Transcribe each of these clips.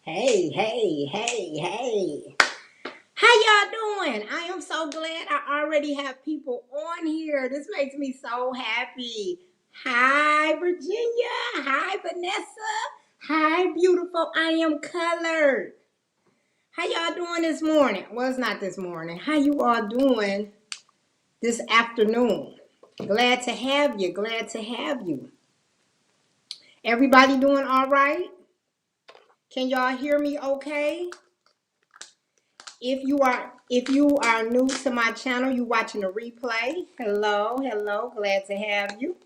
Hey, hey, hey, hey. How y'all doing? I am so glad I already have people on here. This makes me so happy. Hi, Virginia. Hi, Vanessa. Hi, beautiful. I am colored. How y'all doing this morning? Well, it's not this morning. How you all doing this afternoon? Glad to have you. Glad to have you. Everybody doing all right? Can y'all hear me okay? If you are new to my channel, you watching a replay. Hello, hello, glad to have you.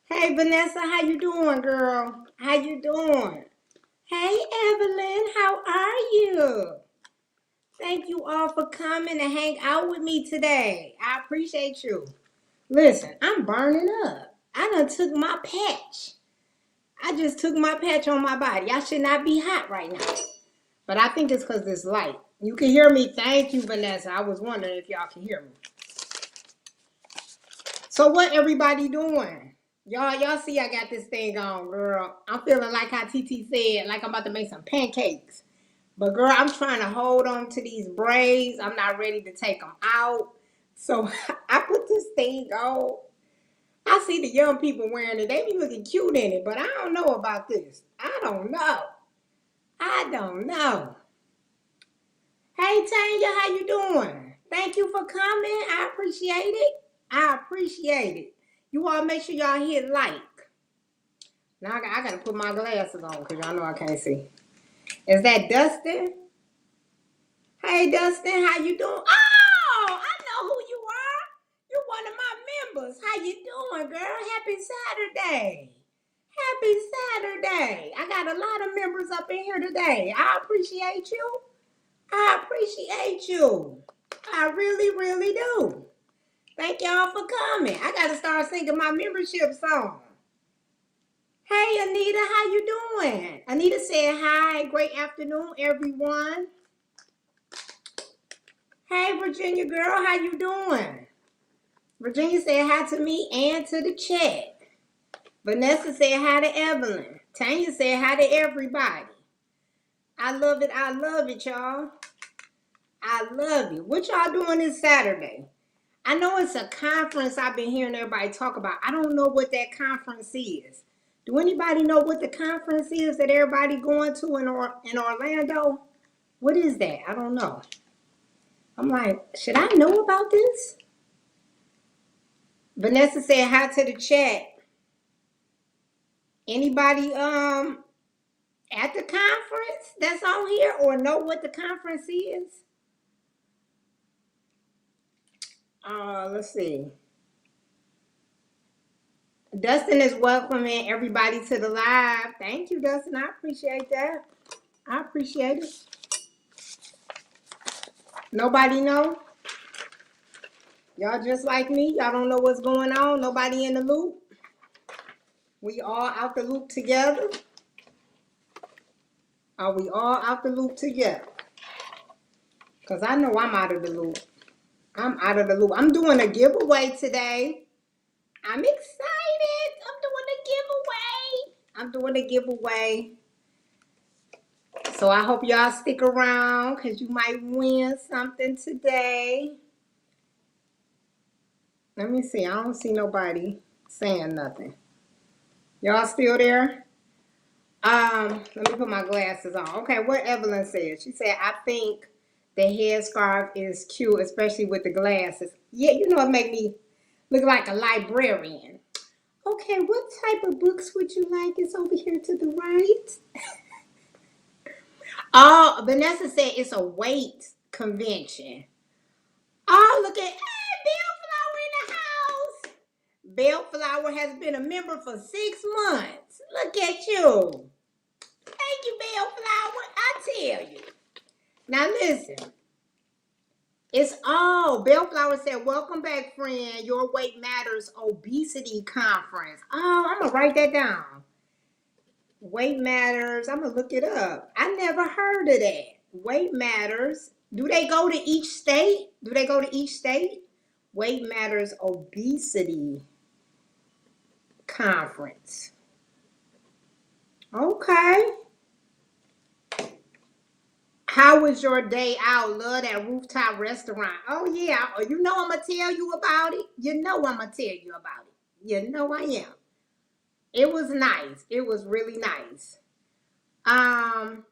Hey Vanessa, how you doing, girl? How you doing? Hey Evelyn, how are you? Thank you all for coming to hang out with me today. I appreciate you. Listen, I'm burning up. I done took my patch. I just took my patch on my body. I should not be hot right now. But I think it's because it's light. You can hear me. Thank you, Vanessa. I was wondering if y'all can hear me. So what everybody doing? Y'all see I got this thing on, girl. I'm feeling like how TT said, like I'm about to make some pancakes. But girl, I'm trying to hold on to these braids. I'm not ready to take them out. So I put this thing on. I see the young people wearing it. They be looking cute in it, but I don't know about this. I don't know. I don't know. Hey Tanya, how you doing? Thank you for coming. I appreciate it. I appreciate it. You all make sure y'all hit like. Now I gotta put my glasses on because y'all know I can't see. Is that Dustin? Hey Dustin, how you doing? Oh, I know who you are. You're one of my members. How you doing, girl? Happy Saturday. Happy Saturday. I got a lot of members up in here today. I appreciate you. I appreciate you. I really, really do. Thank y'all for coming. I gotta start singing my membership song. Hey Anita, how you doing? Anita said hi. Great afternoon, everyone. Hey Virginia girl, how you doing? Virginia said hi to me and to the chat. Vanessa said hi to Evelyn. Tanya said hi to everybody. I love it. I love it, y'all. I love it. What y'all doing this Saturday? I know it's a conference I've been hearing everybody talk about. I don't know what that conference is. Do anybody know what the conference is that everybody going to in Orlando? What is that? I don't know. I'm like, should I know about this? Vanessa said hi to the chat. Anybody at the conference that's on here or know what the conference is? Let's see. Dustin is welcoming everybody to the live. Thank you, Dustin. I appreciate that. I appreciate it. Nobody know? Y'all just like me? Y'all don't know what's going on? Nobody in the loop? We all out the loop together? Are we all out the loop together? Because I know I'm out of the loop. I'm out of the loop. I'm doing a giveaway today. I'm excited. I'm doing a giveaway. So I hope y'all stick around because you might win something today. Let me see. I don't see nobody saying nothing. Y'all still there? Let me put my glasses on. Okay, what Evelyn said. She said, I think the headscarf is cute, especially with the glasses. Yeah, you know, it make me look like a librarian. Okay, what type of books would you like? It's over here to the right. Oh, Vanessa said it's a weight convention. Oh, look at Bellflower in the house. Bellflower has been a member for 6 months. Look at you. Thank you, Bellflower. I tell you. Now listen. It's all Bellflower said, welcome back, friend. Your Weight Matters Obesity Conference. Oh, I'm gonna write that down. Weight Matters. I'm gonna look it up. I never heard of that. Weight Matters. Do they go to each state? Weight Matters Obesity Conference. Okay. was your day out? Love that rooftop restaurant. Oh yeah, you know I'm gonna tell you about it. You know I'm gonna tell you about it. You know I am. It was nice. It was really nice. Um.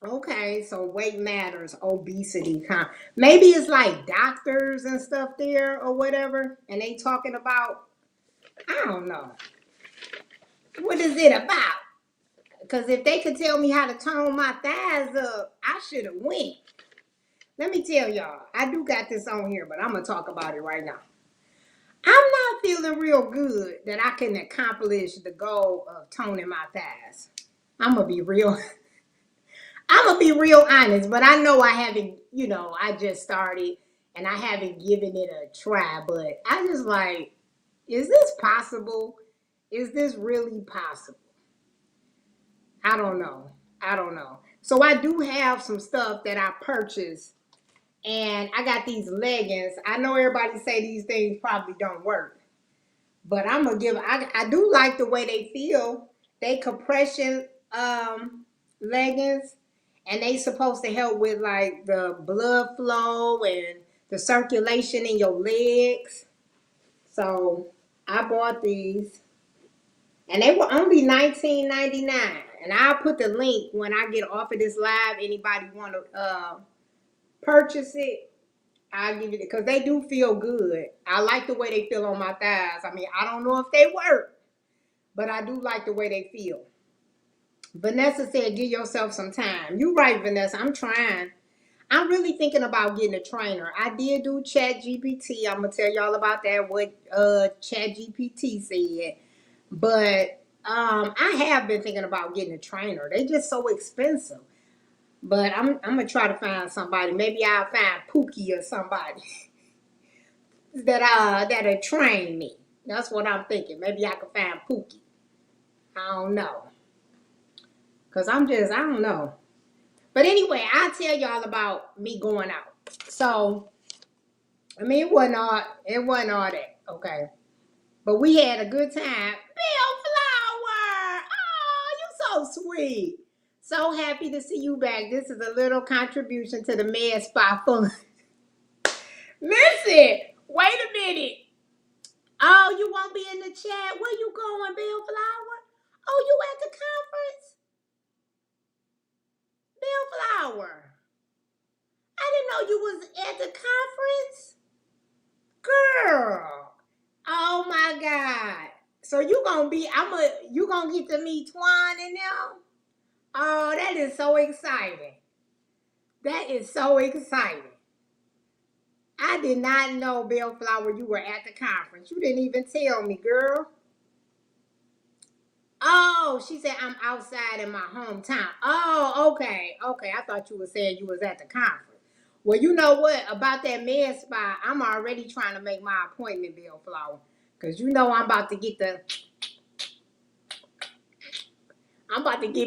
Okay, so weight matters, obesity. Maybe it's like doctors and stuff there or whatever, and they talking about. I don't know. What is it about? Because if they could tell me how to tone my thighs up, I should have went. Let me tell y'all, I do got this on here, but I'm gonna talk about it right now. I'm not feeling real good that I can accomplish the goal of toning my thighs. I'm gonna be real. I'm gonna be real honest, but I know I haven't. I just started and I haven't given it a try. But I just like, is this possible? Is this really possible? I don't know. I don't know. So I do have some stuff that I purchased, and I got these leggings. I know everybody say these things probably don't work, but I'm gonna give. I do like the way they feel. They compression leggings, and they supposed to help with like the blood flow and the circulation in your legs. So I bought these, and they were only $19.99. And I'll put the link when I get off of this live. Anybody want to purchase it? I'll give it because they do feel good. I like the way they feel on my thighs. I mean, I don't know if they work, but I do like the way they feel. Vanessa said, give yourself some time. You're right, Vanessa. I'm trying. I'm really thinking about getting a trainer. I did do Chat GPT. I'm gonna tell y'all about that, what Chat GPT said. But I have been thinking about getting a trainer. They just so expensive. But I'm gonna try to find somebody. Maybe I'll find Pookie or somebody that'll train me. That's what I'm thinking. Maybe I can find Pookie. I don't know. Cause I don't know. But anyway, I'll tell y'all about me going out. So, I mean, it wasn't all that, okay? But we had a good time. Bill Flower! Oh, you so sweet. So happy to see you back. This is a little contribution to the Med Spa Fund. Listen, wait a minute. Oh, you won't be in the chat. Where you going, Bill Flower? Oh, you at the conference? Bill Flower. I didn't know you was at the conference. Girl. Oh my God. So you gonna get to meet Twan and them? Oh, that is so exciting. That is so exciting. I did not know, Bellflower, you were at the conference. You didn't even tell me, girl. Oh, she said I'm outside in my hometown. Oh, okay. Okay. I thought you were saying you was at the conference. Well, you know what? About that med spa, I'm already trying to make my appointment, Bellflower. Because you know I'm about to give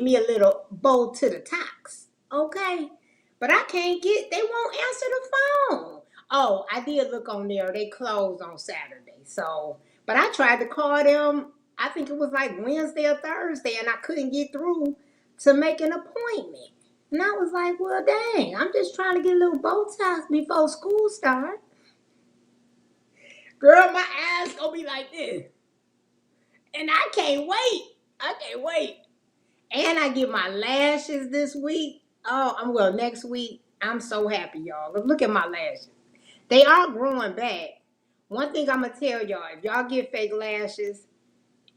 me a little bow to the tox. Okay? But they won't answer the phone. Oh, I did look on there. They closed on Saturday. So, but I tried to call them, I think it was like Wednesday or Thursday, and I couldn't get through to make an appointment. And I was like, well, dang, I'm just trying to get a little Botox before school starts. Girl, my eyes gonna be like this. And I can't wait. I can't wait. And I get my lashes this week. Next week. I'm so happy, y'all. Look at my lashes. They are growing back. One thing I'm gonna tell y'all: if y'all get fake lashes,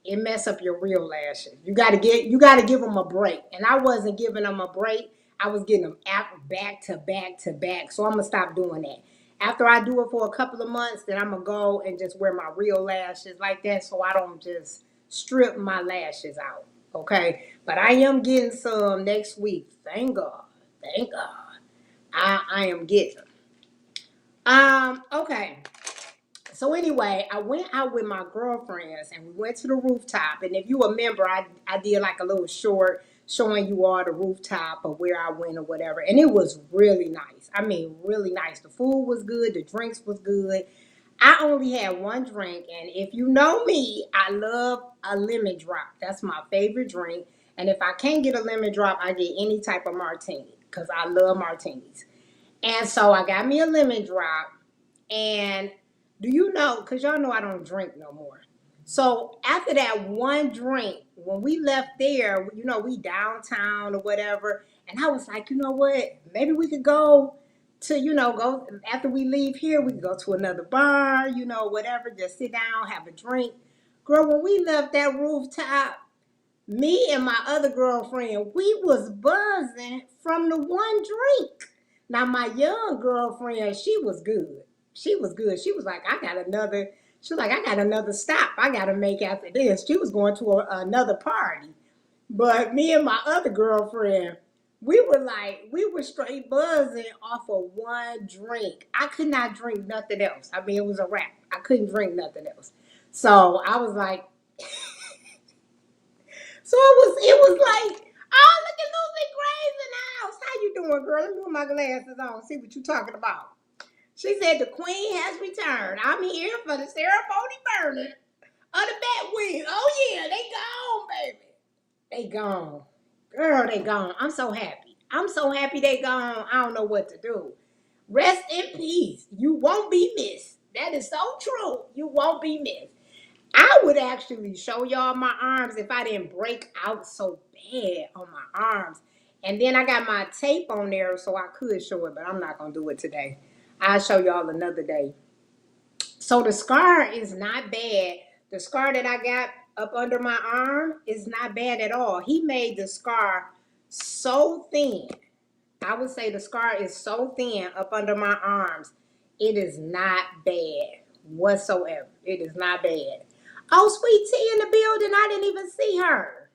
it mess up your real lashes. You gotta give them a break. And I wasn't giving them a break. I was getting them back to back to back. So I'm gonna stop doing that. After I do it for a couple of months, then I'm gonna go and just wear my real lashes like that, so I don't just strip my lashes out. Okay, but I am getting some next week. Thank God. Thank God. I am getting them. Okay. So anyway, I went out with my girlfriends and we went to the rooftop. And if you remember, I did like a little short showing you all the rooftop of where I went or whatever. And it was really nice. I mean, really nice. The food was good. The drinks was good. I only had one drink. And if you know me, I love a lemon drop. That's my favorite drink. And if I can't get a lemon drop, I get any type of martini. because I love martinis. And so I got me a lemon drop. And do you know, because y'all know I don't drink no more. So after that one drink, when we left there, we downtown or whatever. And I was like, you know what? Maybe we could go to, go after we leave here, we could go to another bar, whatever, just sit down, have a drink. Girl, when we left that rooftop, me and my other girlfriend, we was buzzing from the one drink. Now my young girlfriend, she was good. She was good. She was like, I got another stop I gotta make after this. She was going to another party. But me and my other girlfriend, we were straight buzzing off of one drink. I could not drink nothing else. I mean, it was a wrap. I couldn't drink nothing else. So I was like, so it was like, oh, look at Lucy Graves in the house. How you doing, girl? Let me put my glasses on, see what you talking about. She said the queen has returned. I'm here for the ceremony burning of the bat wing. Oh yeah, they gone, baby. They gone. Girl, they gone. I'm so happy. I'm so happy they gone. I don't know what to do. Rest in peace. You won't be missed. That is so true. You won't be missed. I would actually show y'all my arms if I didn't break out so bad on my arms. And then I got my tape on there so I could show it, but I'm not going to do it today. I'll show y'all another day. So the scar is not bad. The scar that I got up under my arm is not bad at all. He made the scar so thin. I would say the scar is so thin up under my arms. It is not bad whatsoever. It is not bad. Oh, Sweet Tea in the building. I didn't even see her.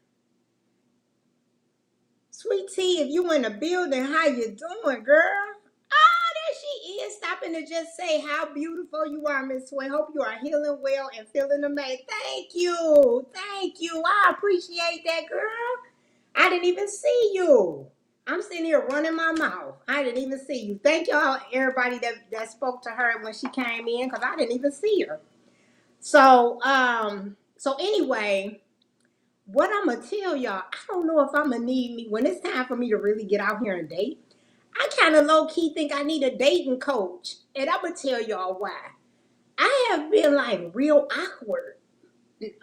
Sweet Tea, if you in the building, how you doing, girl? Ah, there she is, stopping to just say how beautiful you are, Miss Sway. Hope you are healing well and feeling amazing. Thank you. Thank you. I appreciate that, girl. I didn't even see you. I'm sitting here running my mouth. I didn't even see you. Thank y'all, everybody that spoke to her when she came in, because I didn't even see her. So anyway, what I'm gonna tell y'all, I don't know if I'm gonna need me when it's time for me to really get out here and date. I kind of low key think I need a dating coach, and I'm gonna tell y'all why. I have been like real awkward.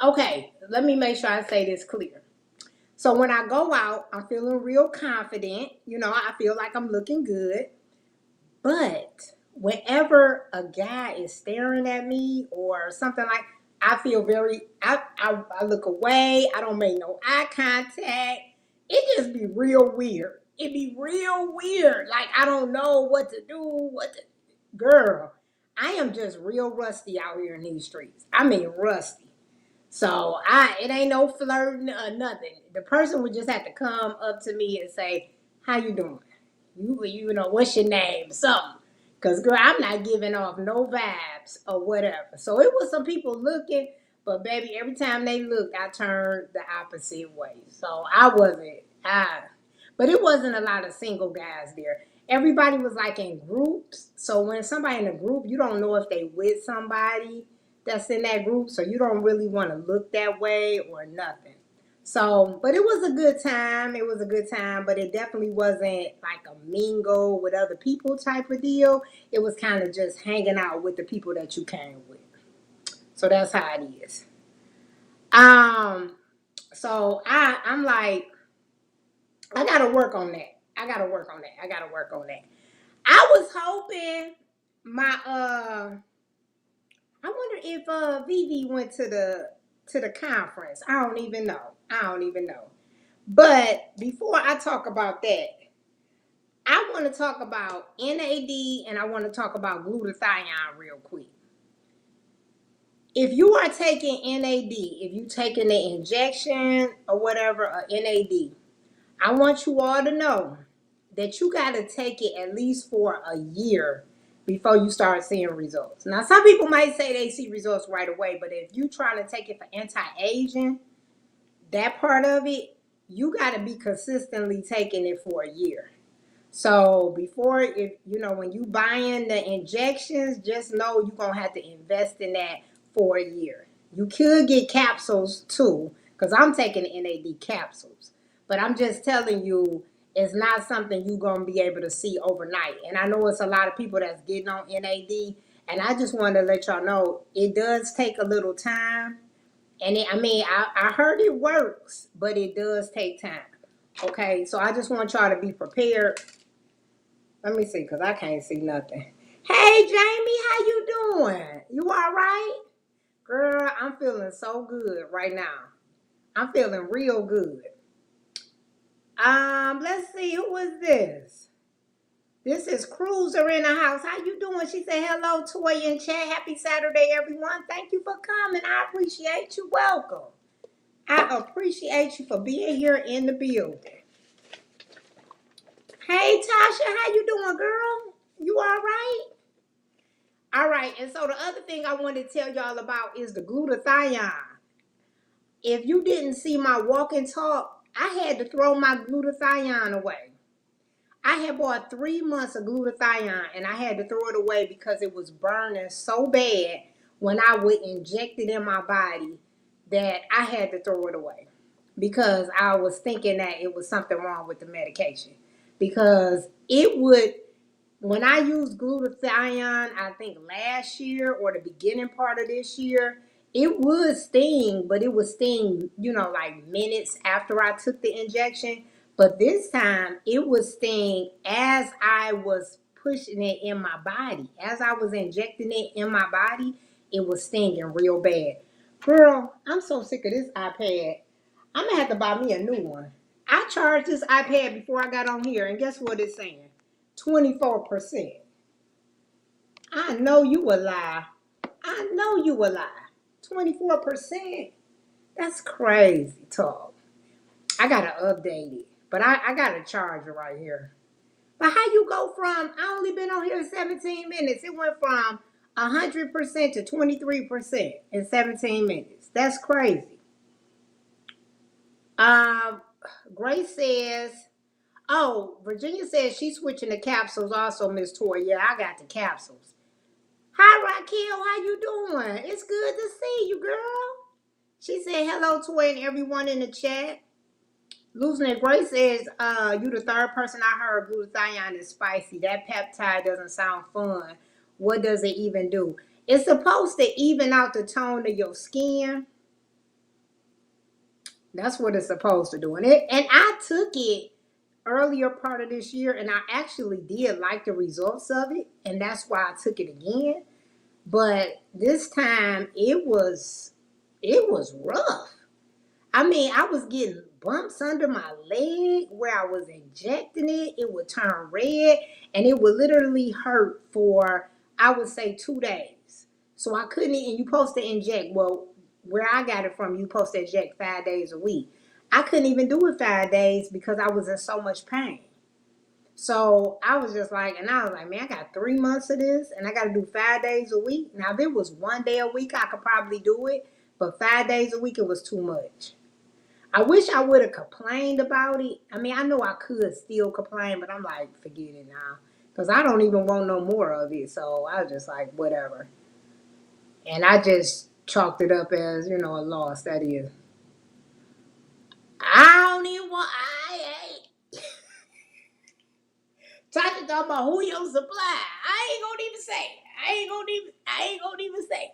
Okay, let me make sure I say this clear. So when I go out, I'm feeling real confident. I feel like I'm looking good. But whenever a guy is staring at me or something like, I feel I look away. I don't make no eye contact. It just be real weird. It be real weird. Like I don't know what to do. Girl, I am just real rusty out here in these streets. I mean rusty. So it ain't no flirting or nothing. The person would just have to come up to me and say, "How you doing? What's your name? Something." Cause girl, I'm not giving off no vibes or whatever. So it was some people looking, but baby, every time they looked, I turned the opposite way. So but it wasn't a lot of single guys there. Everybody was like in groups. So when somebody in a group, you don't know if they with somebody that's in that group. So you don't really want to look that way or nothing. So, but it was a good time. It was a good time, but it definitely wasn't like a mingle with other people type of deal. It was kind of just hanging out with the people that you came with. So that's how it is. So I'm like, I gotta work on that. I gotta work on that. I was hoping I wonder if Vivi went to the conference. I don't even know. But before I talk about that, I want to talk about NAD and I want to talk about glutathione real quick. If you are taking NAD, if you're taking the injection or whatever, or NAD, I want you all to know that you got to take it at least for a year before you start seeing results. Now, some people might say they see results right away, but if you're trying to take it for anti-aging, that part of it, you got to be consistently taking it for a year. So when you buying the injections, just know you're going to have to invest in that for a year. You could get capsules too, because I'm taking NAD capsules. But I'm just telling you, It's not something you're going to be able to see overnight. And I know it's a lot of people that's getting on NAD. And I just wanted to let y'all know it does take a little time. And I heard it works, but it does take time. Okay, so I just want y'all to be prepared. Let me see, because I can't see nothing. Hey, Jamie, how you doing? You all right? Girl, I'm feeling so good right now. I'm feeling real good. Let's see, who is this? This is Cruiser in the house. How you doing? She said, hello, Toy in chat. Happy Saturday, everyone. Thank you for coming. I appreciate you. Welcome. I appreciate you for being here in the building. Hey, Tasha, how you doing, girl? You all right? All right, and so the other thing I wanted to tell y'all about is the glutathione. If you didn't see my walk and talk, I had to throw my glutathione away. I had bought 3 months of glutathione and I had to throw it away because it was burning so bad when I would inject it in my body that I had to throw it away because I was thinking that it was something wrong with the medication. Because it would, when I used glutathione, I think last year or the beginning part of this year, it would sting, but it would sting, like minutes after I took the injection. But this time, it would sting as I was pushing it in my body. As I was injecting it in my body, it was stinging real bad. Girl, I'm so sick of this iPad. I'm going to have to buy me a new one. I charged this iPad before I got on here, and guess what it's saying? 24%. I know you a lie. I know you a lie. 24%. That's crazy talk. I gotta update it. But I got a charger right here. But how you go from, I only been on here 17 minutes. It went from 100% to 23% in 17 minutes. That's crazy. Grace says, oh, Virginia says she's switching to capsules also, Miss Toy. Yeah, I got the capsules. Hi, Raquel. How you doing? It's good to see you, girl. She said hello to and everyone in the chat. Losing Grace says, you the third person I heard glutathione is spicy. That peptide doesn't sound fun. What does it even do? It's supposed to even out the tone of your skin. That's what it's supposed to do. And I took it earlier part of this year, and I actually did like the results of it, and that's why I took it again. But this time it was rough. I was getting bumps under my leg where I was injecting it. It would turn red and it would literally hurt for, I would say, 2 days. So I couldn't, and you supposed to inject, well, where I got it from, you supposed to inject 5 days a week. I couldn't even do it 5 days because I was in so much pain. So I was like, man, I got 3 months of this and I got to do 5 days a week. Now, if it was 1 day a week, I could probably do it. But 5 days a week, it was too much. I wish I would have complained about it. I know I could still complain, but I'm like, forget it now. Because I don't even want no more of it. So I was just like, whatever. And I just chalked it up as, a loss. That is. I don't even want, Tasha talking about who your supply. I ain't gonna even say. I ain't gonna even say.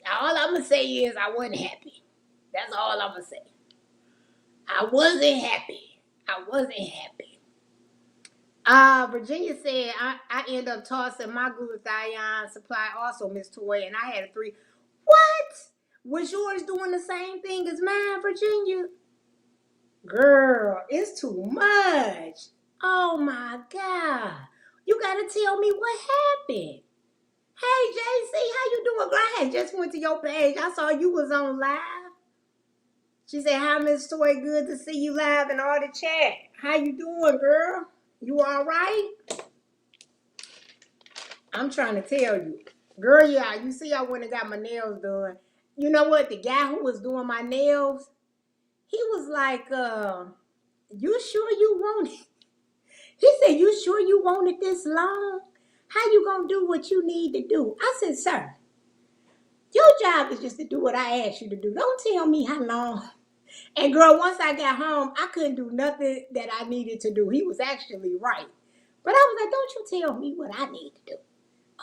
All I'm gonna say is I wasn't happy. That's all I'm gonna say. I wasn't happy. Virginia said I end up tossing my glutathione supply also, Miss Toy, and I had a 3. What? Was yours doing the same thing as mine, Virginia? Girl, it's too much. Oh my God. You gotta tell me what happened. Hey JC, how you doing? Girl, I had just went to your page. I saw you was on live. She said, hi, Miss Toy. Good to see you live in all the chat. How you doing, girl? You all right? I'm trying to tell you. Girl, yeah, you see I went and got my nails done. You know what? The guy who was doing my nails, he was like, you sure you want it? He said, you sure you want it this long? How you gonna do what you need to do? I said, sir, Your job is just to do what I asked you to do. Don't tell me how long. And girl, once I got home, I couldn't do nothing that I needed to do. He was actually right. But I was like, don't you tell me what I need to do.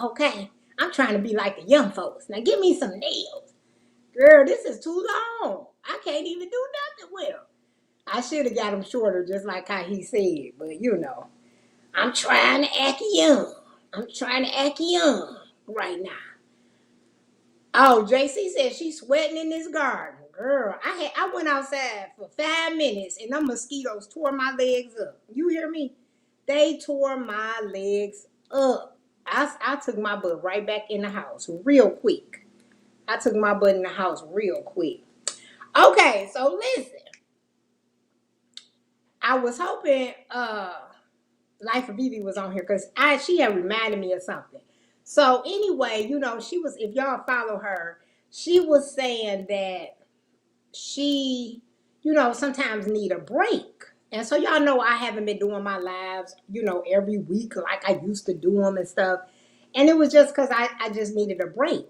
Okay? I'm trying to be like the young folks. Now give me some nails. Girl, this is too long. I can't even do nothing with them. I should have got them shorter, just like how he said. But you know, I'm trying to act young. I'm trying to act young right now. Oh, JC said she's sweating in this garden. Girl, I went outside for 5 minutes and them mosquitoes tore my legs up. You hear me? They tore my legs up. I took my butt right back in the house real quick. I took my butt in the house real quick. Okay, so listen. I was hoping Life of Vivi was on here because she had reminded me of something. So anyway, you know, she was, if y'all follow her, she was saying that she, you know, sometimes need a break. And so y'all know I haven't been doing my lives, you know, every week like I used to do them and stuff. And it was just because I just needed a break.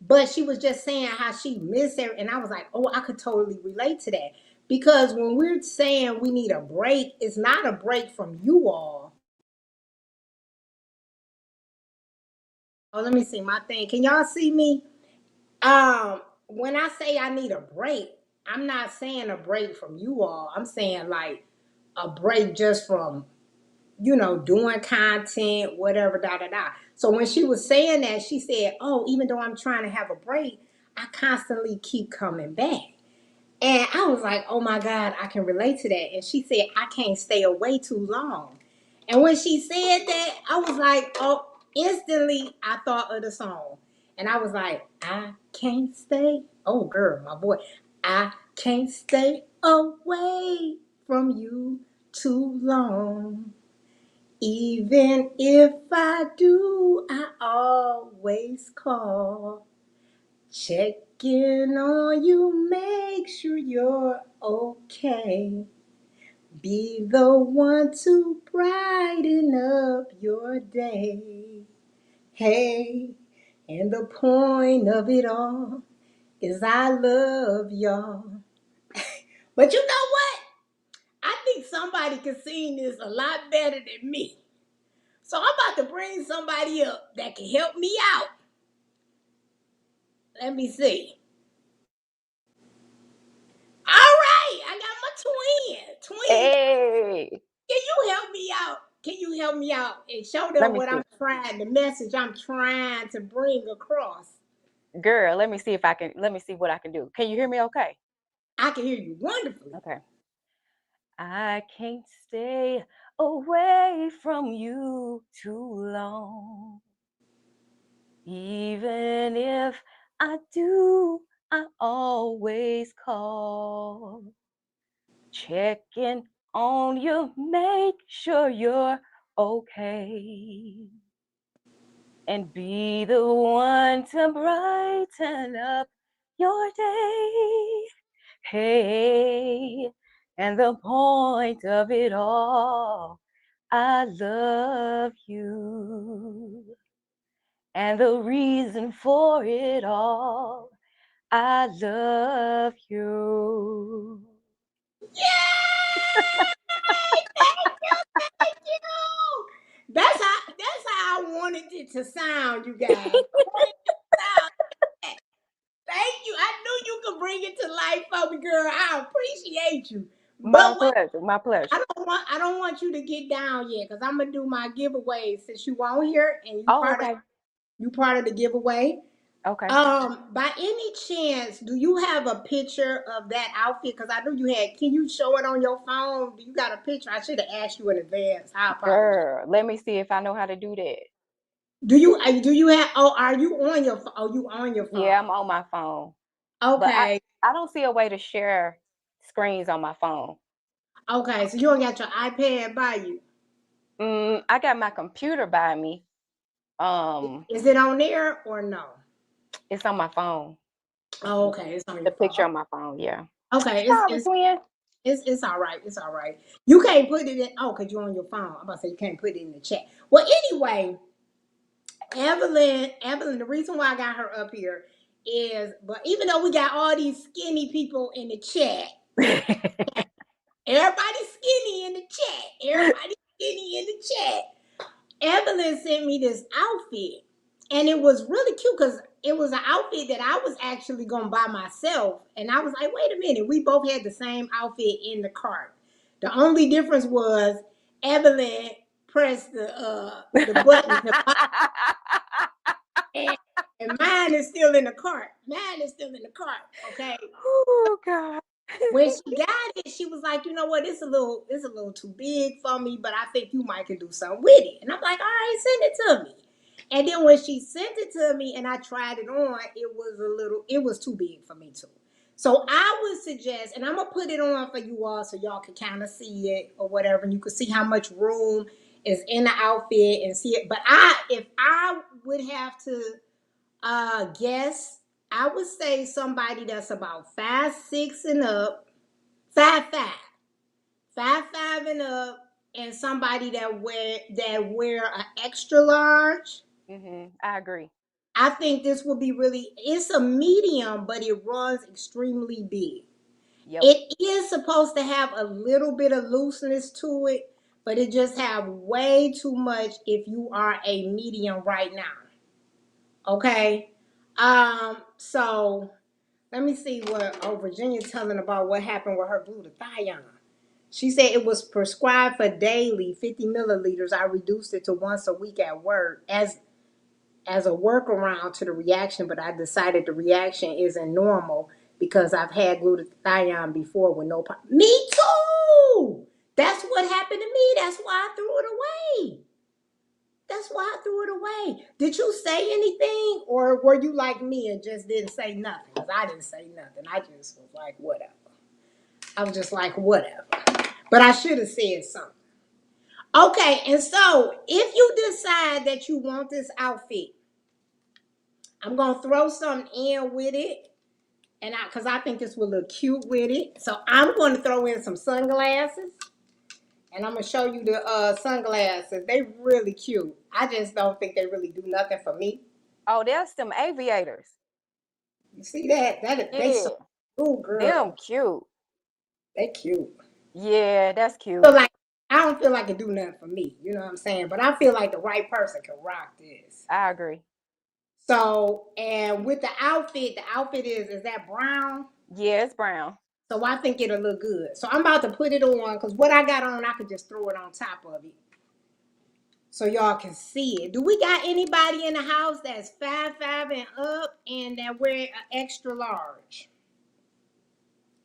But she was just saying how she missed her. And I was like, oh, I could totally relate to that. Because when we're saying we need a break, it's not a break from you all. Oh, let me see my thing. Can y'all see me? When I say I need a break, I'm not saying a break from you all. I'm saying like a break just from, you know, doing content, whatever, da da da. So when she was saying that, she said, oh, even though I'm trying to have a break, I constantly keep coming back. And I was like, oh my God, I can relate to that. And she said, I can't stay away too long. And when she said that, I was like, oh, instantly I thought of the song. And I was like, I can't stay. Oh, girl, my boy. I can't stay away from you too long. Even if I do, I always call. Checking on you, make sure you're okay. Be the one to brighten up your day. Hey, and the point of it all is I love y'all. But you know what? I think somebody can sing this a lot better than me. So I'm about to bring somebody up that can help me out. Let me see. All right, I got my twin. Twin, Hey, can you help me out? Can you help me out and show let them me what see. I'm trying, the message I'm trying to bring across? Girl, let me see if I can, let me see what I can do. Can you hear me okay? I can hear you wonderfully. Okay. I can't stay away from you too long. Even if I do, I always call. Checking on you, make sure you're okay. And be the one to brighten up your day. Hey, and the point of it all, I love you. And the reason for it all, I love you. Yay! Thank you, thank you. That's how I wanted it to sound, you guys. I wanted it to sound like that. Thank you. I knew you could bring it to life for me, girl. I appreciate you. My But what pleasure, my pleasure. I don't want you to get down yet because I'm gonna do my giveaway since you won't here and Oh, okay. you part of the giveaway. Okay. By any chance, do you have a picture of that outfit? Because I know you had. Can you show it on your phone? Do you got a picture? I should have asked you in advance. I apologize. Girl, let me see if I know how to do that. Do you have? Oh, are you on your? Oh, you on your Yeah, phone? I'm on my phone. But Okay, I don't see a way to share screens on my phone. okay. So you don't got your iPad by you? I got my computer by me. Um, Is it on there or no? it's on my phone. Oh, okay, it's on The your phone. picture on my phone, yeah. Okay, Sorry, twin. it's all right. It's all right. You can't put it in. Oh, because you're on your phone. I'm about to say you can't put it in the chat. Well, anyway, Evelyn. The reason why I got her up here but even though we got all these skinny people in the chat, everybody's skinny in the chat. Everybody's skinny in the chat. Evelyn sent me this outfit, and it was really cute because it was an outfit that I was actually gonna buy myself. And I was like, wait a minute, we both had the same outfit in the cart. The only difference was Evelyn pressed the button to buy, and, and mine is still in the cart. Mine is still in the cart. Okay. Oh God. When she got it, she was like, you know what, it's a little too big for me, but I think you might can do something with it. And I'm like, all right, send it to me. And then when she sent it to me and I tried it on, it was too big for me too. So I would suggest, and I'm gonna put it on for you all so y'all can kind of see it or whatever, and you can see how much room is in the outfit and see it. But if I would have to guess, I would say somebody that's about 5'6" and up, 5'5", 5'5" and up, and somebody that wear an extra large. I agree. I think this will be really. It's a medium, but it runs extremely big. Yep. It is supposed to have a little bit of looseness to it, but it just have way too much if you are a medium right now. Okay. So let me see what Virginia telling about what happened with her glutathione. She said it was prescribed for daily 50 milliliters. I reduced it to once a week at work as a workaround to the reaction, but I decided the reaction isn't normal because I've had glutathione before with no problem. Me too. That's what happened to me. That's why I threw it away. That's why I threw it away. Did you say anything, or were you like me and just didn't say nothing? Because I didn't say nothing. I just was like, whatever. I was just like, whatever. But I should have said something. Okay, and so if you decide that you want this outfit, I'm gonna throw something in with it, and because I think this will look cute with it. So I'm going to throw in some sunglasses, and I'm gonna show you the sunglasses. They really cute. I just don't think they really do nothing for me. Oh, there's some aviators. You see that? They Yeah. so cool, girl. Them cute. They cute. Yeah, that's cute. So like, I don't feel like it do nothing for me. You know what I'm saying? But I feel like the right person can rock this. I agree. So, and with the outfit is that brown? Yeah, it's brown. So I think it'll look good. So I'm about to put it on because what I got on, I could just throw it on top of it. So y'all can see it. Do we got anybody in the house that's 5'5" and up and that wear an extra large?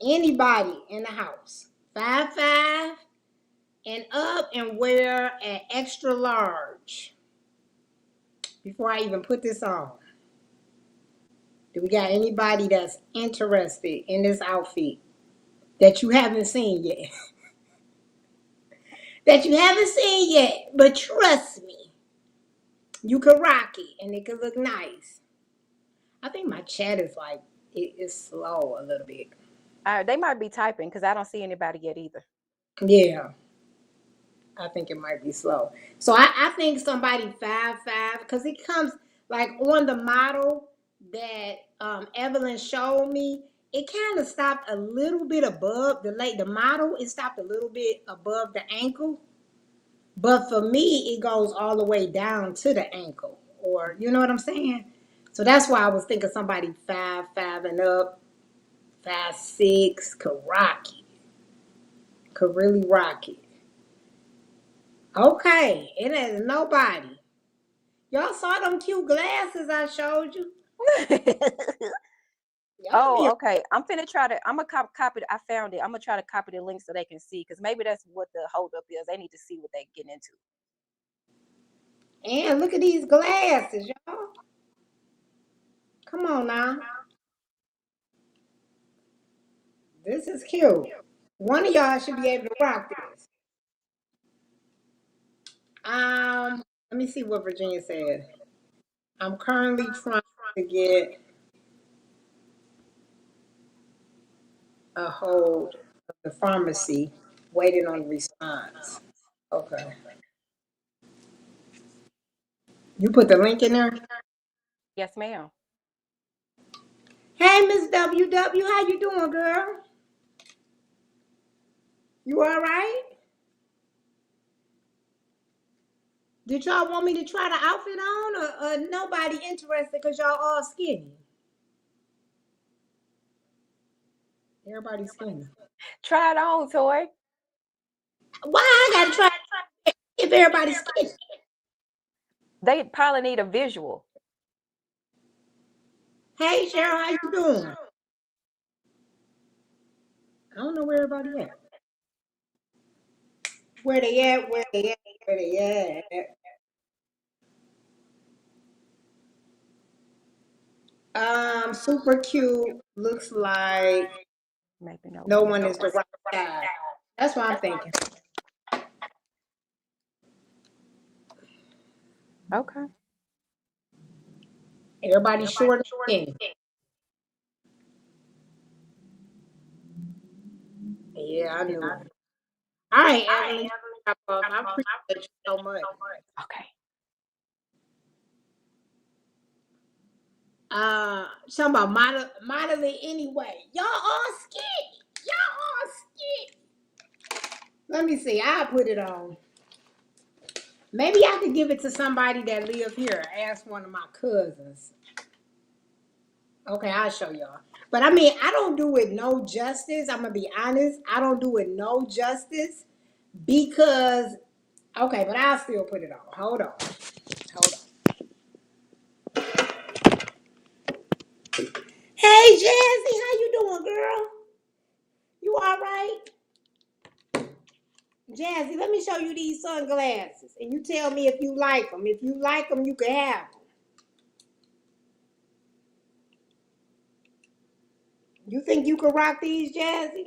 Anybody in the house? 5'5" and up and wear an extra large. Before I even put this on. Do we got anybody that's interested in this outfit that you haven't seen yet? That you haven't seen yet, but trust me, you can rock it and it can look nice. I think my chat is like, it is slow a little bit. They might be typing because I don't see anybody yet either. Yeah, I think it might be slow. So I think somebody 5'5", because it comes like on the model that Evelyn showed me. It kind of stopped a little bit above the model. It stopped a little bit above the ankle, but for me, it goes all the way down to the ankle, or you know what I'm saying. So that's why I was thinking somebody 5'5" and up, 5'6" could rock it, could really rock it. Okay, it is nobody. Y'all saw them cute glasses I showed you? Oh, okay. I'm gonna copy. I found it. I'm gonna try to copy the link so they can see because maybe that's what the holdup is. They need to see what they getting into. And look at these glasses, y'all. Come on now. This is cute. One of y'all should be able to rock this. Let me see what Virginia said. I'm currently trying to get a hold of the pharmacy, waiting on response. Okay. You put the link in there? Yes, ma'am. Hey, Miss WW, how you doing, girl? You all right? Did y'all want me to try the outfit on, or nobody interested because y'all all skinny? Everybody's skinny. Try it on, Toy. Why I gotta try if everybody's skinny? They probably need a visual. Hey, Cheryl, how you doing? I don't know where everybody at. Where they at? Where they at? Where they at? Super cute. Looks like Maybe no nobody. one is the right size. That's what I'm thinking. Okay. Everybody's short and skinny. Yeah, I knew it. All right, Evelyn. I appreciate you so much. Okay. Something about modeling anyway. Y'all all skinny. Y'all all skinny. Let me see. I'll put it on. Maybe I could give it to somebody that live here. Ask one of my cousins. Okay, I'll show y'all. But I mean, I don't do it no justice. I'm gonna be honest. I don't do it no justice because okay, but I'll still put it on. Hold on. Hold on. Hey Jazzy, how you doing, girl? You all right? Jazzy, let me show you these sunglasses, and you tell me if you like them. If you like them, you can have them. You think you can rock these, Jazzy?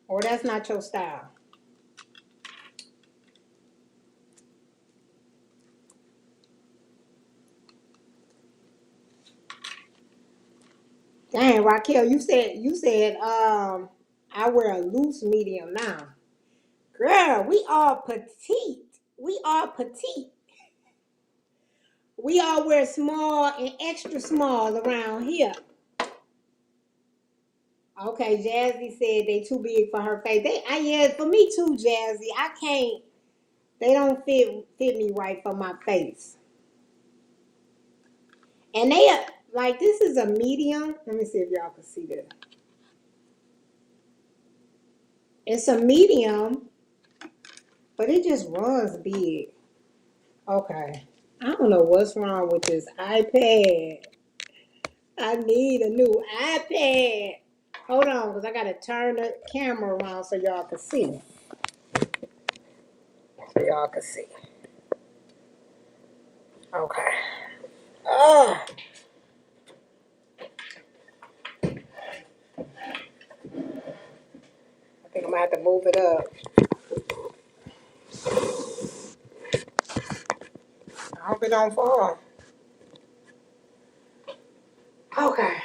Or that's not your style? Dang, Raquel, you said I wear a loose medium now. Girl, we all petite. We all petite. We all wear small and extra small around here. Okay, Jazzy said they too big for her face. Yeah, for me too, Jazzy. I can't. They don't fit me right for my face. And they are like this is a medium. Let me see if y'all can see this. It's a medium, but it just runs big. Okay. I don't know what's wrong with this iPad. I need a new iPad. Hold on, because I got to turn the camera around so y'all can see. So y'all can see. Okay. Oh, I think I'm going to have to move it up. I hope it don't fall. Okay.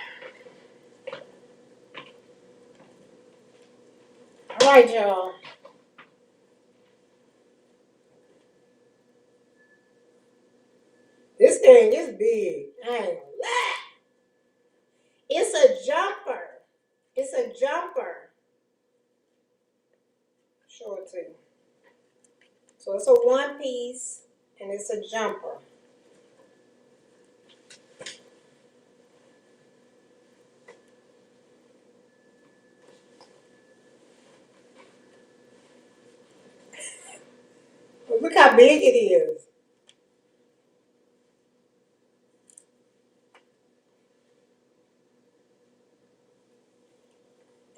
All right, y'all. This thing is big. I ain't gonna lie. It's a jumper. It's a jumper. Show it to you. So it's a one piece and it's a jumper. But look how big it is.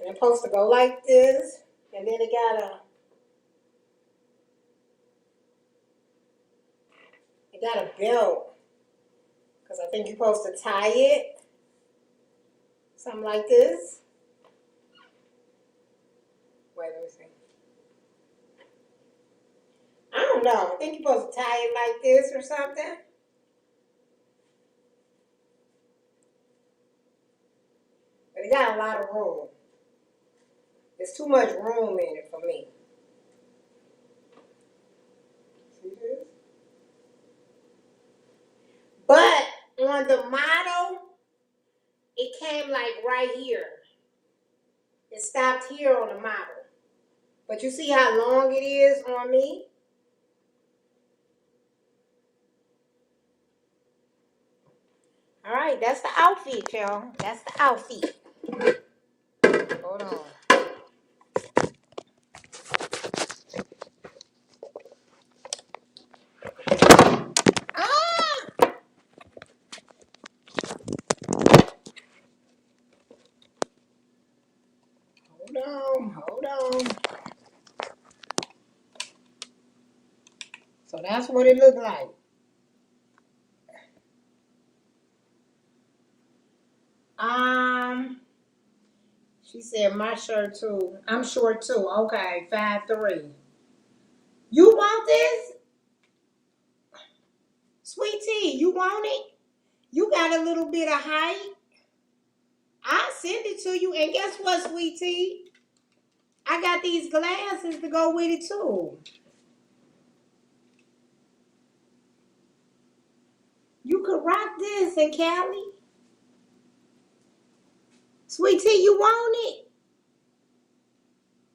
And it's supposed to go like this. And then it got a belt. Because I think you're supposed to tie it. Something like this. Wait, let me see. I don't know. I think you're supposed to tie it like this or something. But it got a lot of room. There's too much room in it for me. See this? on the model, it came like right here. It stopped here on the model. But you see how long it is on me? All right, that's the outfit, y'all. That's the outfit. Hold on. Ah! Hold on. So that's what it looked like. She said my shirt too. I'm short too. Okay, 5'3". You want this? Sweet tea, you want it? You got a little bit of height. I'll send it to you. And guess what, sweet tea? I got these glasses to go with it too. You could rock this in Cali. Sweet tea, you want it?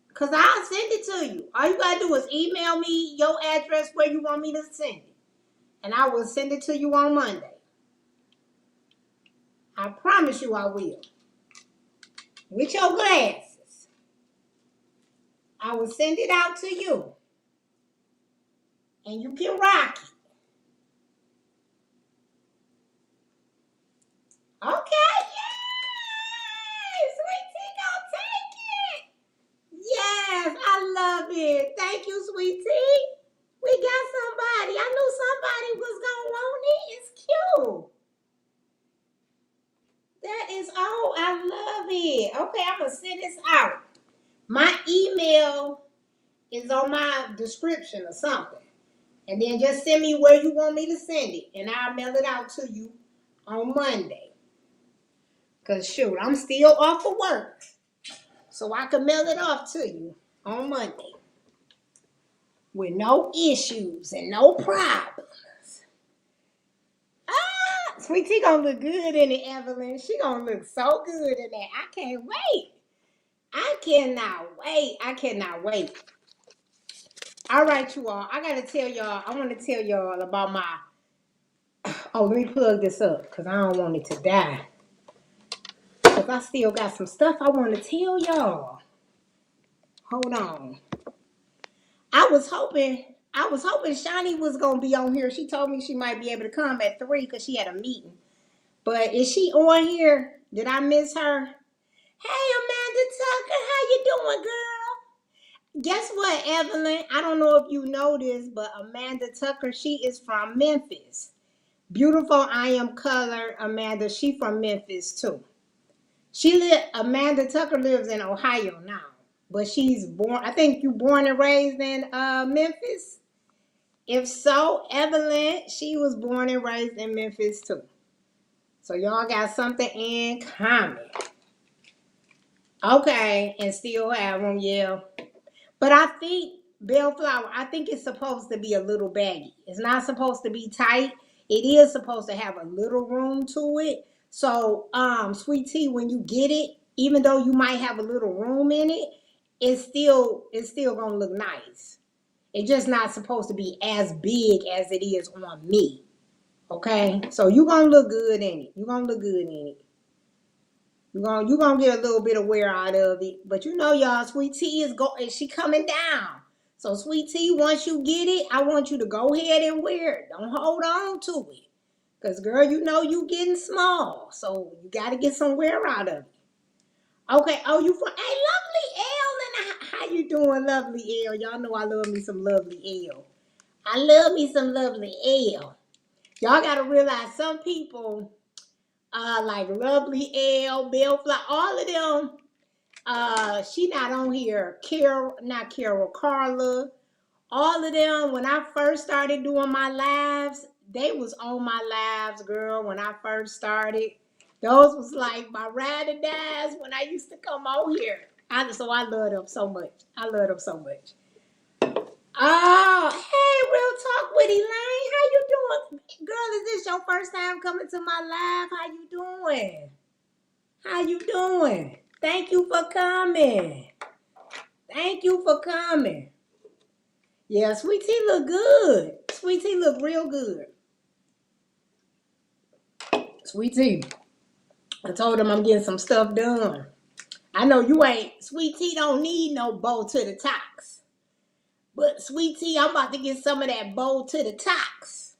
Because I'll send it to you. All you got to do is email me your address where you want me to send it. And I will send it to you on Monday. I promise you I will. With your glasses. I will send it out to you. And you can rock it. Okay, yay! Sweet tea gonna take it. Yes, I love it. Thank you, sweet tea. We got somebody. I knew somebody was gonna want it. It's cute. That is all. I love it. Okay, I'm gonna send this out. My email is on my description or something. And then just send me where you want me to send it. And I'll mail it out to you on Monday. Because shoot, I'm still off of work. So I can mail it off to you on Monday. With no issues and no problems. Sweet tea gonna look good in it, Evelyn. She gonna look so good in that. I can't wait. I cannot wait. All right, you all. I want to tell y'all about my. Oh, let me plug this up because I don't want it to die. Because I still got some stuff I want to tell y'all. Hold on. I was hoping Shani was gonna be on here. She told me she might be able to come at 3 because she had a meeting. But is she on here? Did I miss her? Hey, Amanda Tucker, how you doing, girl? Guess what, Evelyn? I don't know if you know this, but Amanda Tucker, she is from Memphis. Beautiful I Am Color, Amanda. She from Memphis too. Amanda Tucker lives in Ohio now. But she's born, I think you born and raised in Memphis. If so, Evelyn, she was born and raised in Memphis too. So y'all got something in common. Okay, and still have them, yeah. But I think Bellflower, I think it's supposed to be a little baggy. It's not supposed to be tight. It is supposed to have a little room to it. So, sweet tea, when you get it, even though you might have a little room in it, it's still gonna look nice. It's just not supposed to be as big as it is on me. Okay? So you gonna look good in it. You're gonna look good in it. You're gonna get a little bit of wear out of it. But you know, y'all, sweet tea is she coming down. So sweet tea, once you get it, I want you to go ahead and wear it. Don't hold on to it. Because girl, you know you getting small. So you gotta get some wear out of it. Okay, oh, you from hey, lovely L, and how you doing, lovely L? Y'all know I love me some lovely L. I love me some lovely L. Y'all gotta realize some people like lovely L, Bellflower, all of them. She not on here. Carla. All of them. When I first started doing my lives, they was on my lives, girl. When I first started. Those was like my ride or dies when I used to come on here. So I love them so much. Oh, hey, Real Talk with Elaine. How you doing? Girl, is this your first time coming to my live? How you doing? How you doing? Thank you for coming. Thank you for coming. Yeah, Sweet Tea look good. Sweet Tea look real good. Sweet Tea. I told him I'm getting some stuff done. I know you ain't. Sweet Tea don't need no bow to the tox. But Sweet Tea, I'm about to get some of that bow to the tox.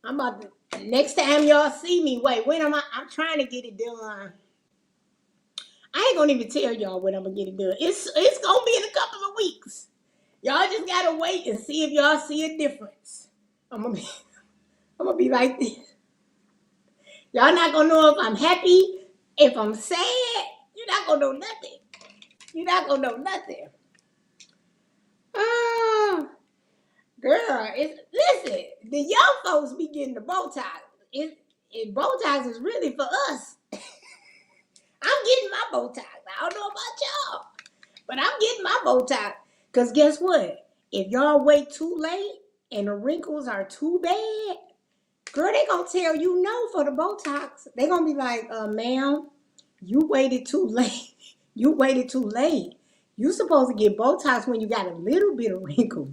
I'm about to. Next time y'all see me, wait, when am I? I'm trying to get it done. I ain't gonna even tell y'all when I'm gonna get it done. It's gonna be in a couple of weeks. Y'all just gotta wait and see if y'all see a difference. I'm gonna be like this. Y'all not gonna know if I'm happy, if I'm sad. You're not gonna know nothing. You're not gonna know nothing. Oh, girl, listen. The young folks be getting the Botox. Botox is really for us. I'm getting my Botox. I don't know about y'all, but I'm getting my Botox. Cause guess what? If y'all wait too late and the wrinkles are too bad, girl, they gonna tell you no for the Botox. They gonna be like, ma'am, you waited too late. You waited too late. You supposed to get Botox when you got a little bit of wrinkles.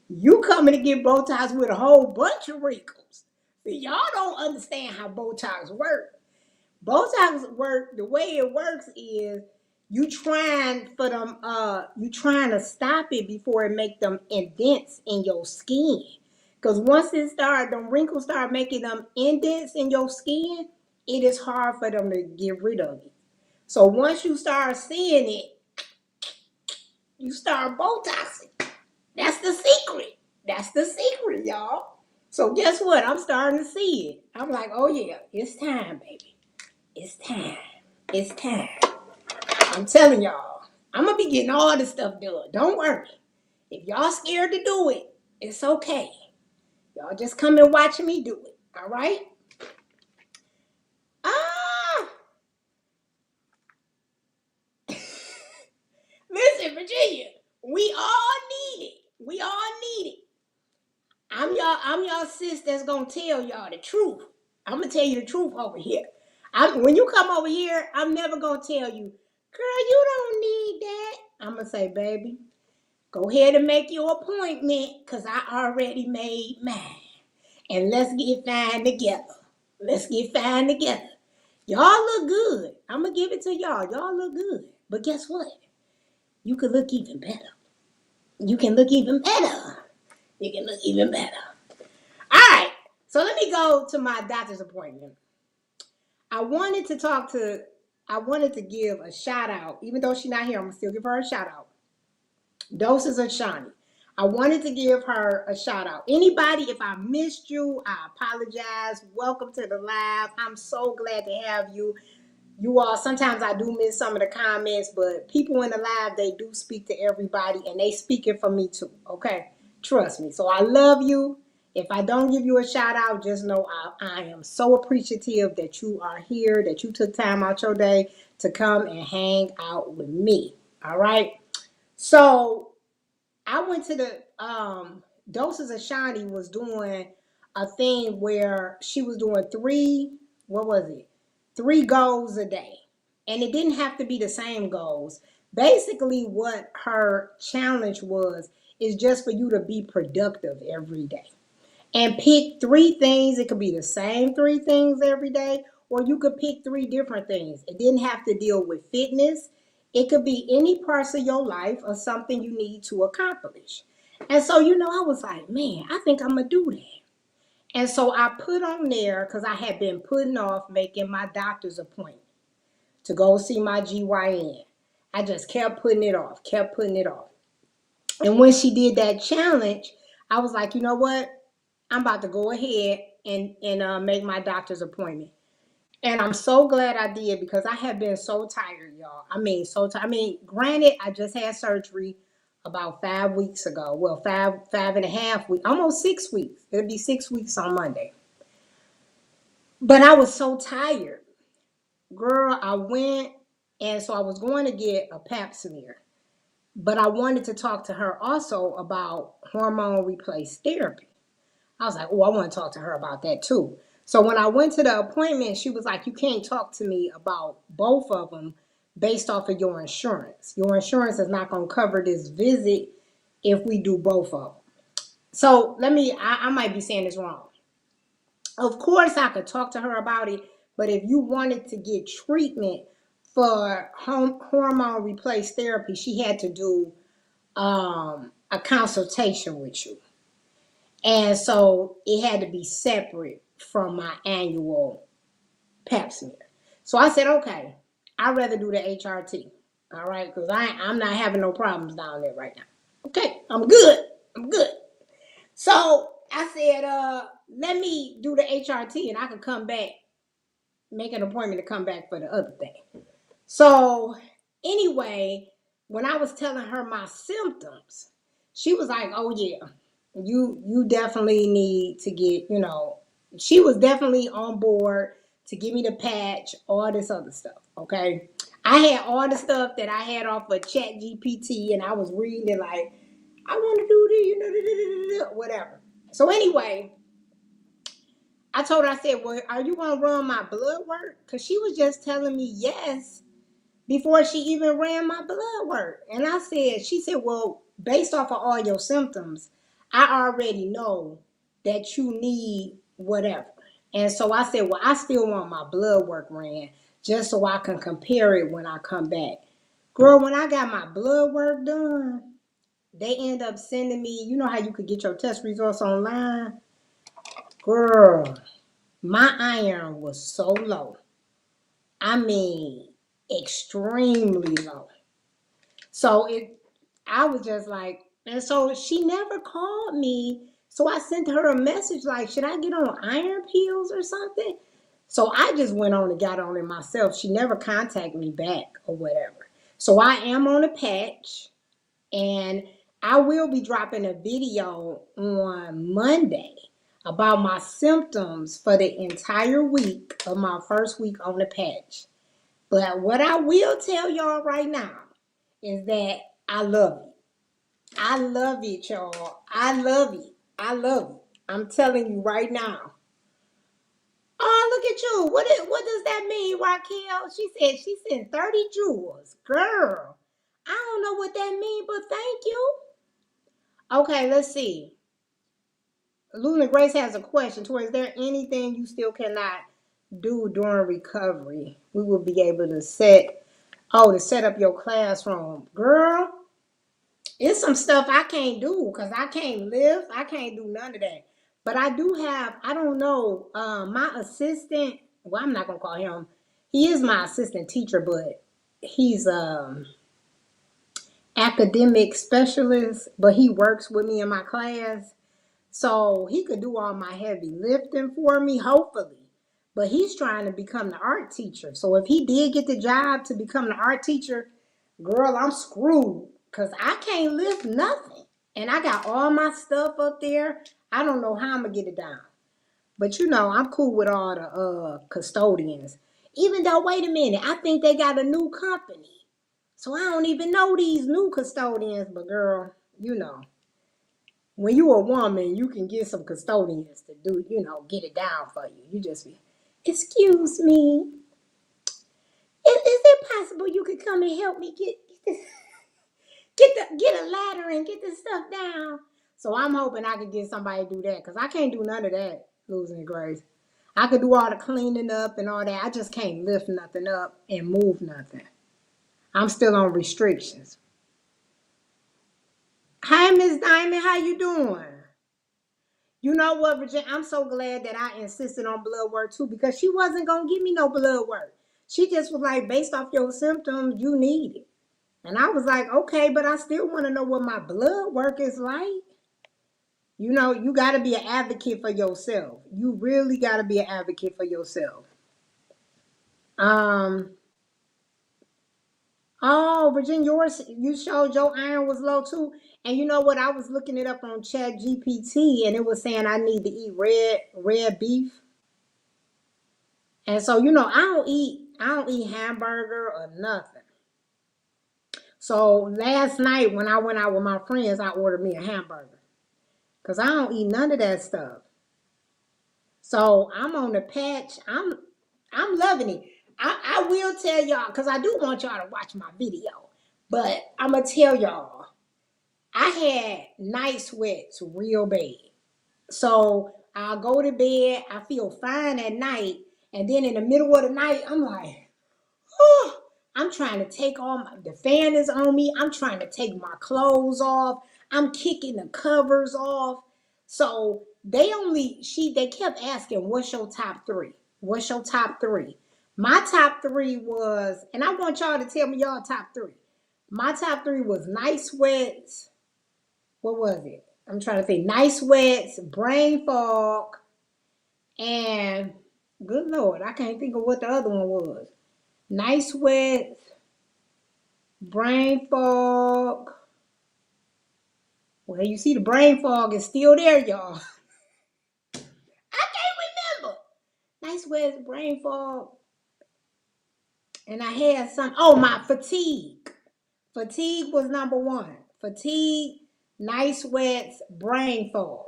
You coming to get Botox with a whole bunch of wrinkles. See, y'all don't understand how Botox works. Botox work, the way it works is you trying to stop it before it make them indents in your skin. Because once them wrinkles start making them indents in your skin, it is hard for them to get rid of it. So once you start seeing it, you start Botoxing. That's the secret. That's the secret, y'all. So guess what? I'm starting to see it. I'm like, oh yeah, it's time, baby. It's time. It's time. I'm telling y'all, I'm going to be getting all this stuff done. Don't worry. If y'all scared to do it, it's okay. Y'all just come and watch me do it. All right? Ah! Listen, Virginia, we all need it. We all need it. I'm y'all sis that's going to tell y'all the truth. I'm going to tell you the truth over here. When you come over here, I'm never going to tell you, girl, you don't need that. I'm going to say, baby, go ahead and make your appointment because I already made mine. And let's get fine together. Let's get fine together. Y'all look good. I'm going to give it to y'all. Y'all look good. But guess what? You can look even better. You can look even better. You can look even better. All right. So let me go to my doctor's appointment. I wanted to give a shout out. Even though she's not here, I'm going to still give her a shout out. Doses of Shawnee. I wanted to give her a shout out. Anybody, if I missed you, I apologize. Welcome to the live. I'm so glad to have you. You all, sometimes I do miss some of the comments, but people in the live, they do speak to everybody and they speaking for me too. Okay. Trust me. So I love you. If I don't give you a shout out, just know I am so appreciative that you are here, that you took time out your day to come and hang out with me. All right. So I went to the Doses of Shawnee was doing a thing where she was doing three goals a day. And it didn't have to be the same goals. Basically, what her challenge was is just for you to be productive every day. And pick three things. It could be the same three things every day, or you could pick three different things. It didn't have to deal with fitness. It could be any parts of your life or something you need to accomplish. And so, I was like, man, I think I'm going to do that. And so I put on there, because I had been putting off making my doctor's appointment to go see my GYN. I just kept putting it off. And when she did that challenge, I was like, you know what? I'm about to go ahead and make my doctor's appointment. And I'm so glad I did because I have been so tired, y'all. I mean, so tired. I mean, granted, I just had surgery about 5 weeks ago. Well, five and a half weeks, almost 6 weeks. It'll be 6 weeks on Monday. But I was so tired. Girl, I went, and so I was going to get a pap smear. But I wanted to talk to her also about hormone replacement therapy. I was like, oh, I want to talk to her about that too. So when I went to the appointment, she was like, you can't talk to me about both of them based off of your insurance. Your insurance is not going to cover this visit if we do both of them. So I might be saying this wrong. Of course, I could talk to her about it, but if you wanted to get treatment for hormone replaced therapy, she had to do a consultation with you. And so it had to be separate from my annual pap smear. So I said, okay, I'd rather do the HRT. All right, because I'm not having no problems down there right now. Okay, I'm good. I'm good. So I said, let me do the HRT and I could come back, make an appointment to come back for the other thing. So anyway, when I was telling her my symptoms, she was like, oh yeah, you definitely need to get, she was definitely on board to give me the patch, all this other stuff. Okay. I had all the stuff that I had off of Chat GPT and I was reading it like, I want to do this, whatever. So anyway, I told her, I said, well, are you going to run my blood work? Because she was just telling me yes before she even ran my blood work. And she said, well, based off of all your symptoms, I already know that you need whatever. And so I said, well, I still want my blood work ran just so I can compare it when I come back. Girl, when I got my blood work done, they end up sending me, you know how you could get your test results online? Girl, my iron was so low. I mean, extremely low. So I was just like, and so she never called me. So I sent her a message like, should I get on iron pills or something? So I just went on and got on it myself. She never contacted me back or whatever. So I am on a patch and I will be dropping a video on Monday about my symptoms for the entire week of my first week on the patch. But what I will tell y'all right now is that I love it. I love it, y'all. I love it. I love it. I'm telling you right now. Oh, look at you. What does that mean, Raquel? She said she sent 30 jewels. Girl, I don't know what that means, but thank you. Okay, let's see. Luna Grace has a question. Is there anything you still cannot do during recovery? We will be able to set up your classroom. Girl, it's some stuff I can't do because I can't lift. I can't do none of that. But I do have, I don't know, my assistant, well, I'm not going to call him. He is my assistant teacher, but he's academic specialist, but he works with me in my class. So he could do all my heavy lifting for me, hopefully. But he's trying to become the art teacher. So if he did get the job to become the art teacher, girl, I'm screwed because I can't lift nothing. And I got all my stuff up there. I don't know how I'm going to get it down. But I'm cool with all the custodians. Even though, wait a minute, I think they got a new company. So I don't even know these new custodians. But girl, when you a woman, you can get some custodians to do, get it down for you. You just be, excuse me, is it possible you could come and help me get this, get a ladder and get this stuff down? So I'm hoping I could get somebody to do that because I can't do none of that, losing grace. I could do all the cleaning up and all that. I just can't lift nothing up and move nothing. I'm still on restrictions. Hi, Miss Diamond, how you doing? You know what, Virginia? I'm so glad that I insisted on blood work too because she wasn't going to give me no blood work. She just was like, based off your symptoms, you need it. And I was like, okay, but I still want to know what my blood work is like. You got to be an advocate for yourself. You really got to be an advocate for yourself. Oh, Virginia, you showed your iron was low too. And you know what? I was looking it up on Chat GPT and it was saying I need to eat red beef. And so, I don't eat hamburger or nothing. So last night when I went out with my friends, I ordered me a hamburger. Because I don't eat none of that stuff. So I'm on the patch. I'm loving it. I will tell y'all, because I do want y'all to watch my video. But I'm gonna tell y'all, I had night sweats real bad. So I'll go to bed, I feel fine at night, and then in the middle of the night, I'm like, oh, I'm trying to take all the fan is on me. I'm trying to take my clothes off. I'm kicking the covers off. So they kept asking, what's your top three? What's your top three? My top three was, and I want y'all to tell me y'all top three. My top three was night sweats. What was it? I'm trying to think. Night sweats, brain fog, and good Lord, I can't think of what the other one was. Night sweats, brain fog. Well, you see, the brain fog is still there, y'all. I can't remember. Night sweats, brain fog, and I had some. Oh, my fatigue. Fatigue was number one. Fatigue, night sweats, brain fog.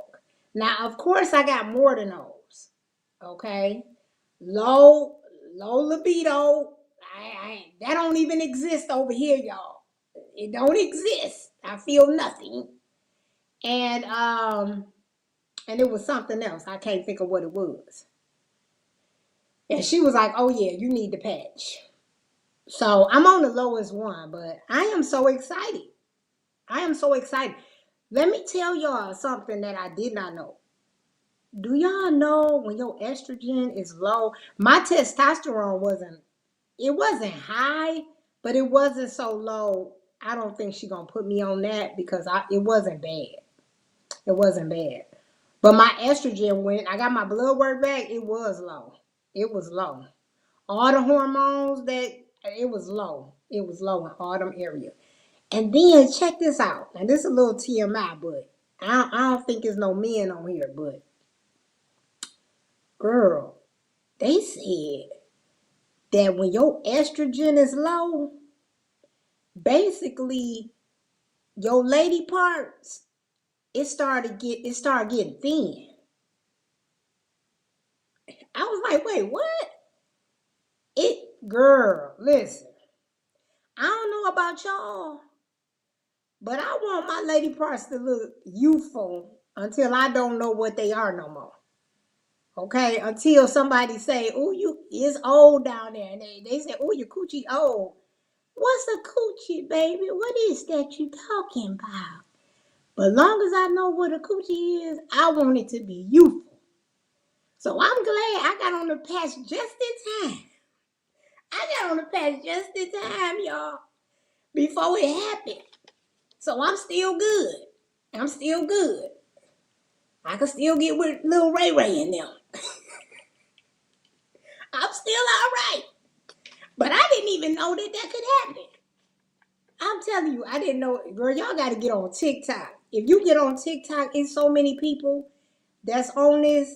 Now, of course, I got more than those. Okay, low, low libido. That don't even exist over here, y'all. It don't exist. I feel nothing. And and it was something else. I can't think of what it was. And she was like, "Oh yeah, you need the patch." So I'm on the lowest one, but I am so excited. I am so excited. Let me tell y'all something that I did not know. Do y'all know when your estrogen is low? My testosterone wasn't high, but it wasn't so low. I don't think she gonna put me on that because it wasn't bad. It wasn't bad. But my estrogen, when I got my blood work back, it was low. It was low. All the hormones it was low. It was low in all them areas. And then check this out. And this is a little TMI, but I don't think there's no men on here. But girl, they said that when your estrogen is low, basically your lady parts it started getting thin. I was like, wait, what? Girl, listen. I don't know about y'all, but I want my lady parts to look youthful until I don't know what they are no more. Okay, until somebody say, "Oh, you is old down there," and they say, "Oh, your coochie old." What's a coochie, baby? What is that you talking about? But long as I know what a coochie is, I want it to be youthful. So I'm glad I got on the patch just in time. I got on the patch just in time, y'all, before it happened. So I'm still good. I'm still good. I can still get with little Ray Ray in them. I'm still all right. But I didn't even know that could happen. I'm telling you, I didn't know. Girl, y'all got to get on TikTok. If you get on TikTok, it's so many people that's on this,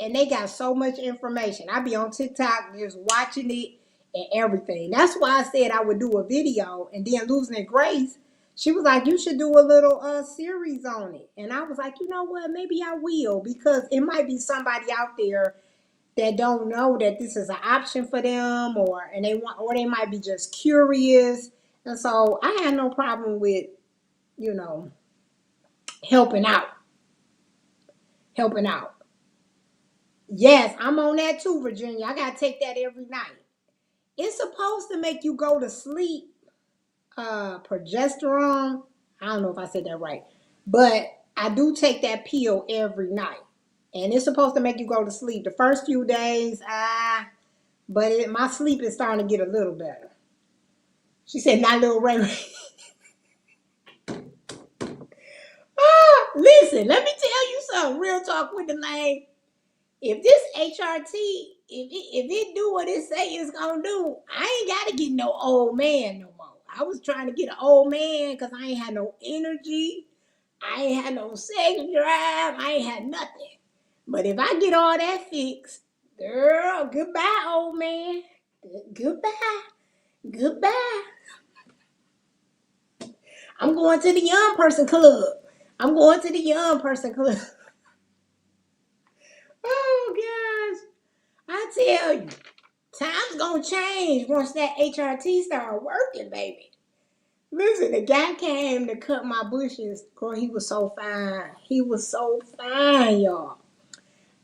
and they got so much information. I be on TikTok just watching it and everything. That's why I said I would do a video. And then Losing It Grace, she was like, you should do a little series on it. And I was like, you know what? Maybe I will, because it might be somebody out there that don't know that this is an option for them, or they might be just curious. And so I had no problem with, you know, helping out. Helping out. Yes, I'm on that too, Virginia. I gotta take that every night. It's supposed to make you go to sleep. Progesterone. I don't know if I said that right, but I do take that pill every night, and it's supposed to make you go to sleep. The first few days, but my sleep is starting to get a little better. She said, "Not little Ray Ray." Listen, let me tell you something. Real talk with the lane. If this HRT, if it do what it say it's gonna do, I ain't gotta get no old man no more. I was trying to get an old man because I ain't had no energy. I ain't had no sex drive. I ain't had nothing. But if I get all that fixed, girl, goodbye, old man. Goodbye. Goodbye. I'm going to the young person club. I'm going to the young person club. Oh, I tell you, time's gonna change once that HRT start working, baby. Listen, the guy came to cut my bushes. Girl, he was so fine. He was so fine, y'all.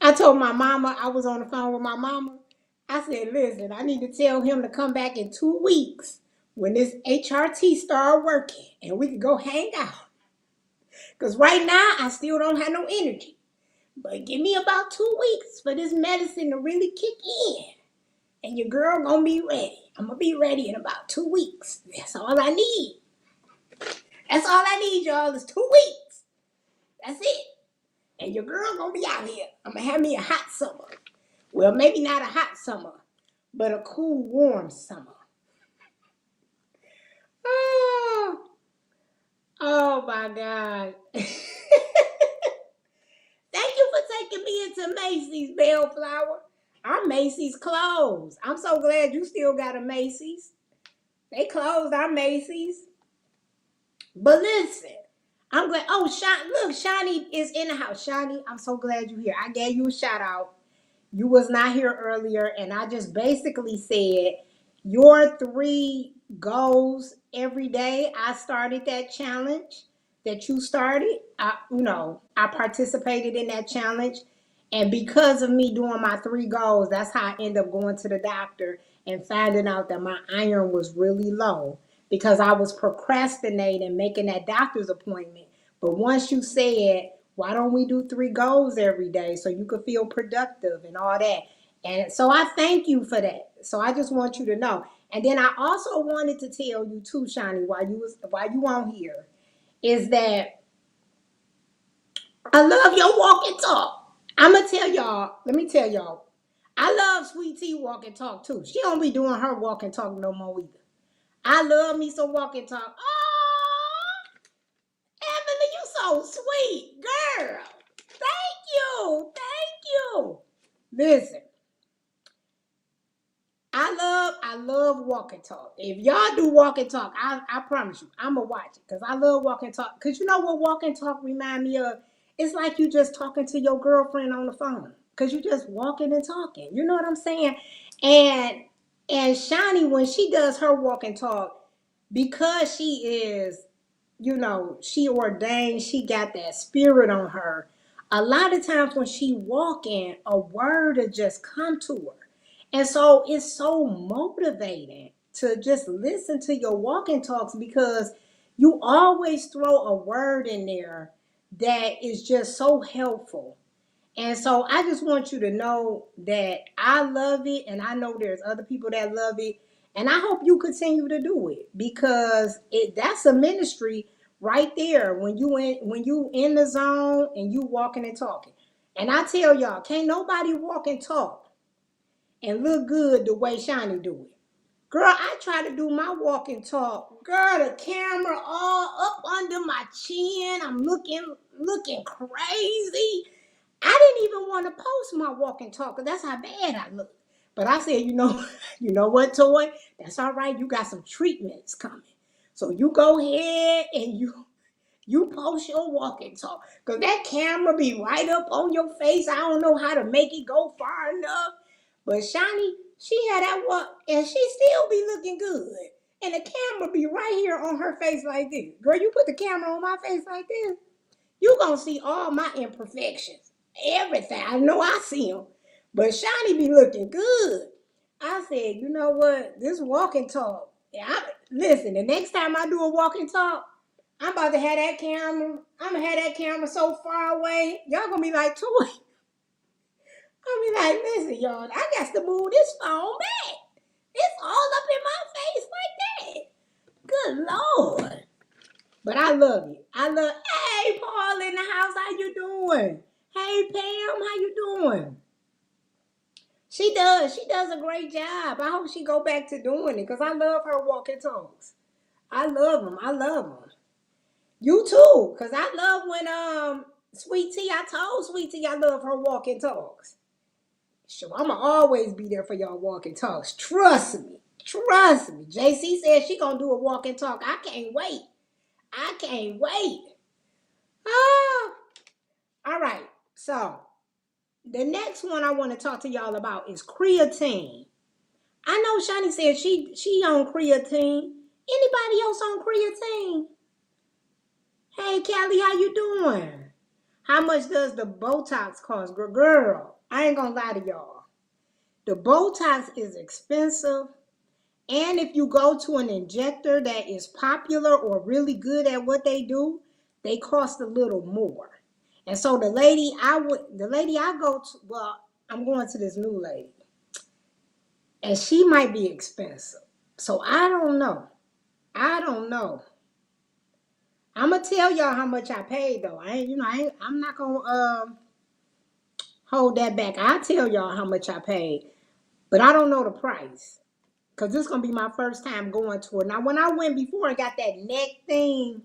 I told my mama, I was on the phone with my mama. I said, listen, I need to tell him to come back in 2 weeks when this HRT start working and we can go hang out. Because right now, I still don't have no energy. But give me about 2 weeks for this medicine to really kick in. And your girl gonna be ready. I'm gonna be ready in about 2 weeks. That's all I need. That's all I need, y'all, is 2 weeks. That's it. And your girl gonna be out here. I'm gonna have me a hot summer. Well, maybe not a hot summer, but a cool, warm summer. Oh, oh my God. Thank you for taking me into Macy's, Bellflower. Our Macy's closed. I'm so glad you still got a Macy's. They closed our Macy's. But listen, I'm glad. Oh, look, Shani is in the house. Shani, I'm so glad you're here. I gave you a shout out. You was not here earlier, and I just basically said your 3 goals every day. I started that challenge that you started. I participated in that challenge, and because of me doing my 3 goals, that's how I end up going to the doctor and finding out that my iron was really low because I was procrastinating making that doctor's appointment. But once you said, why don't we do 3 goals every day so you could feel productive and all that? And so I thank you for that. So I just want you to know. And then I also wanted to tell you too, Shani, while you on here, is that I love your walk and talk. I'm gonna tell y'all. Let me tell y'all. I love Sweet Tea walk and talk too. She don't be doing her walk and talk no more either. I love me some walk and talk. Oh, Emily, you so sweet, girl. Thank you. Thank you. Listen, I love walk and talk. If y'all do walk and talk, I promise you, I'ma watch it. Cause I love walk and talk. Cause you know what walk and talk remind me of? It's like you just talking to your girlfriend on the phone. Cause you just walking and talking. You know what I'm saying? And and Shani, when she does her walk and talk, because she is, she ordained, she got that spirit on her. A lot of times when she walking, a word will just come to her. And so it's so motivating to just listen to your walking talks because you always throw a word in there that is just so helpful. And so I just want you to know that I love it, and I know there's other people that love it. And I hope you continue to do it because that's a ministry right there when you in the zone and you walking and talking. And I tell y'all, can't nobody walk and talk and look good the way Shani do it. Girl, I try to do my walk and talk. Girl, the camera all up under my chin. I'm looking crazy. I didn't even want to post my walk and talk because that's how bad I look. But I said, you know what, Toy? That's all right. You got some treatments coming. So you go ahead and you post your walk and talk. Because that camera be right up on your face. I don't know how to make it go far enough. But Shani, she had that walk and she still be looking good. And the camera be right here on her face like this. Girl, you put the camera on my face like this, you gonna see all my imperfections. Everything. I know I see them. But Shani be looking good. I said, you know what? This walk and talk. Listen, the next time I do a walk and talk, I'm about to have that camera. I'm gonna have that camera so far away. Y'all gonna be like, Toy. I'll be like, listen, y'all, I got to move this phone back. It's all up in my face like that. Good Lord. But I love you. Hey, Paul in the house, how you doing? Hey, Pam, how you doing? She does a great job. I hope she go back to doing it because I love her walking talks. I love them. You too, because I love when Sweet Tea, I told Sweet Tea I love her walking talks. Sure, I'ma always be there for y'all walking talks. Trust me. Trust me. JC said she gonna do a walking talk. I can't wait. I can't wait. Ah, all right. So The next one I want to talk to y'all about is creatine. I know Shani said she on creatine. Anybody else on creatine? Hey, Callie, how you doing? How much does the Botox cost? Girl, I ain't gonna lie to y'all. The Botox is expensive. And if you go to an injector that is popular or really good at what they do, they cost a little more. And so the lady I go to, well, I'm going to this new lady, and she might be expensive. So I don't know. I don't know. I'm gonna tell y'all how much I paid though. I'm not gonna hold that back. I'll tell y'all how much I paid, but I don't know the price because this is gonna be my first time going to it. Now, when I went before and got that neck thing,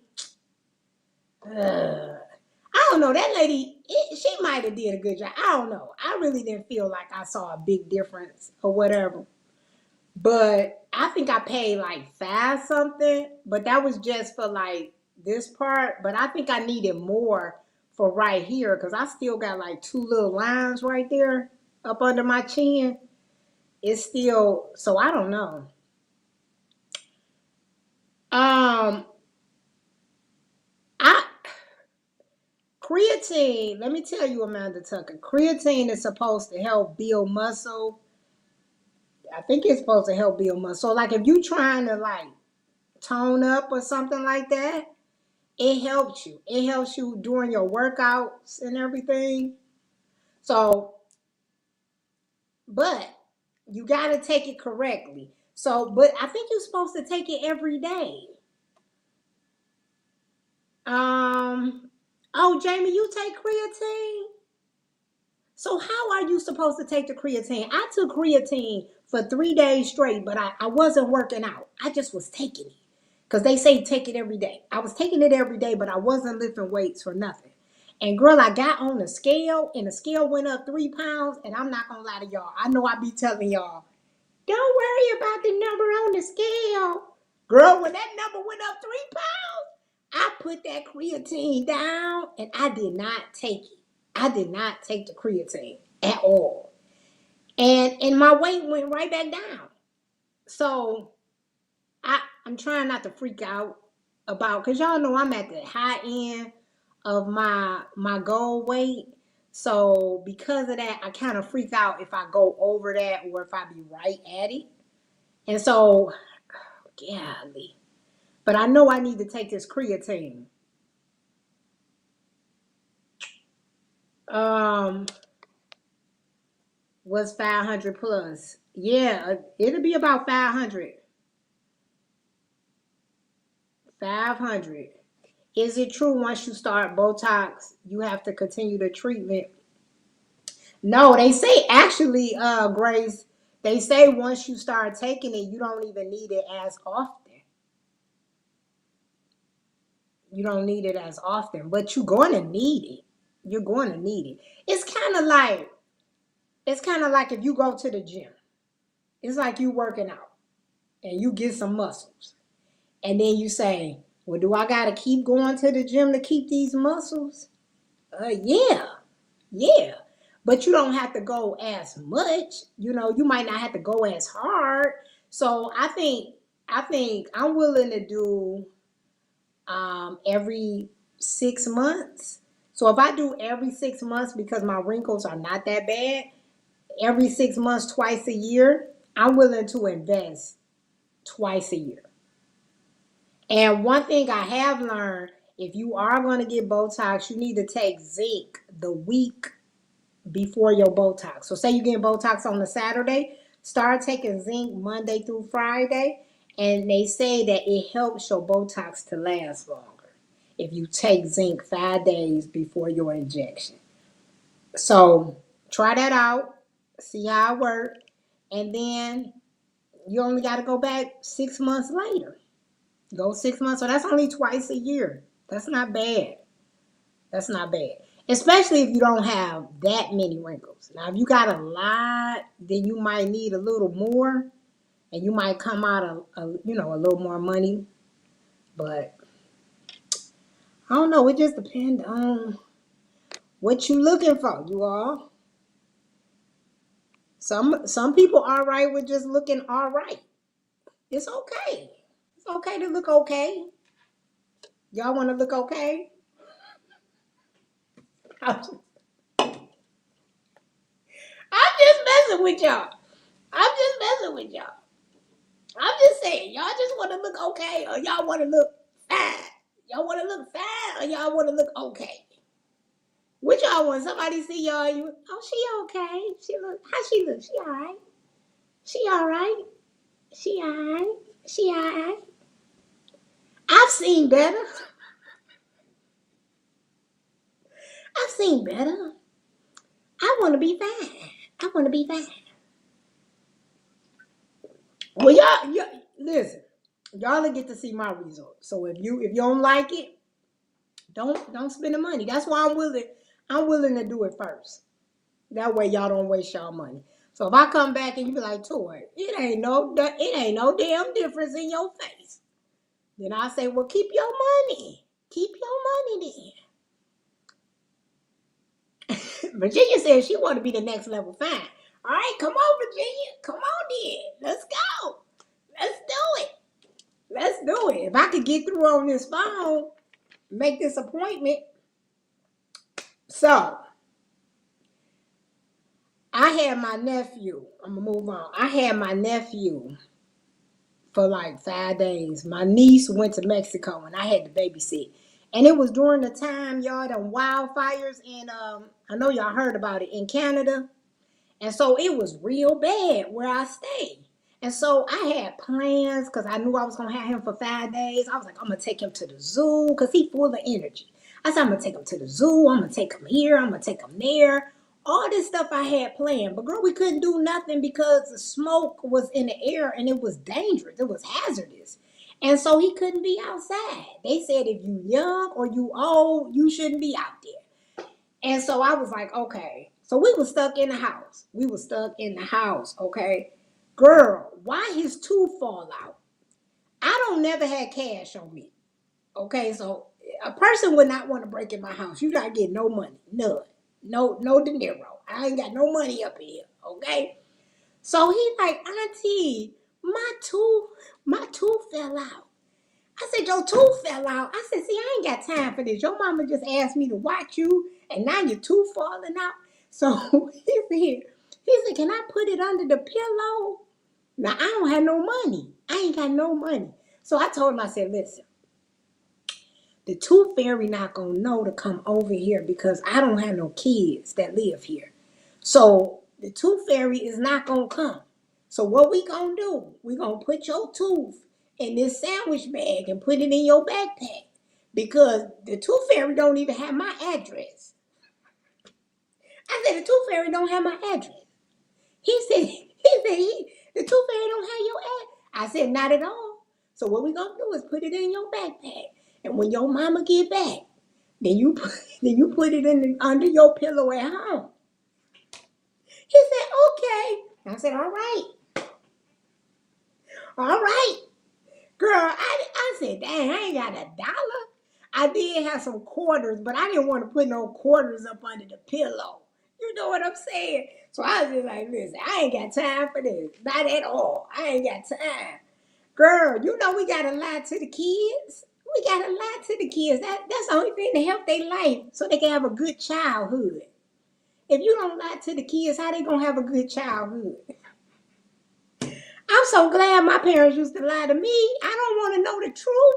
I don't know. That lady, she might have did a good job. I don't know. I really didn't feel like I saw a big difference or whatever. But I think I paid like five something, but that was just for like this part. But I think I needed more for right here because I still got like two little lines right there up under my chin. It's still, so I don't know. Um, I Creatine. Let me tell you, Amanda Tucker. Creatine is supposed to help build muscle. I think it's supposed to help build muscle. So, like if you trying to like tone up or something like that, it helps you. It helps you during your workouts and everything. So, but you got to take it correctly. So, but I think you're supposed to take it every day. Um, oh, Jamie, you take creatine? So how are you supposed to take the creatine? I took creatine for 3 days straight, but I wasn't working out. I just was taking it. Because they say take it every day. I was taking it every day, but I wasn't lifting weights for nothing. And girl, I got on the scale and the scale went up 3 pounds. And I'm not gonna lie to y'all. I know I be telling y'all, don't worry about the number on the scale. Girl, when that number went up 3 pounds, I put that creatine down and I did not take it. I did not take the creatine at all. And my weight went right back down. So I'm trying not to freak out about because y'all know I'm at the high end of my goal weight. So because of that, I kind of freak out if I go over that or if I be right at it. And so, golly. But I know I need to take this creatine. Um, was 500 plus. Yeah, it'll be about 500. 500. Is it true once you start Botox, you have to continue the treatment? No, they say actually, Grace, they say once you start taking it, you don't even need it as often. You don't need it as often, but you're going to need it. You're going to need it. It's kind of like if you go to the gym. It's like you working out and you get some muscles. And then you say, well, do I got to keep going to the gym to keep these muscles? Yeah, yeah. But you don't have to go as much. You might not have to go as hard. So I think I'm willing to do every 6 months. So if I do every 6 months because my wrinkles are not that bad, every 6 months, twice a year, I'm willing to invest twice a year. And one thing I have learned, if you are going to get Botox, you need to take zinc the week before your Botox. So say you're getting Botox on a Saturday, start taking zinc Monday through Friday. And they say that it helps your Botox to last longer if you take zinc 5 days before your injection. So try that out, see how it works. And then you only got to go back 6 months later. Go 6 months. So that's only twice a year. That's not bad. That's not bad. Especially if you don't have that many wrinkles. Now, if you got a lot, then you might need a little more. And you might come out a little more money. But I don't know. It just depends on what you looking for, you all. Some people all right with just looking all right. It's okay. It's okay to look okay. Y'all want to look okay? I'm just, I'm just messing with y'all. I'm just messing with y'all. I'm just saying, y'all just want to look okay, or y'all want to look fine. Y'all want to look fine, or y'all want to look okay. Which y'all want? Somebody see y'all? You? Oh, she okay? She look. How she look? She all right? She all right? She all right? She all right? I've seen better. I've seen better. I want to be fine. I want to be fine. Well, y'all, listen. Y'all will get to see my results. So if you don't like it, don't spend the money. That's why I'm willing to do it first. That way y'all don't waste y'all money. So if I come back and you be like, Toy, it ain't no damn difference in your face. Then I say, well, keep your money. Keep your money then. Virginia says she want to be the next level fine. All right, come on, Virginia. Come on then. Let's go. Let's do it. Let's do it. If I could get through on this phone, make this appointment. So I had my nephew. I'm gonna move on. I had my nephew for like 5 days. My niece went to Mexico and I had to babysit. And it was during the time, y'all, the wildfires in I know y'all heard about it in Canada. And so it was real bad where I stayed. And so I had plans because I knew I was gonna have him for 5 days. I was like, I'm gonna take him to the zoo because he's full of energy. I said, I'm gonna take him to the zoo, I'm gonna take him here, I'm gonna take him there. All this stuff I had planned. But girl, we couldn't do nothing because the smoke was in the air and it was dangerous. It was hazardous. And so he couldn't be outside. They said if you young or you old, you shouldn't be out there. And so I was like, okay. So we were stuck in the house. We were stuck in the house, okay? Girl, why his tooth fall out? I don't never had cash on me. Okay, so a person would not want to break in my house. You gotta get no money. None. No De Niro. I ain't got no money up here. Okay? So he like, Auntie, my tooth fell out. I said, your tooth fell out. I said, see, I ain't got time for this. Your mama just asked me to watch you, and now your tooth falling out. So he said, can I put it under the pillow? Now, I don't have no money. I ain't got no money. So I told him, I said, listen, the tooth fairy not going to know to come over here because I don't have no kids that live here. So the tooth fairy is not going to come. So what we going to do, we going to put your tooth in this sandwich bag and put it in your backpack because the tooth fairy don't even have my address. I said, the tooth fairy don't have my address. He said, the tooth fairy don't have your address. I said, not at all. So what we going to do is put it in your backpack. And when your mama get back, then you put it under your pillow at home. He said, okay. I said, all right. All right. Girl, I said, dang, I ain't got $1. I did have some quarters, but I didn't want to put no quarters up under the pillow. You know what I'm saying? So I was just like, listen, I ain't got time for this. Not at all. I ain't got time. Girl, you know we gotta lie to the kids. We gotta lie to the kids. That's the only thing to help their life so they can have a good childhood. If you don't lie to the kids, how they gonna have a good childhood? I'm so glad my parents used to lie to me. I don't want to know the truth.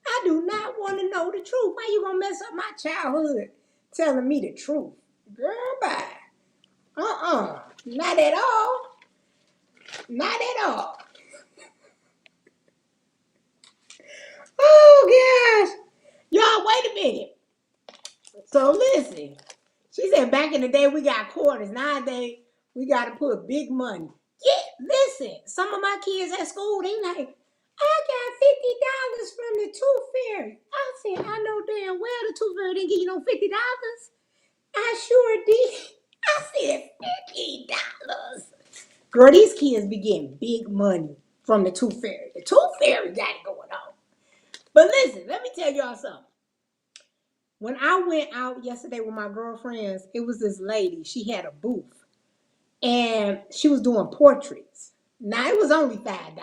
I do not want to know the truth. Why you gonna mess up my childhood telling me the truth? Girl, bye. Not at all. Not at all. Oh gosh. Y'all, wait a minute. So listen. She said back in the day we got quarters. Nowadays we gotta put big money. Yeah, listen. Some of my kids at school, they like, I got $50 from the tooth fairy. I said, I know damn well the tooth fairy didn't give you no $50. I sure did. I said $50. Girl, these kids be getting big money from the tooth fairy. The tooth fairy got it going on. But listen, let me tell y'all something. When I went out yesterday with my girlfriends, it was this lady. She had a booth. and she was doing portraits. Now it was only $5,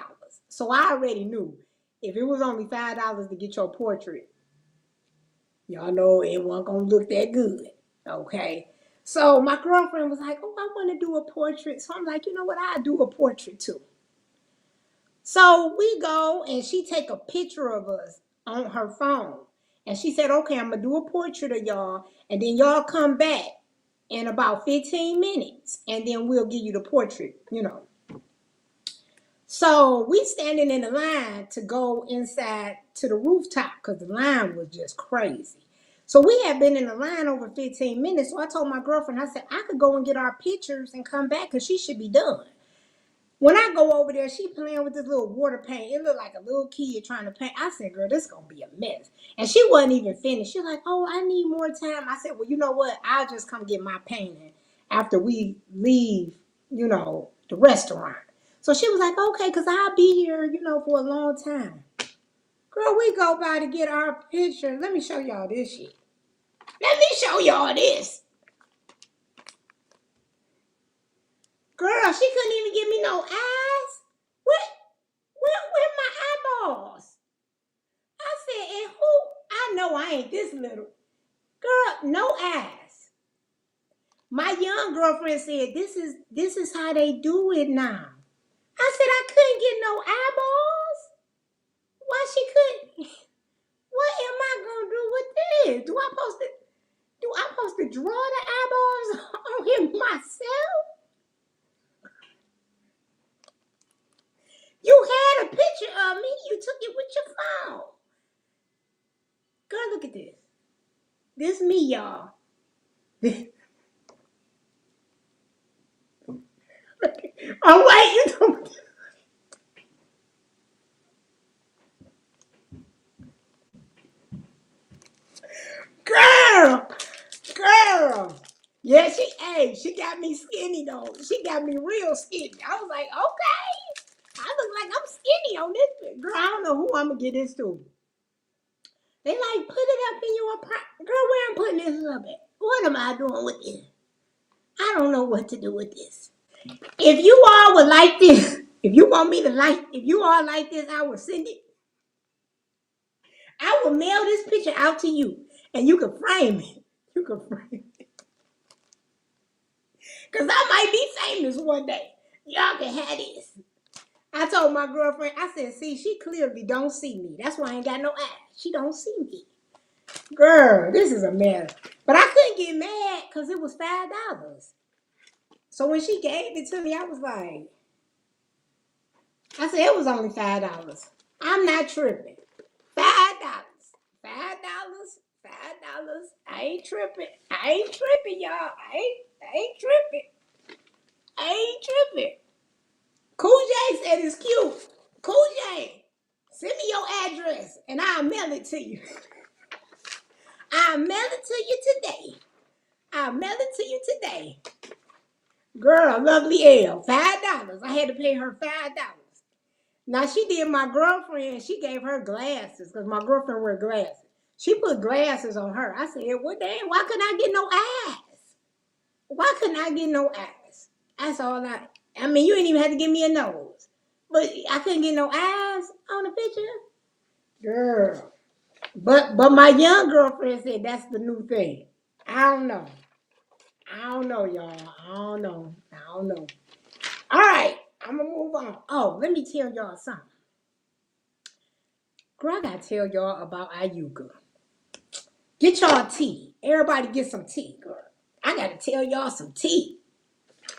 so I already knew if it was only $5 to get your portrait, y'all know it wasn't gonna look that good. Okay. So my girlfriend was like, "Oh, I want to do a portrait." So I'm like, "You know what? I'll do a portrait too." So we go and she take a picture of us on her phone. And she said, "Okay, I'm gonna do a portrait of y'all, and then y'all come back in about 15 minutes, and then we'll give you the portrait. So we standing in the line to go inside to the rooftop because the line was just crazy. So we had been in the line over 15 minutes. So I told my girlfriend, I said, I could go and get our pictures and come back because she should be done. When I go over there, she playing with this little water paint. It looked like a little kid trying to paint. I said, "Girl, this is gonna be a mess." And she wasn't even finished. She's like, "Oh, I need more time." I said, "Well, you know what? I'll just come get my painting after we leave, the restaurant." So she was like, "Okay, because I'll be here, for a long time." Girl, we go by to get our picture. Let me show y'all this shit. Let me show y'all this. Girl, she couldn't even give me no eyes. Where my eyeballs? I said, "And who? I know I ain't this little. Girl, no eyes." My young girlfriend said, this is how they do it now. I said, "I couldn't get no eyeballs. Why she couldn't? What am I gonna do with this? Do I supposed to draw the eyeballs on him myself?" You had a picture of me. You took it with your phone. Girl, look at this. This me, y'all. Oh, wait, girl, girl. Yeah, she got me skinny though. She got me real skinny. I was like, okay, I look like I'm skinny on this. Girl, I don't know who I'm gonna get this to. They like put it up in your apartment. Girl, where I'm putting this up at? What am I doing with this? I don't know what to do with this. If you all would like this, if you all like this, I will send it. I will mail this picture out to you, and you can frame it. You can frame it. Because I might be famous one day. Y'all can have this. I told my girlfriend, I said, "See, she clearly don't see me. That's why I ain't got no eyes. She don't see me." Girl, this is a mess. But I couldn't get mad because it was $5. So when she gave it to me, I was like, I said, it was only $5. I'm not tripping. $5. $5. $5. I ain't tripping. I ain't tripping, y'all. I ain't tripping. I ain't tripping. Cool J said it's cute. Cool J, send me your address and I'll mail it to you. I'll mail it to you today. I'll mail it to you today. Girl, lovely L, $5. I had to pay her $5. Now she did my girlfriend. She gave her glasses because my girlfriend wear glasses. She put glasses on her. I said, "Well, damn, why couldn't I get no eyes? Why couldn't I get no eyes?" That's all I mean, you ain't even have to give me a nose. But I couldn't get no eyes on the picture. Girl. But my young girlfriend said that's the new thing. I don't know. I don't know, y'all. I don't know. I don't know. All right. I'm gonna move on. Oh, let me tell y'all something. Girl, I gotta tell y'all about Ayuka. Get y'all tea. Everybody get some tea, girl. I gotta tell y'all some tea.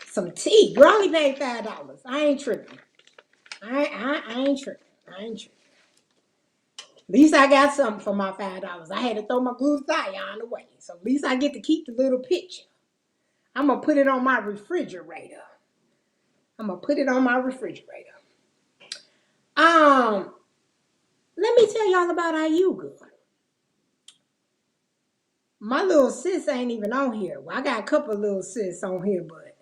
Some tea. Girl, I only paid $5. I ain't tripping. I ain't tripping. I ain't tripping. At least I got something for my $5. I had to throw my glutathione away. So at least I get to keep the little picture. I'm gonna put it on my refrigerator. I'm gonna put it on my refrigerator. Um, Let me tell y'all about Ayuga. My little sis ain't even on here. Well, I got a couple of little sis on here, but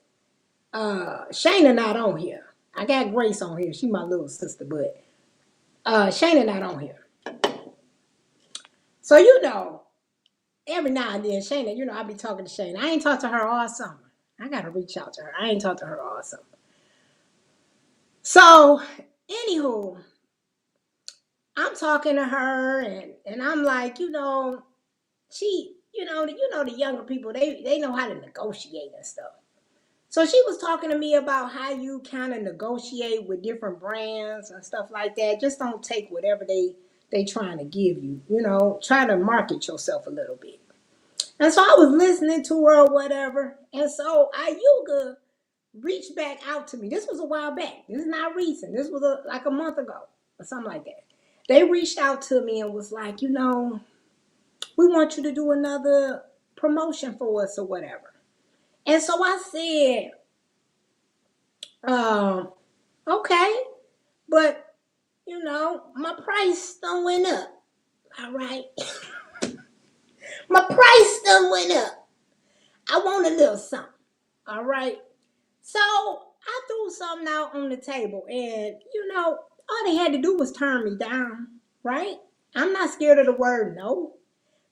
Shayna not on here. I got Grace on here. She my little sister, but Shayna not on here. So every now and then, Shayna, I be talking to Shayna. I ain't talked to her all summer. I gotta reach out to her. I ain't talked to her also. So, anywho, I'm talking to her and I'm like, the younger people, they know how to negotiate and stuff. So she was talking to me about how you kind of negotiate with different brands and stuff like that. Just don't take whatever they trying to give you. Try to market yourself a little bit. And so I was listening to her or whatever. And so Ayuga reached back out to me. This was a while back. This is not recent. This was like a month ago or something like that. They reached out to me and was like, we want you to do another promotion for us or whatever. And so I said, um, okay, but my price done went up. All right. My price done went up. I want a little something. All right. So I threw something out on the table, and all they had to do was turn me down, right? I'm not scared of the word no,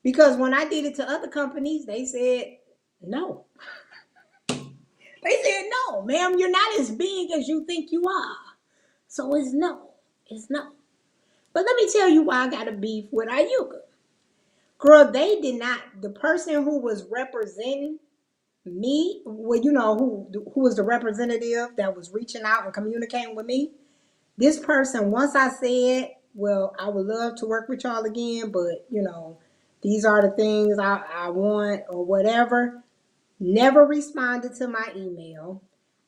because when I did it to other companies, they said no. They said no, ma'am, you're not as big as you think you are. So it's no. It's no. But let me tell you why I got a beef with Ayuka. Girl, they did not, the person who was representing me, well, who was the representative that was reaching out and communicating with me. This person, once I said, well, I would love to work with y'all again, but these are the things I want or whatever, never responded to my email.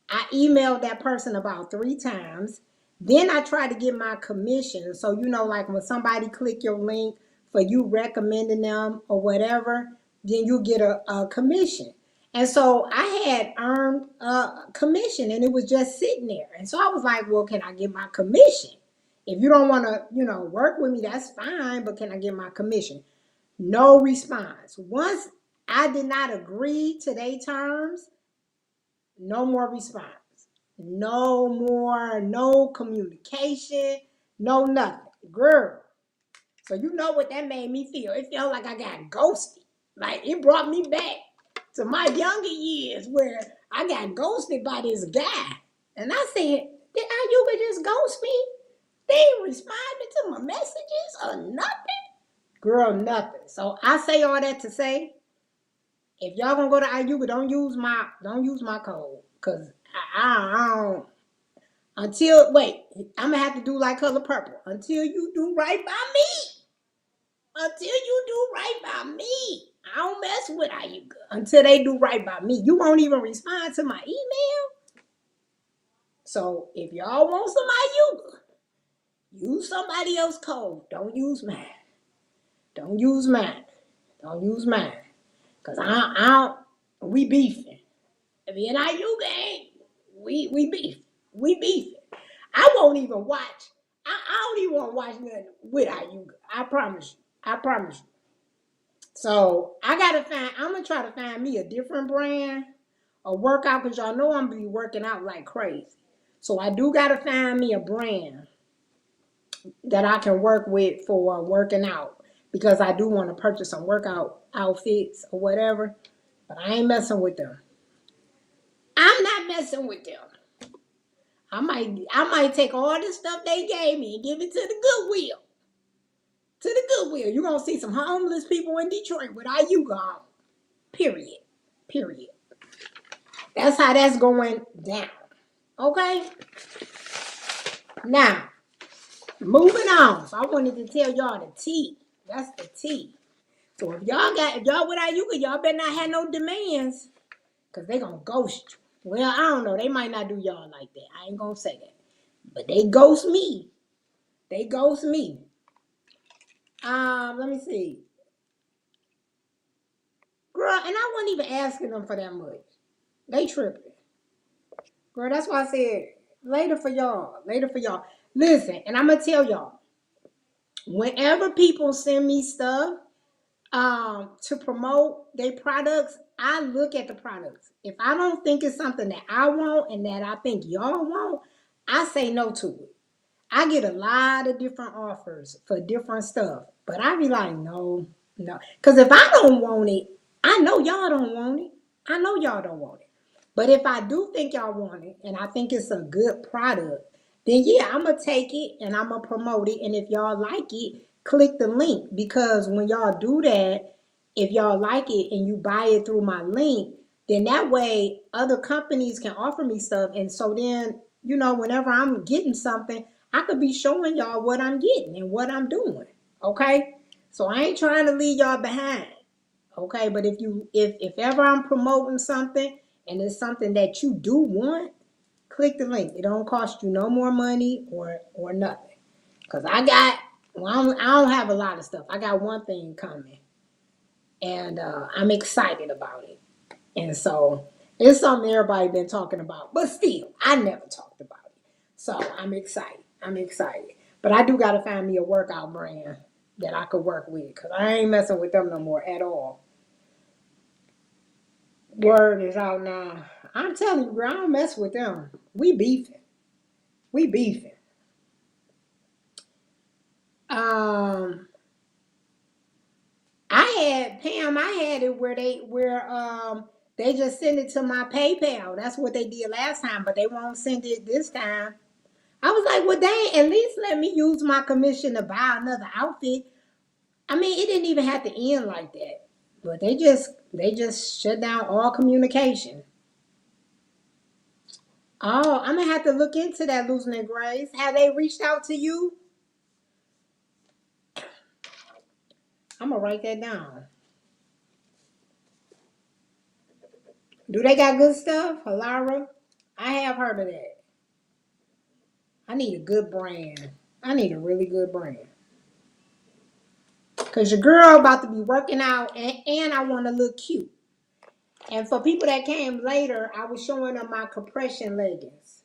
I emailed that person about 3 times. Then I tried to get my commission. So, like when somebody click your link for you recommending them or whatever, then you get a commission. And so I had earned a commission and it was just sitting there. And so I was like, well, can I get my commission? If you don't want to, work with me, that's fine, but can I get my commission? No response. Once I did not agree to their terms, no more response. No more, no communication, no nothing. Girl. So you know what that made me feel. It felt like I got ghosted. Like it brought me back to my younger years where I got ghosted by this guy. And I said, did Ayuba just ghost me? They ain't responded to my messages or nothing? Girl, nothing. So I say all that to say, if y'all gonna go to Ayuba, don't use my code. Cause I don't. I'm gonna have to do like Color Purple. Until you do right by me. Until you do right by me. I don't mess with Ayuga until they do right by me. You won't even respond to my email. So if y'all want some Ayuga, use somebody else's code. Don't use mine. Don't use mine. Don't use mine. Cause I don't. We beefing. Me and Ayuga ain't. We beef. We beefing. I won't even watch. I don't even want to watch nothing with Ayuga. I promise you. I promise you. So I'm gonna try to find me a different brand or workout because y'all know I'm gonna be working out like crazy. So I do gotta find me a brand that I can work with for working out because I do want to purchase some workout outfits or whatever. But I ain't messing with them. I'm not messing with them. I might take all the stuff they gave me and give it to the Goodwill. To the Goodwill. You're gonna see some homeless people in Detroit without you gone. Period. Period. That's how that's going down. Okay? Now, moving on. So I wanted to tell y'all the tea. That's the tea. So if y'all without you, y'all better not have no demands. Cause they gonna ghost you. Well, I don't know. They might not do y'all like that. I ain't gonna say that. But they ghost me. They ghost me. Let me see. Girl, and I wasn't even asking them for that much. They tripping. Girl, that's why I said later for y'all. Later for y'all. Listen, and I'm gonna tell y'all, whenever people send me stuff to promote their products, I look at the products. If I don't think it's something that I want and that I think y'all want, I say no to it. I get a lot of different offers for different stuff, but I be like, no, no. Because if I don't want it, I know y'all don't want it. I know y'all don't want it. But if I do think y'all want it and I think it's a good product, then yeah, I'm gonna take it and I'm gonna promote it. And if y'all like it, click the link, because when y'all do that, if y'all like it and you buy it through my link, then that way other companies can offer me stuff. And so then, whenever I'm getting something, I could be showing y'all what I'm getting and what I'm doing. Okay? So I ain't trying to leave y'all behind. Okay, but if ever I'm promoting something and it's something that you do want, click the link. It don't cost you no more money or nothing. Cause I don't have a lot of stuff. I got one thing coming, and I'm excited about it. And so it's something everybody been talking about, but still, I never talked about it. So I'm excited. I'm excited. But I do gotta find me a workout brand that I could work with, cause I ain't messing with them no more at all. Word is out now. I'm telling you, bro, I don't mess with them. We beefing. We beefing. Um, I had Pam. I had it where they just send it to my PayPal. That's what they did last time, but they won't send it this time. I was like, well, dang, at least let me use my commission to buy another outfit. I mean, it didn't even have to end like that, but they just shut down all communication. Oh, I'm gonna have to look into that, losing their grace. Have they reached out to you? I'm gonna write that down. Do they got good stuff, Alara? I have heard of that. I need a good brand. I need a really good brand. Cause your girl about to be working out, and I want to look cute. And for people that came later, I was showing them my compression leggings.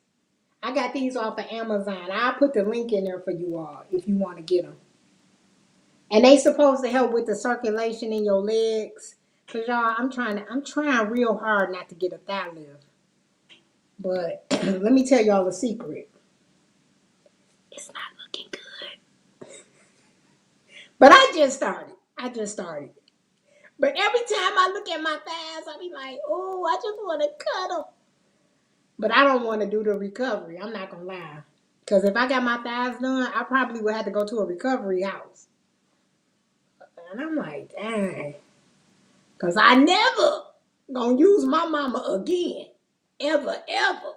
I got these off of Amazon. I'll put the link in there for you all if you want to get them. And they supposed to help with the circulation in your legs. Cause y'all, I'm trying real hard not to get a thigh lift. But let me tell y'all a secret. It's not looking good. But I just started. I just started. But every time I look at my thighs, I be like, oh, I just want to cut them. But I don't want to do the recovery. I'm not gonna lie. Cause if I got my thighs done, I probably would have to go to a recovery house. And I'm like, dang. Cause I never gonna use my mama again. Ever, ever.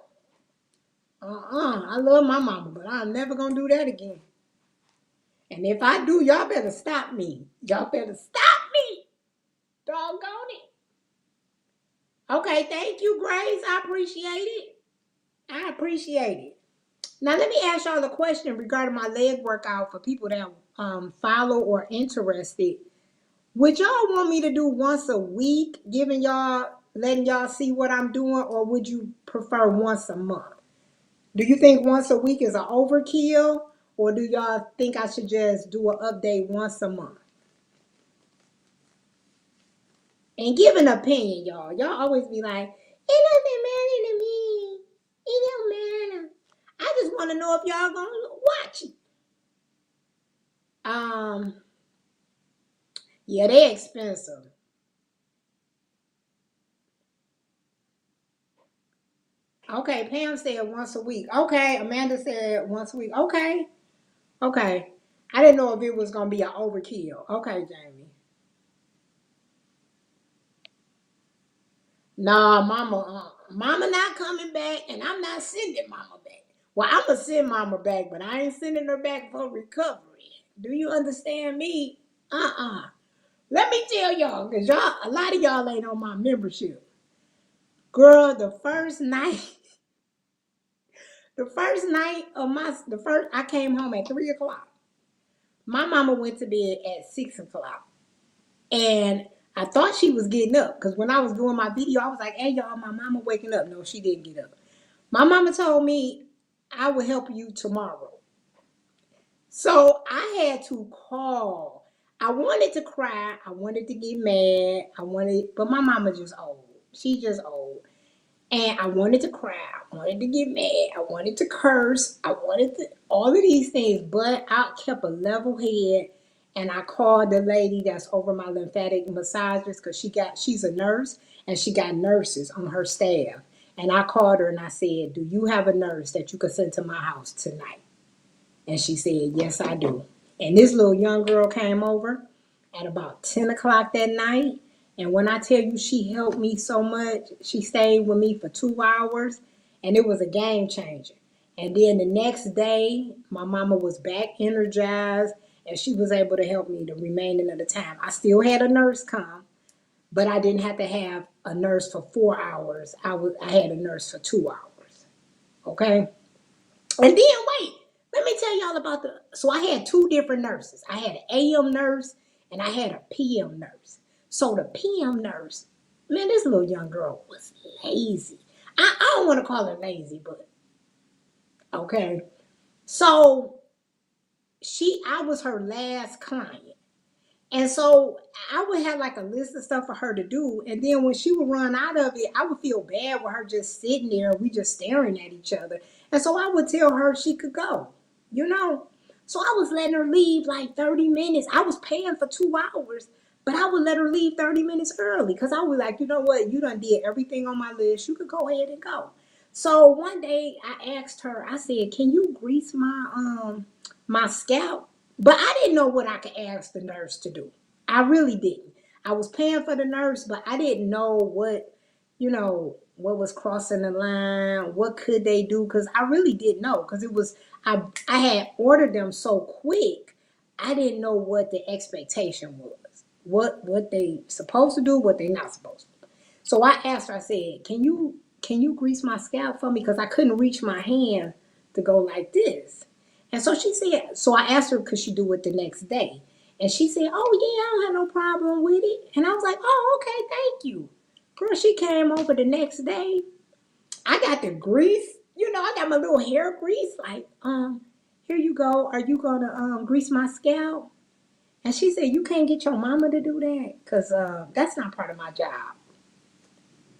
I love my mama, but I'm never gonna do that again. And if I do, y'all better stop me. Y'all better stop me. Doggone it. Okay, thank you, Grace. I appreciate it. I appreciate it. Now let me ask y'all a question regarding my leg workout for people that follow or interested. Would y'all want me to do once a week, letting y'all see what I'm doing, or would you prefer once a month? Do you think once a week is an overkill, or do y'all think I should just do an update once a month? And give an opinion, y'all. Y'all always be like, it doesn't matter to me. It don't matter. I just want to know if y'all gonna watch it. Um, yeah, they expensive. Okay, Pam said once a week. Okay, Amanda said once a week. Okay, okay. I didn't know if it was gonna be an overkill. Okay, Jamie. Nah, mama not coming back, and I'm not sending mama back. Well, I'm gonna send mama back, but I ain't sending her back for recovery. Do you understand me? Let me tell y'all, cause a lot of y'all ain't on my membership. Girl, the first, I came home at 3 o'clock. My mama went to bed at 6 o'clock. And I thought she was getting up because when I was doing my video, I was like, hey, y'all, my mama waking up. No, she didn't get up. My mama told me I would help you tomorrow. So I had to call. I wanted to cry. I wanted to get mad. But my mama just old. She just old. And I wanted to cry. I wanted to get mad. I wanted to curse. I wanted to, all of these things. But I kept a level head. And I called the lady that's over my lymphatic massages because she's a nurse and she got nurses on her staff. And I called her and I said, do you have a nurse that you could send to my house tonight? And she said, yes, I do. And this little young girl came over at about 10 o'clock that night. And when I tell you she helped me so much, she stayed with me for 2 hours and it was a game changer. And then the next day, my mama was back energized and she was able to help me the remaining of the time. I still had a nurse come, but I didn't have to have a nurse for 4 hours. I had a nurse for 2 hours. Okay? And then wait, let me tell y'all about so I had two different nurses. I had an AM nurse and I had a PM nurse. So the PM nurse, man, this little young girl was lazy. I don't want to call her lazy, but okay. So I was her last client. And so I would have like a list of stuff for her to do. And then when she would run out of it, I would feel bad with her just sitting there. We just staring at each other. And so I would tell her she could go, you know. So I was letting her leave like 30 minutes. I was paying for 2 hours, but I would let her leave 30 minutes early because I was like, you know what? You done did everything on my list. You could go ahead and go. So one day I asked her, I said, can you grease my scalp? But I didn't know what I could ask the nurse to do. I really didn't. I was paying for the nurse, but I didn't know what was crossing the line, what could they do, because I really didn't know, because I had ordered them so quick, I didn't know what the expectation was, what they supposed to do, what they not supposed to do. So I asked her, I said, can you grease my scalp for me? Because I couldn't reach my hand to go like this. And so she said, so I asked her, could she do it the next day? And she said, oh, yeah, I don't have no problem with it. And I was like, oh, okay, thank you. Girl, she came over the next day. I got the grease. I got my little hair grease. Like, here you go. Are you going to grease my scalp? And she said, you can't get your mama to do that because that's not part of my job.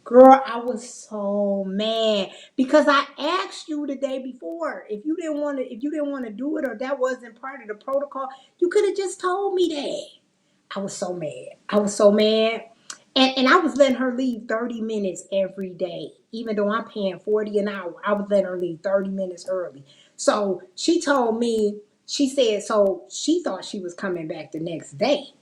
Girl, I was so mad because I asked you the day before if you didn't want to do it or that wasn't part of the protocol, you could have just told me that. I was so mad. I was so mad. And I was letting her leave 30 minutes every day. Even though I'm paying 40 an hour, I was letting her leave 30 minutes early. So she told me, she said, so she thought she was coming back the next day.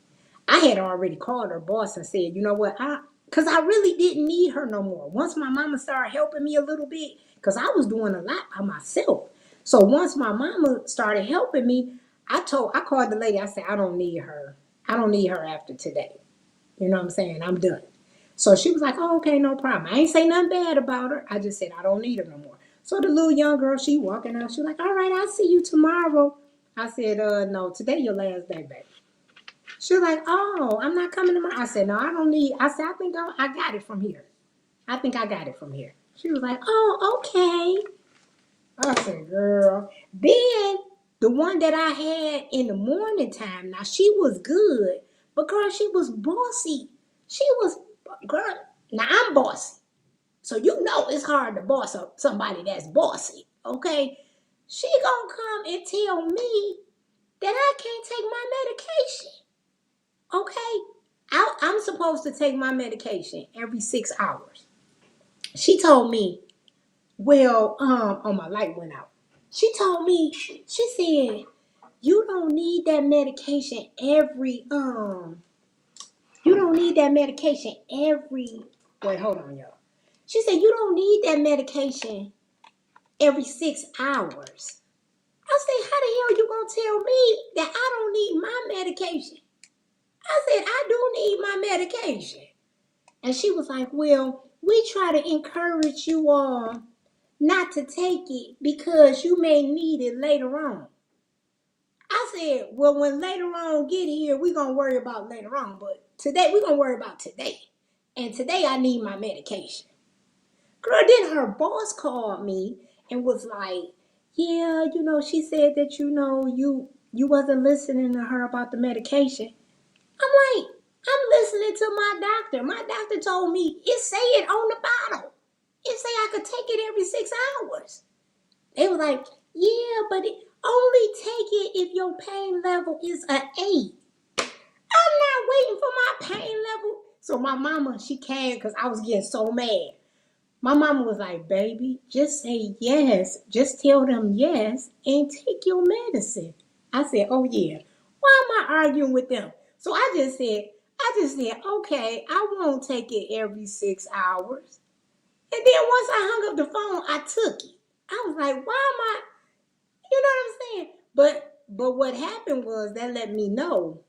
I had already called her boss and said, you know what, because I really didn't need her no more. Once my mama started helping me a little bit, because I was doing a lot by myself. So once my mama started helping me, I called the lady, I said, I don't need her. I don't need her after today. You know what I'm saying? I'm done. So she was like, oh, okay, no problem. I ain't say nothing bad about her. I just said, I don't need her no more. So the little young girl, she walking out, she was like, all right, I'll see you tomorrow. I said, no, today your last day, baby. She was like, oh, I'm not coming tomorrow. I said, no, I don't need, I said, I think I got it from here. I think I got it from here. She was like, oh, okay. I said, girl. Then the one that I had in the morning time, now she was good, but girl, she was bossy. She was, girl, now I'm bossy. So it's hard to boss up somebody that's bossy, okay? She gonna come and tell me that I can't take my medication. Okay, I'm supposed to take my medication every 6 hours. She told me, well, oh, my light went out. She told me, she said, you don't need that medication you don't need that medication wait, hold on, y'all. She said, you don't need that medication every 6 hours. I said, how the hell you gonna tell me that I don't need my medication? I said, I do need my medication. And she was like, well, we try to encourage you all not to take it because you may need it later on. I said, well, when later on get here, we're going to worry about later on. But today, we're going to worry about today. And today, I need my medication. Girl, then her boss called me and was like, yeah, she said that, you wasn't listening to her about the medication. I'm like, I'm listening to my doctor. My doctor told me it say it on the bottle. It say I could take it every 6 hours. They were like, yeah, but only take it if your pain level is an 8. I'm not waiting for my pain level. So my mama, she came because I was getting so mad. My mama was like, baby, just say yes. Just tell them yes and take your medicine. I said, oh yeah. Why am I arguing with them? So I just said, okay, I won't take it every 6 hours. And then once I hung up the phone, I took it. I was like, why am I, you know what I'm saying? But what happened was that let me know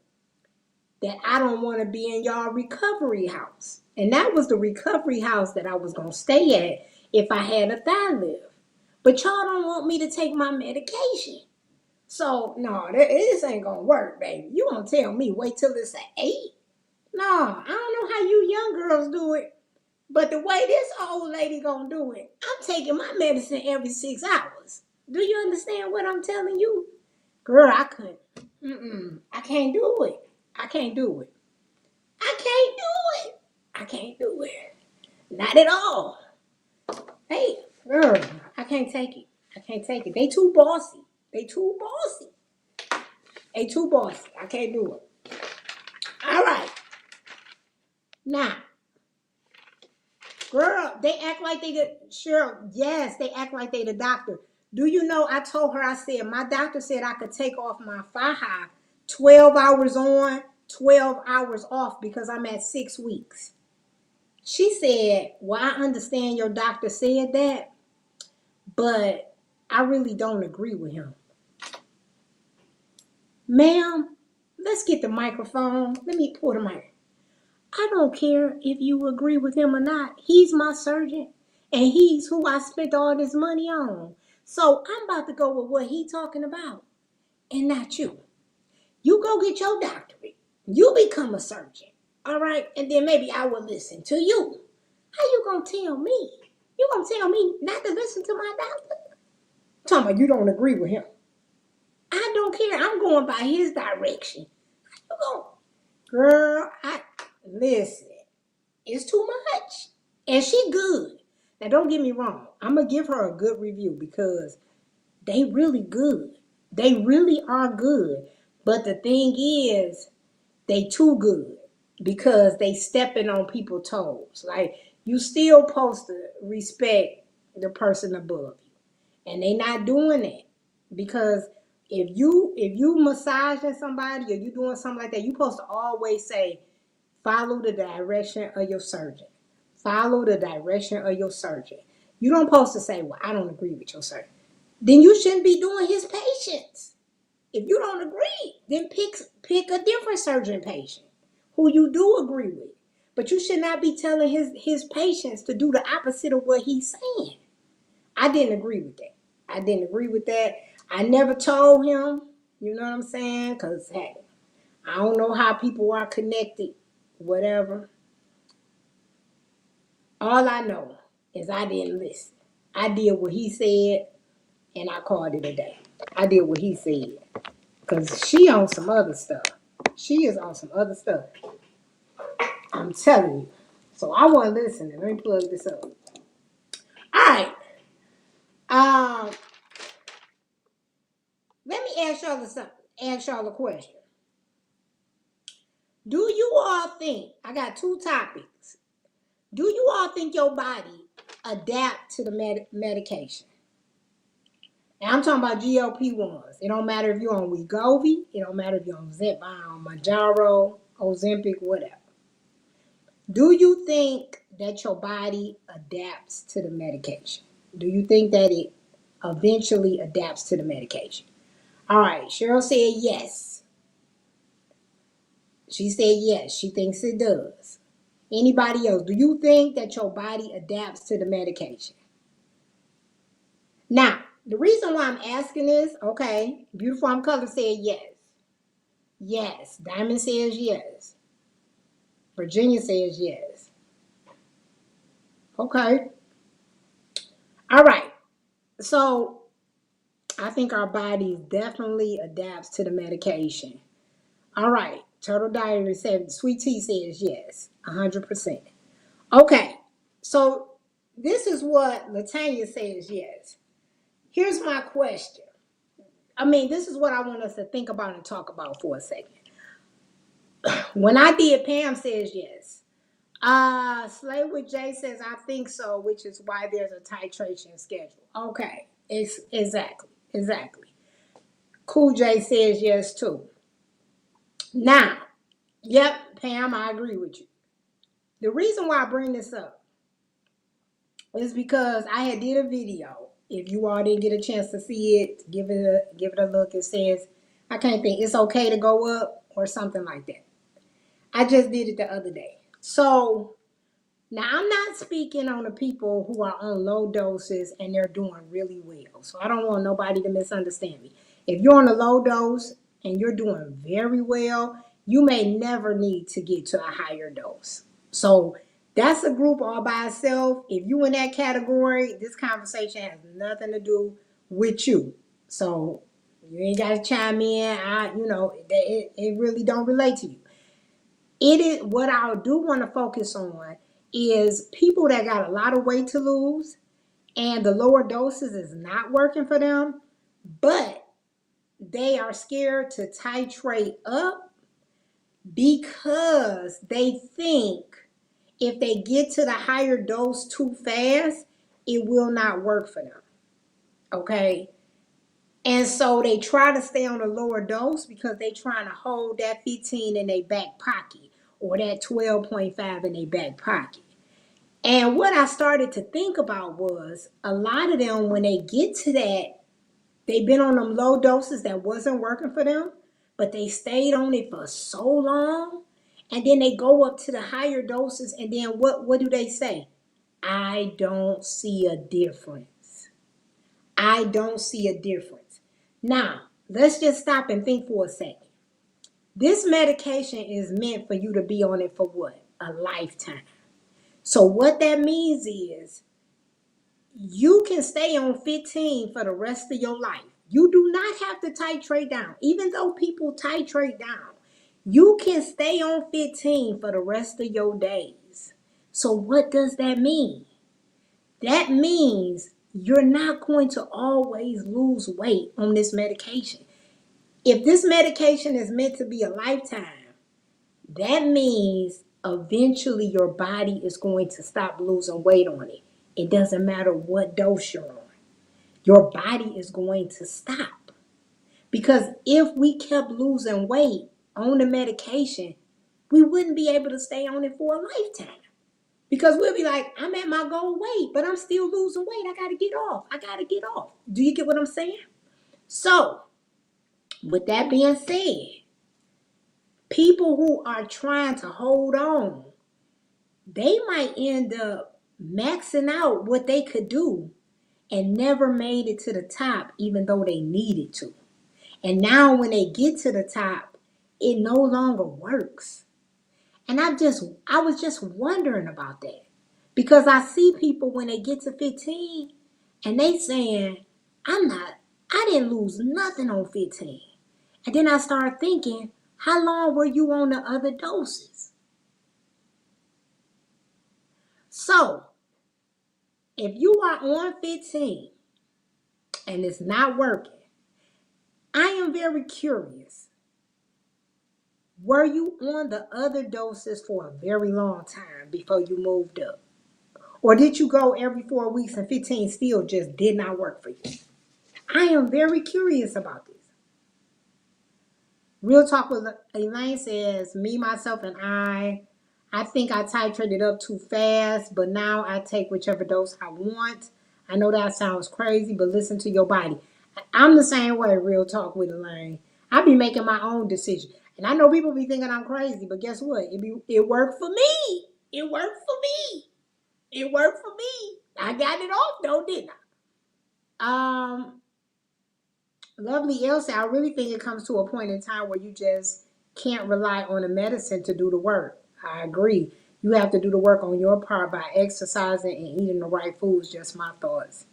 that I don't want to be in y'all recovery house. And that was the recovery house that I was going to stay at if I had a thigh lift. But y'all don't want me to take my medication. So, no, this ain't going to work, baby. You going to tell me, wait till it's at 8? No, I don't know how you young girls do it. But the way this old lady going to do it, I'm taking my medicine every 6 hours. Do you understand what I'm telling you? Girl, I couldn't. I can't do it. I can't do it. I can't do it. I can't do it. Not at all. Hey, girl, I can't take it. I can't take it. They too bossy. They too bossy. They too bossy. I can't do it. All right. Now, girl, they act like they the Cheryl. Yes, they act like they the doctor. Do you know? I told her. I said my doctor said I could take off my faja 12 hours on, 12 hours off because I'm at 6 weeks. She said, well, I understand your doctor said that, but I really don't agree with him. Ma'am, let's get the microphone. Let me pull the mic. I don't care if you agree with him or not. He's my surgeon, and he's who I spent all this money on. So I'm about to go with what he talking about, and not you. You go get your doctorate. You become a surgeon. All right? And then maybe I will listen to you. How you gonna tell me? You gonna tell me not to listen to my doctor? Talking about you don't agree with him. I don't care. I'm going by his direction. You go, girl. I listen. It's too much, and she good. Now don't get me wrong. I'm gonna give her a good review because they really good. They really are good. But the thing is, they too good because they stepping on people's toes. Like you still supposed to respect the person above you, and they not doing that because if you massaging somebody or you doing something like that, you supposed to always say, follow the direction of your surgeon. Follow the direction of your surgeon. You don't supposed to say, well, I don't agree with your surgeon. Then you shouldn't be doing his patients. If you don't agree, then pick a different surgeon patient who you do agree with. But you should not be telling his patients to do the opposite of what he's saying. I didn't agree with that. I didn't agree with that. I never told him, you know what I'm saying? Because, hey, I don't know how people are connected, whatever. All I know is I didn't listen. I did what he said, and I called it a day. I did what he said. Because she on some other stuff. She is on some other stuff. I'm telling you. So I wasn't listening. Let me plug this up. All right. Um, Let me ask y'all something. Ask y'all a question. Do you all think, I got two topics. Do you all think your body adapt to the medication? Now I'm talking about GLP-1s. It don't matter if you're on Wegovy. It don't matter if you're on Zepbound, Mounjaro, Ozempic, whatever. Do you think that your body adapts to the medication? Do you think that it eventually adapts to the medication? All right, Cheryl said yes. She said yes. She thinks it does. Anybody else? Do you think that your body adapts to the medication? Now, the reason why I'm asking this, okay, Beautiful I'm Color said yes. Yes. Diamond says yes. Virginia says yes. Okay. All right. So I think our body definitely adapts to the medication. All right. Turtle Diary said, Sweet Tea says yes. 100%. Okay. So this is what Latanya says yes. Here's my question. This is what I want us to think about and talk about for a second. When I did, Pam says yes. Slay with Jay says, I think so, which is why there's a titration schedule. Okay. It's exactly. Exactly. Cool J says yes too. Now, yep, Pam, I agree with you. The reason why I bring this up is because I had did a video. If you all didn't get a chance to see it, give it a look. It says, I can't think, it's okay to go up or something like that. I just did it the other day. So now I'm not speaking on the people who are on low doses and they're doing really well. So I don't want nobody to misunderstand me. If you're on a low dose and you're doing very well, you may never need to get to a higher dose. So that's a group all by itself. If you in that category, this conversation has nothing to do with you. So you ain't got to chime in. It really don't relate to you. It is what I do want to focus on is people that got a lot of weight to lose and the lower doses is not working for them, but they are scared to titrate up because they think if they get to the higher dose too fast, it will not work for them. Okay. And so they try to stay on a lower dose because they trying to hold that 15 in their back pocket or that 12.5 in their back pocket. And what I started to think about was a lot of them, when they get to that, they've been on them low doses that wasn't working for them, but they stayed on it for so long. And then they go up to the higher doses. And then what do they say? I don't see a difference. I don't see a difference. Now, let's just stop and think for a second. This medication is meant for you to be on it for what? A lifetime. So what that means is you can stay on 15 for the rest of your life. You do not have to titrate down. Even though people titrate down, you can stay on 15 for the rest of your days. So what does that mean? That means you're not going to always lose weight on this medication. If this medication is meant to be a lifetime, that means eventually your body is going to stop losing weight on it. It doesn't matter what dose you're on. Your body is going to stop. Because if we kept losing weight on the medication, we wouldn't be able to stay on it for a lifetime. Because we'll be like, I'm at my goal weight, but I'm still losing weight. I got to get off. I got to get off. Do you get what I'm saying? So, with that being said, people who are trying to hold on, they might end up maxing out what they could do and never made it to the top, even though they needed to. And now when they get to the top, it no longer works. And I was just wondering about that. Because I see people when they get to 15 and they saying, I didn't lose nothing on 15. And then I start thinking, how long were you on the other doses? So, if you are on 15 and it's not working, I am very curious. Were you on the other doses for a very long time before you moved up? Or did you go every 4 weeks and 15 still just did not work for you? I am very curious about this. Real Talk with Elaine says, me, myself, and I think I titrated up too fast, but now I take whichever dose I want. I know that sounds crazy, but listen to your body. I'm the same way, Real Talk with Elaine. I be making my own decision. And I know people be thinking I'm crazy, but guess what? It worked for me. It worked for me. It worked for me. I got it off though, didn't I? Lovely Elsa, I really think it comes to a point in time where you just can't rely on the medicine to do the work. I agree. You have to do the work on your part by exercising and eating the right foods. Just my thoughts.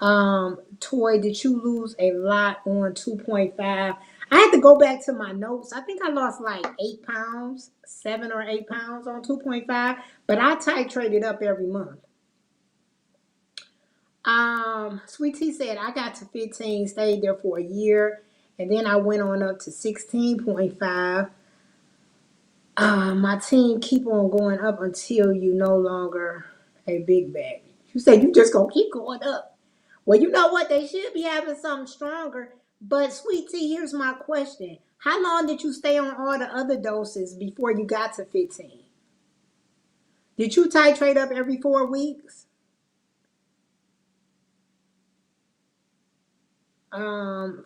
Toy, did you lose a lot on 2.5? I had to go back to my notes. I think I lost like 8 pounds, 7 or 8 pounds on 2.5, but I titrated up every month. Sweet Tea said I got to 15, stayed there for a year, and then I went on up to 16.5. My team keep on going up until you no longer a big bag. You say you just gonna keep going up. Well, you know what? They should be having something stronger. But sweet tea, here's my question: how long did you stay on all the other doses before you got to 15? Did you titrate up every 4 weeks?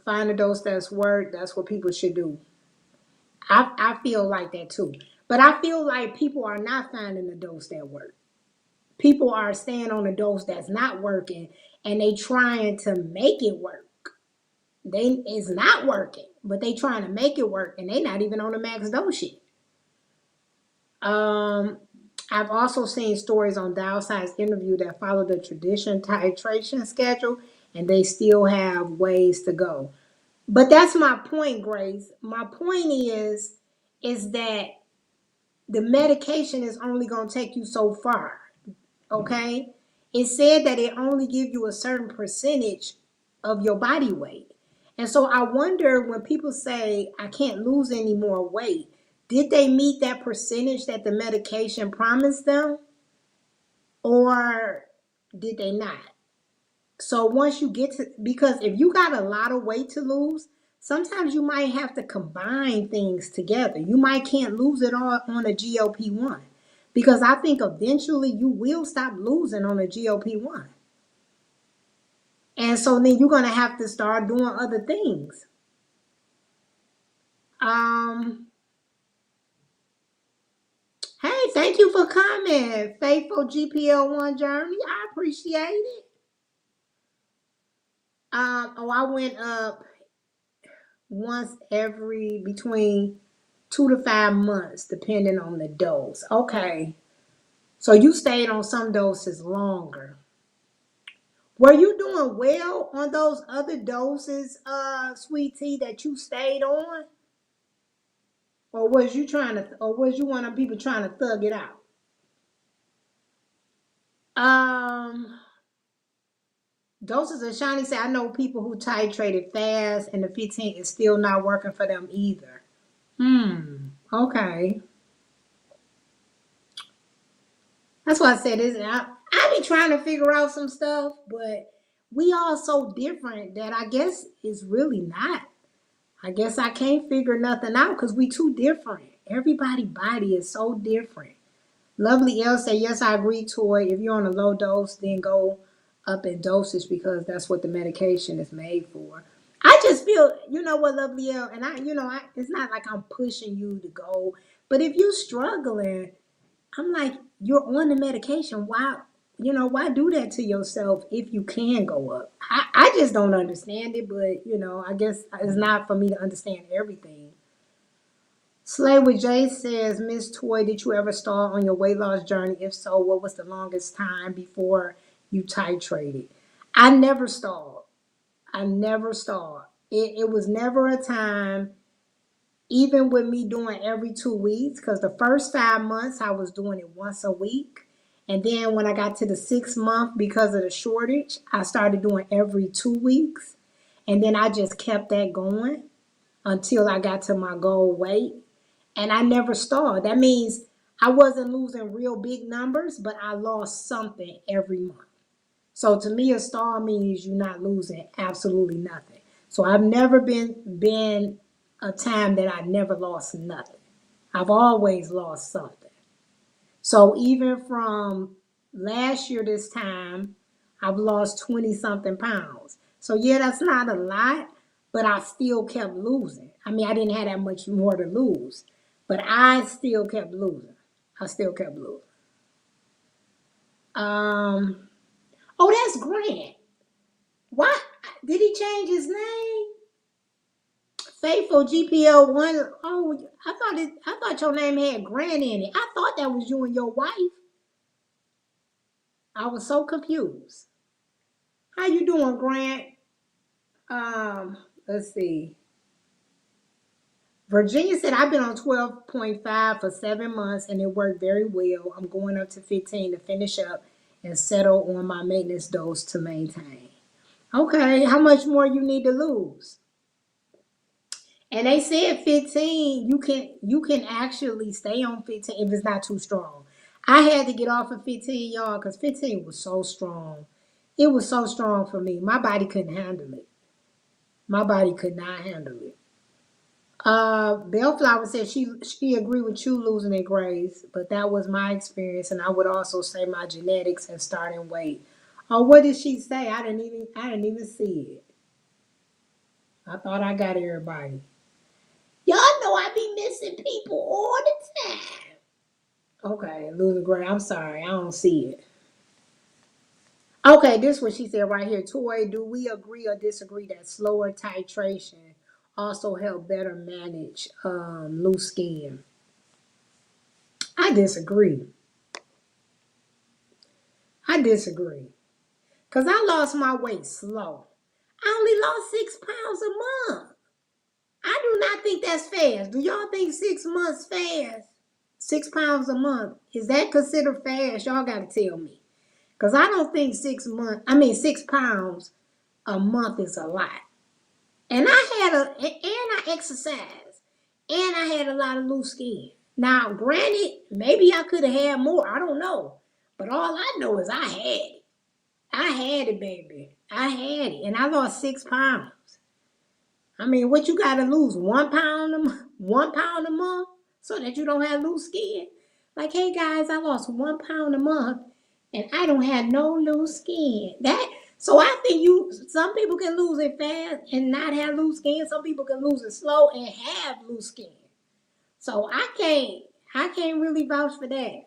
Find a dose that's worked. That's what people should do. I feel like that too. But I feel like people are not finding the dose that works. People are staying on a dose that's not working and they trying to make it work. It's not working, but they trying to make it work and they not even on the max dose yet. Um, I've also seen stories on Dowside's interview that follow the tradition titration schedule and they still have ways to go. But that's my point, Grace. My point is that the medication is only going to take you so far. Okay? It said that it only gives you a certain percentage of your body weight. And so I wonder when people say, I can't lose any more weight, did they meet that percentage that the medication promised them? Or did they not? So once you get to, because if you got a lot of weight to lose, sometimes you might have to combine things together. You might can't lose it all on a GLP-1 because I think eventually you will stop losing on a GLP-1. And so then you're going to have to start doing other things. Um, hey, thank you for coming, Faithful GPL1 Journey. I appreciate it. I went up once every between 2 to 5 months, depending on the dose. Okay. So you stayed on some doses longer. Were you doing well on those other doses, sweet tea, that you stayed on? Or was you one of people trying to thug it out? Um, Doses of Shiny say I know people who titrated fast and the 15 is still not working for them either. Okay. That's why I said this. I be trying to figure out some stuff, but we all so different that I guess it's really not. I guess I can't figure nothing out because we too different. Everybody body is so different. Lovely L said, yes, I agree, Toy. If you're on a low dose, then go up in dosage because that's what the medication is made for. I just feel, you know what, Lovely L, and it's not like I'm pushing you to go, but if you're struggling, I'm like, you're on the medication. Why do that to yourself if you can go up? I just don't understand it, but I guess it's not for me to understand everything. Slay with Jay says, Miss Toy, did you ever stall on your weight loss journey? If so, what was the longest time before you titrated? I never stalled. I never stalled. It was never a time, even with me doing every 2 weeks, because the first 5 months I was doing it once a week. And then when I got to the 6 month, because of the shortage, I started doing every 2 weeks. And then I just kept that going until I got to my goal weight. And I never stalled. That means I wasn't losing real big numbers, but I lost something every month. So to me, a stall means you're not losing absolutely nothing. So I've never been a time that I never lost nothing. I've always lost something. So even from last year this time, I've lost 20 something pounds. So yeah, that's not a lot, but I still kept losing. I mean, I didn't have that much more to lose, but I still kept losing. I still kept losing. Um, oh, that's Grant. What? Did he change his name? Faithful GPL1. Oh, I thought your name had Grant in it. I thought that was you and your wife. I was so confused. How you doing, Grant? Let's see. Virginia said I've been on 12.5 for 7 months and it worked very well. I'm going up to 15 to finish up and settle on my maintenance dose to maintain. Okay, how much more you need to lose? And they said 15, you can actually stay on 15 if it's not too strong. I had to get off of 15, y'all, because 15 was so strong. It was so strong for me. My body couldn't handle it. My body could not handle it. Bellflower said she agreed with you losing in grades, but that was my experience, and I would also say my genetics and starting weight. Oh, what did she say? I didn't even see it. I thought I got everybody. Y'all know I be missing people all the time. Okay, losing grade. I'm sorry, I don't see it. Okay, this is what she said right here. Toy, do we agree or disagree that slower titration also help better manage loose skin? I disagree. I disagree. Because I lost my weight slow. I only lost 6 pounds a month. I do not think that's fast. Do y'all think 6 months fast? 6 pounds a month. Is that considered fast? Y'all got to tell me. Because I don't think 6 pounds a month is a lot. And I exercised. And I had a lot of loose skin. Now, granted, maybe I could have had more. I don't know. But all I know is I had it. I had it, baby. I had it. And I lost 6 pounds. I mean, what you gotta lose? 1 pound a month, 1 pound a month, so that you don't have loose skin. Like, hey guys, I lost 1 pound a month, and I don't have no loose skin. So I think some people can lose it fast and not have loose skin. Some people can lose it slow and have loose skin. So I can't really vouch for that.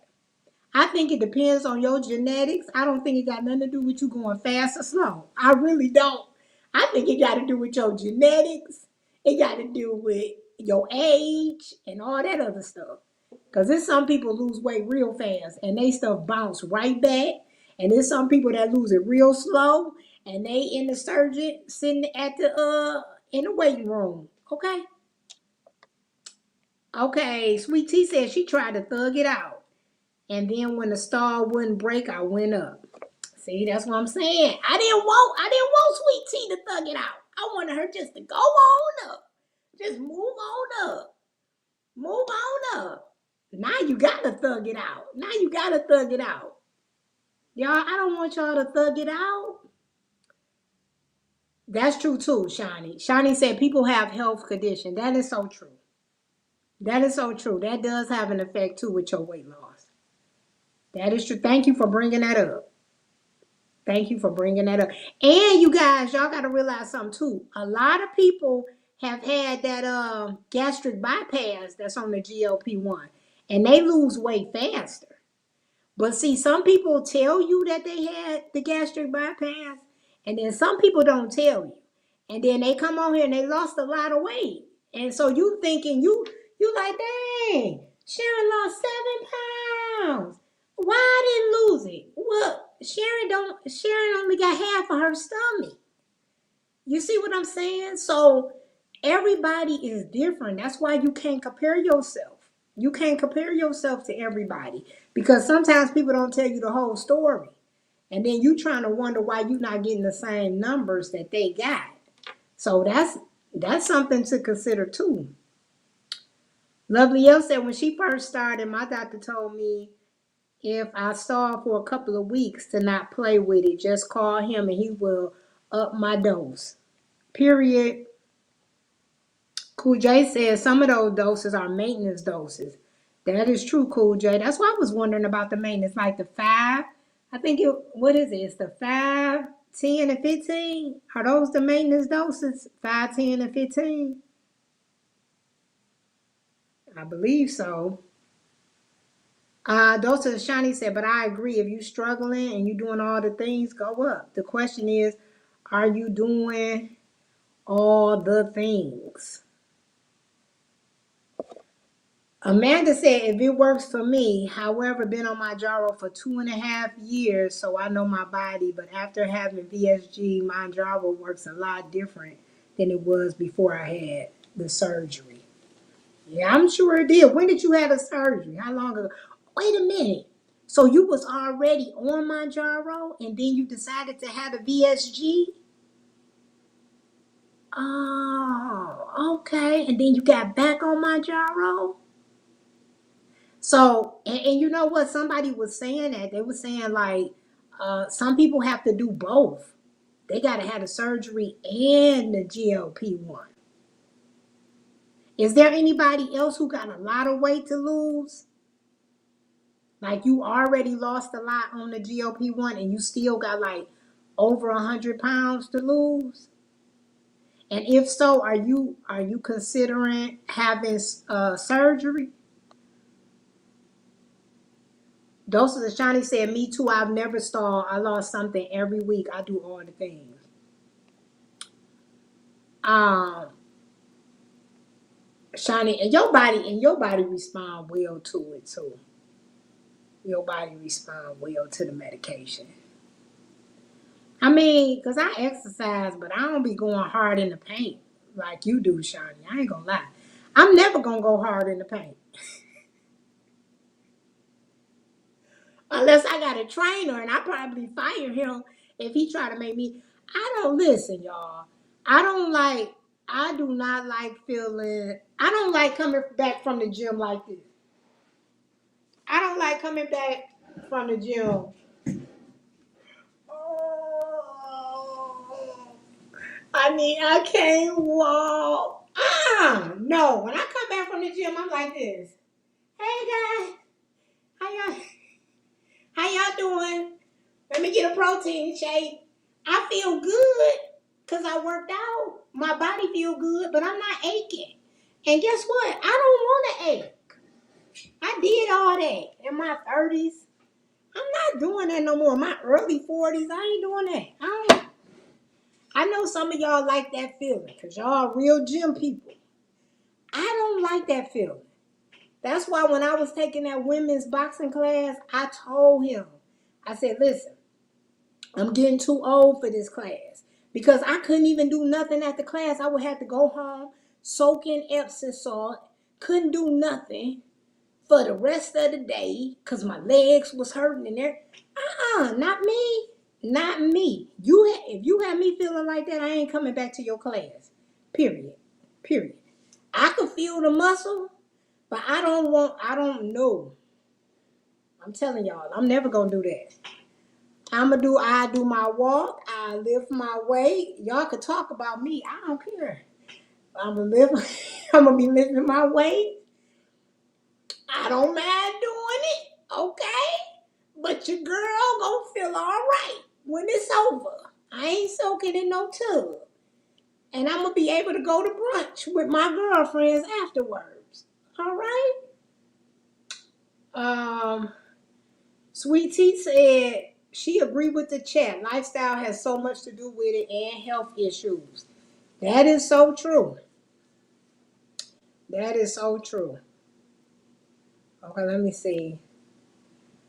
I think it depends on your genetics. I don't think it got nothing to do with you going fast or slow. I really don't. I think it got to do with your genetics. It got to do with your age and all that other stuff. Because there's some people lose weight real fast and they stuff bounce right back. And there's some people that lose it real slow and they in the surgeon sitting at the in the waiting room. Okay. Okay. Sweet Tea said she tried to thug it out. And then when the star wouldn't break, I went up. See, that's what I'm saying. I didn't want Sweet Tea to thug it out. I wanted her just to go on up. Just move on up. Move on up. Now you gotta thug it out. Now you gotta thug it out. Y'all, I don't want y'all to thug it out. That's true too, Shani. Shani said people have health condition. That is so true. That is so true. That does have an effect too with your weight loss. That is true. Thank you for bringing that up. Thank you for bringing that up. And you guys, y'all got to realize something too. A lot of people have had that gastric bypass that's on the GLP-1, and they lose weight faster. But see, some people tell you that they had the gastric bypass, and then some people don't tell you. And then they come on here and they lost a lot of weight. And so you thinking you like, dang, Sharon lost 7 pounds. Why I didn't lose it? Well, Sharon only got half of her stomach. You see what I'm saying? So everybody is different. That's why you can't compare yourself. You can't compare yourself to everybody because sometimes people don't tell you the whole story. And then you trying to wonder why you're not getting the same numbers that they got. So that's something to consider too. Lovely Elle said when she first started, my doctor told me if I stall for a couple of weeks to not play with it, just call him and he will up my dose. Period. Cool J says some of those doses are maintenance doses. That is true, Cool J. That's why I was wondering about the maintenance, like the 5. I think what is it? It's the 5, 10, and 15. Are those the maintenance doses? 5, 10, and 15? I believe so. Dose of Shani said, but I agree. If you're struggling and you're doing all the things, go up. The question is, are you doing all the things? Amanda said, if it works for me, however, been on my Jaro for 2.5 years, so I know my body. But after having VSG, my Jaro works a lot different than it was before I had the surgery. Yeah, I'm sure it did. When did you have the surgery? How long ago? Wait a minute. So you was already on my Jaro, and then you decided to have the VSG? Okay, and then you got back on my gyro. So, and you know what? Somebody was saying that they were saying like, some people have to do both. They got to have the surgery and the GLP-1. Is there anybody else who got a lot of weight to lose? Like you already lost a lot on the GLP-1 and you still got like over 100 pounds to lose? And if so, are you considering having surgery? Doses of Shani said, "Me too. I've never stalled. I lost something every week. I do all the things." Um, Shani, and your body respond well to it too. Your body respond well to the medication. I mean, cause I exercise, but I don't be going hard in the paint like you do, Shani. I ain't gonna lie. I'm never gonna go hard in the paint unless I got a trainer, and I probably fire him if he try to make me. I don't listen, y'all. I don't like. I do not like feeling. I don't like coming back from the gym like this. I don't like coming back from the gym. Oh, I can't walk. No. When I come back from the gym, I'm like this. Hey guys, how y'all? How y'all doing? Let me get a protein shake. I feel good because I worked out. My body feel good, but I'm not aching. And guess what? I don't want to ache. I did all that in my 30s. I'm not doing that no more. My early 40s, I ain't doing that. I know some of y'all like that feeling because y'all are real gym people. I don't like that feeling. That's why when I was taking that women's boxing class, I told him, I said, listen, I'm getting too old for this class because I couldn't even do nothing at the class. I would have to go home, soak in Epsom salt, couldn't do nothing for the rest of the day because my legs was hurting and there. Not me. Not me. If you have me feeling like that, I ain't coming back to your class. Period. Period. I can feel the muscle, but I don't know. I'm telling y'all, I'm never gonna do that. I do my walk, I lift my weight. Y'all could talk about me. I don't care. I'm gonna lift I'm gonna be lifting my weight. I don't mind doing it, okay? But your girl gonna feel all right when it's over. I ain't soaking in no tub. And I'm gonna be able to go to brunch with my girlfriends afterwards. All right? Um, Sweet Tea said she agreed with the chat. Lifestyle has so much to do with it and health issues. That is so true. That is so true. Okay, let me see.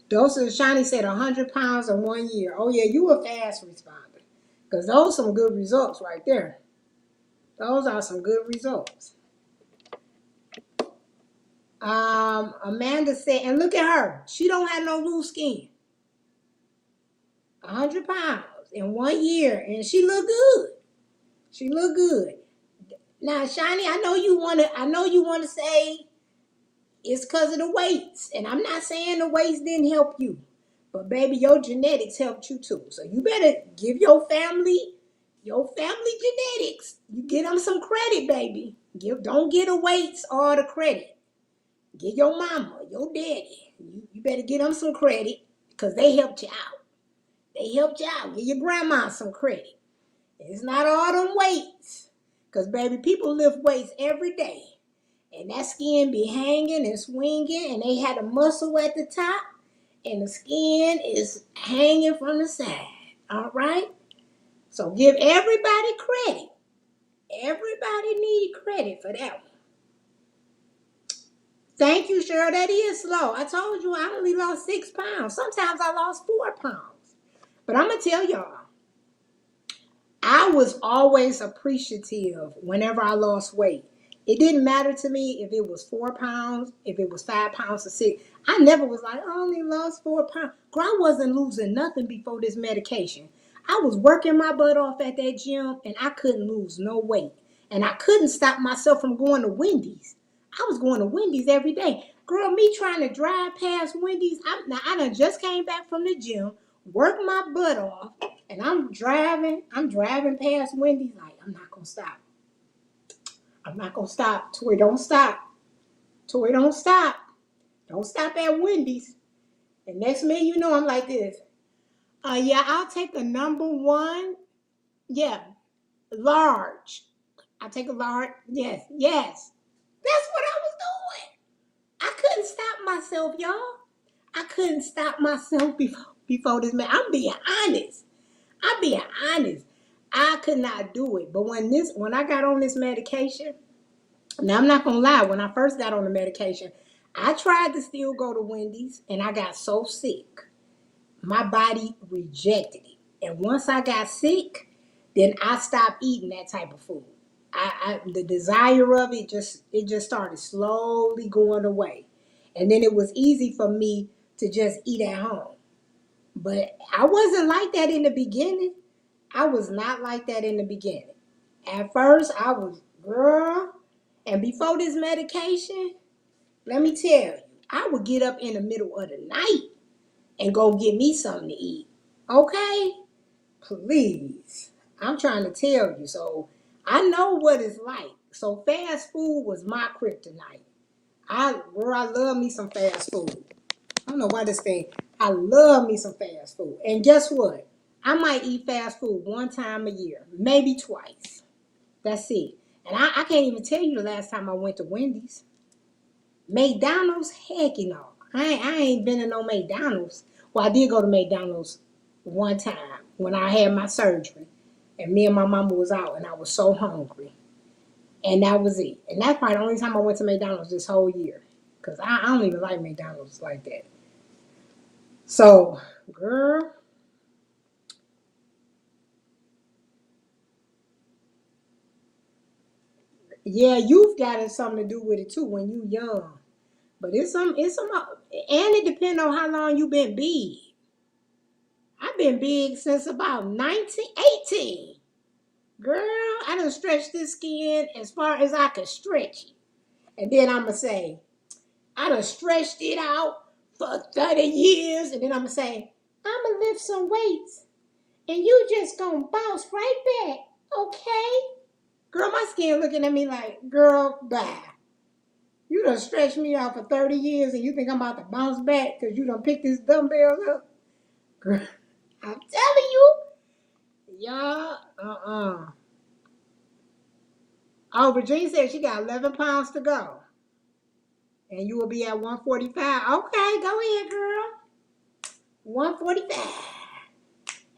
Dosage Shiny said 100 pounds in 1 year. Oh, yeah, you a fast responder. Because those some good results right there. Those are some good results. Amanda said, and look at her. She don't have no loose skin. 100 pounds in 1 year, and she look good. She look good. Now, Shiny, I know you wanna say it's because of the weights. And I'm not saying the weights didn't help you. But baby, your genetics helped you too. So you better give your family genetics. You get them some credit, baby. Don't get the weights or the credit. Get your mama, your daddy. You better get them some credit because they helped you out. They helped you out. Give your grandma some credit. It's not all them weights. Because, baby, people lift weights every day. And that skin be hanging and swinging. And they had a muscle at the top. And the skin is hanging from the side. All right? So give everybody credit. Everybody need credit for that one. Thank you, Cheryl. That is slow. I told you I only lost 6 pounds. Sometimes I lost 4 pounds. But I'm going to tell y'all, I was always appreciative whenever I lost weight. It didn't matter to me if it was 4 pounds, if it was 5 pounds or 6. I never was like, I only lost 4 pounds. Girl, I wasn't losing nothing before this medication. I was working my butt off at that gym and I couldn't lose no weight. And I couldn't stop myself from going to Wendy's. I was going to Wendy's every day. Girl, me trying to drive past Wendy's. I done just came back from the gym, worked my butt off, and I'm driving past Wendy's like, I'm not gonna stop. I'm not gonna stop. Toy, don't stop. Toy, don't stop. Don't stop at Wendy's. And next minute, you know, I'm like this. Yeah, I'll take a number one. Yeah, large. I'll take a large. Yes, yes. That's what I was doing. I couldn't stop myself, y'all. I couldn't stop myself before this man. I'm being honest. I'm being honest. I could not do it. But when I got on this medication, now I'm not gonna lie, when I first got on the medication, I tried to still go to Wendy's and I got so sick. My body rejected it. And once I got sick, then I stopped eating that type of food. The desire of it just started slowly going away. And then it was easy for me to just eat at home. But I wasn't like that in the beginning. I was not like that in the beginning. At first, I was, girl, and before this medication, let me tell you, I would get up in the middle of the night and go get me something to eat. Okay? Please. I'm trying to tell you. So I know what it's like. So fast food was my kryptonite. I love me some fast food. I don't know why this thing. I love me some fast food. And guess what? I might eat fast food one time a year, maybe twice. That's it. And I can't even tell you the last time I went to Wendy's. McDonald's, heck you know. I ain't been to no McDonald's. Well, I did go to McDonald's one time when I had my surgery. And me and my mama was out and I was so hungry. And that was it. And that's probably the only time I went to McDonald's this whole year. Because I don't even like McDonald's like that. So, girl, yeah, you've got something to do with it too when you young. But it's some, and it depends on how long you been big. I've been big since about 1918. Girl, I done stretched this skin as far as I could stretch it. And then I'ma say, I done stretched it out for 30 years. And then I'ma say, I'ma lift some weights. And you just gonna bounce right back. Okay? Girl, my skin looking at me like, girl, bye. You done stretched me out for 30 years and you think I'm about to bounce back because you done picked this dumbbell up? Girl, I'm telling you, y'all, Oh, Virginia said she got 11 pounds to go. And you will be at 145. Okay, go ahead, girl. 145.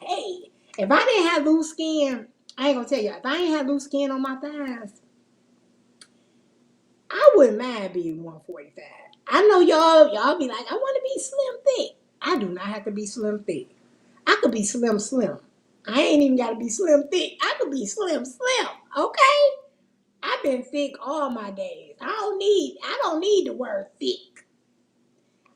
Hey, if I didn't have loose skin, I ain't gonna tell you, if I ain't had loose skin on my thighs, I wouldn't mind being 145. I know y'all be like, I want to be slim thick. I do not have to be slim thick. I could be slim slim. I ain't even got to be slim thick. I could be slim slim. Okay? I've been thick all my days. I don't need the word thick.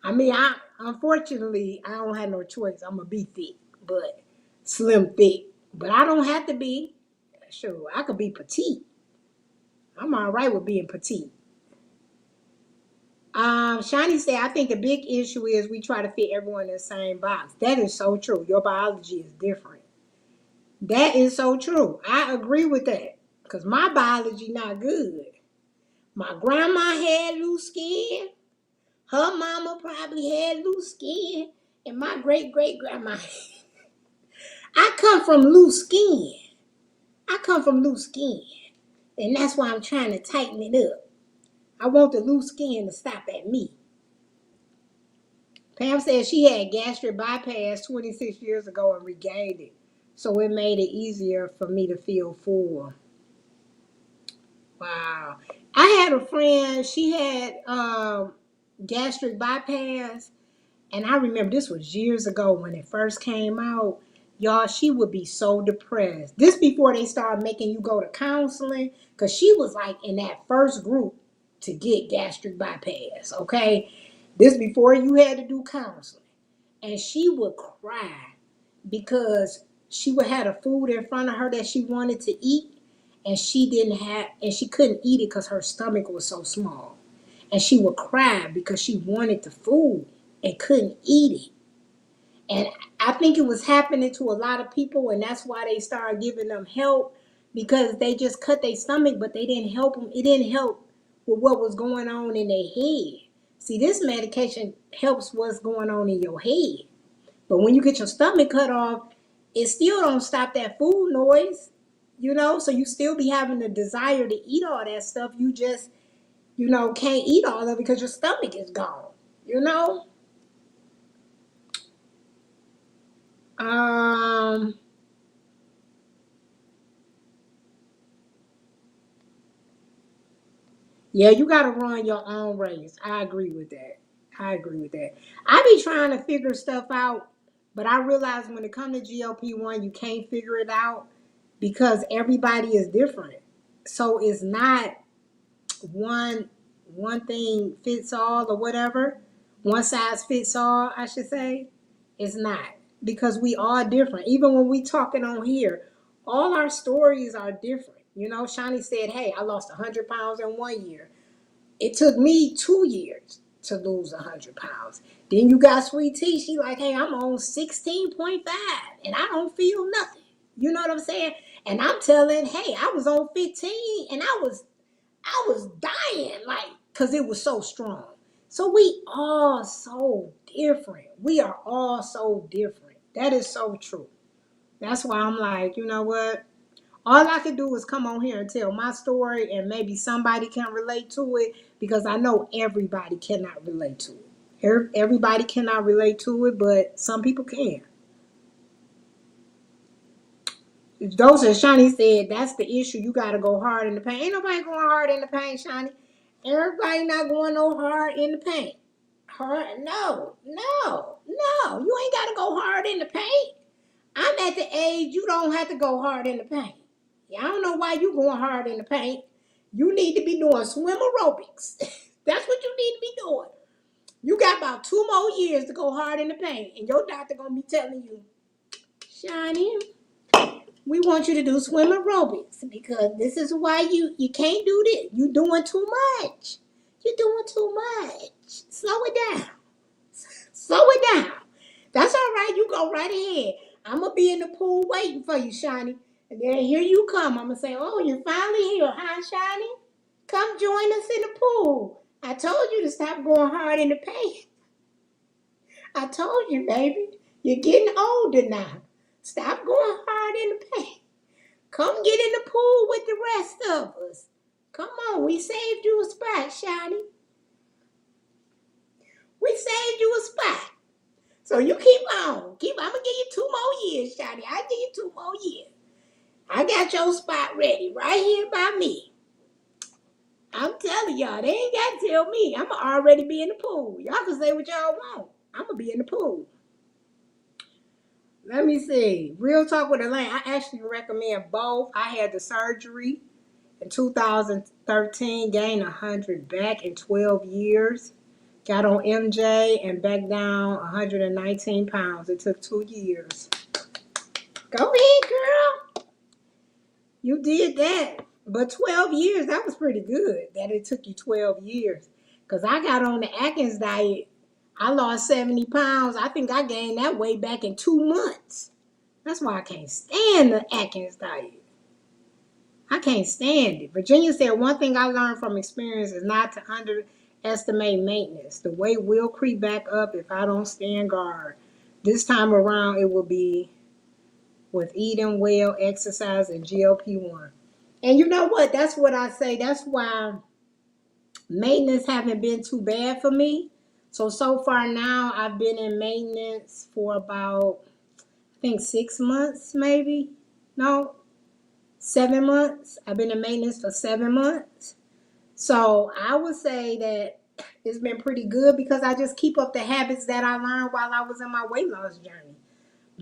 I mean, unfortunately I don't have no choice. I'm gonna be thick, but slim thick. But I don't have to be. Sure, I could be petite. I'm all right with being petite. Shani said, I think the big issue is we try to fit everyone in the same box. That is so true. Your biology is different. That is so true. I agree with that. Because my biology not good. My grandma had loose skin. Her mama probably had loose skin. And my great great grandma. I come from loose skin. I come from loose skin. And that's why I'm trying to tighten it up. I want the loose skin to stop at me. Pam said she had gastric bypass 26 years ago and regained it. So it made it easier for me to feel full. Wow. I had a friend, she had gastric bypass. And I remember this was years ago when it first came out. Y'all, she would be so depressed. This before they started making you go to counseling. Because she was like in that first group to get gastric bypass. Okay. This before you had to do counseling. And she would cry because she would have a food in front of her that she wanted to eat. and she couldn't eat it because her stomach was so small. And she would cry because she wanted the food and couldn't eat it. And I think it was happening to a lot of people, and that's why they started giving them help, because they just cut their stomach, but they didn't help them. It didn't help with what was going on in their head. See, this medication helps what's going on in your head. But when you get your stomach cut off, it still don't stop that food noise, so you still be having the desire to eat all that stuff. You just, can't eat all of it because your stomach is gone, you know? Um, yeah, you gotta run your own race. I agree with that. I agree with that. I be trying to figure stuff out, but I realize when it comes to GLP-1, you can't figure it out because everybody is different. So it's not one one thing fits all or whatever. One size fits all, I should say. It's not, because we are different. Even when we talking on here, all our stories are different. Shani said, "Hey, I lost 100 pounds in 1 year. It took me 2 years to lose 100 pounds." Then you got Sweet Tea. She like, "Hey, I'm on 16.5 and I don't feel nothing." You know what I'm saying? And I'm telling, "Hey, I was on 15 and I was dying, like, because it was so strong." So we all so different. We are all so different. That is so true. That's why I'm like, you know what? All I can do is come on here and tell my story, and maybe somebody can relate to it, because I know everybody cannot relate to it. Everybody cannot relate to it, but some people can. Those are Shawnee said, that's the issue. You got to go hard in the paint. Ain't nobody going hard in the paint, Shawnee. Everybody not going no hard in the paint. Hard? No, no, no. You ain't got to go hard in the paint. I'm at the age you don't have to go hard in the paint. Yeah, I don't know why you going hard in the paint. You need to be doing swim aerobics. That's what you need to be doing. You got about 2 more years to go hard in the paint, and your doctor gonna be telling you, "Shiny, we want you to do swim aerobics because this is why you can't do this. You doing too much. You're doing too much. Slow it down. Slow it down." That's all right. You go right ahead. I'm gonna be in the pool waiting for you, Shiny. And then here you come. I'm gonna say, "Oh, you're finally here, huh, Shiny? Come join us in the pool. I told you to stop going hard in the paint. I told you, baby. You're getting older now. Stop going hard in the paint. Come get in the pool with the rest of us. Come on, we saved you a spot, Shiny. We saved you a spot. So you keep on. I'm gonna give you 2 more years, Shiny. I'll give you 2 more years. I got your spot ready right here by me. I'm telling y'all, they ain't got to tell me. I'm already be in the pool. Y'all can say what y'all want. I'm gonna be in the pool. Let me see. Real talk with Elaine. I actually recommend both. I had the surgery in 2013, gained 100 back in 12 years. Got on MJ and back down 119 pounds. It took 2 years. Go ahead, girl. You did that. But 12 years, that was pretty good that it took you 12 years. Because I got on the Atkins diet. I lost 70 pounds. I think I gained that weight back in 2 months. That's why I can't stand the Atkins diet. I can't stand it. Virginia said, "One thing I learned from experience is not to underestimate maintenance. The weight will creep back up if I don't stand guard. This time around, it will be with eating well, exercise, and GLP-1." And you know what? That's what I say. That's why maintenance haven't been too bad for me. So far now, I've been in maintenance for about, I think, 6 months, maybe. No, 7 months. I've been in maintenance for 7 months. So I would say that it's been pretty good because I just keep up the habits that I learned while I was in my weight loss journey.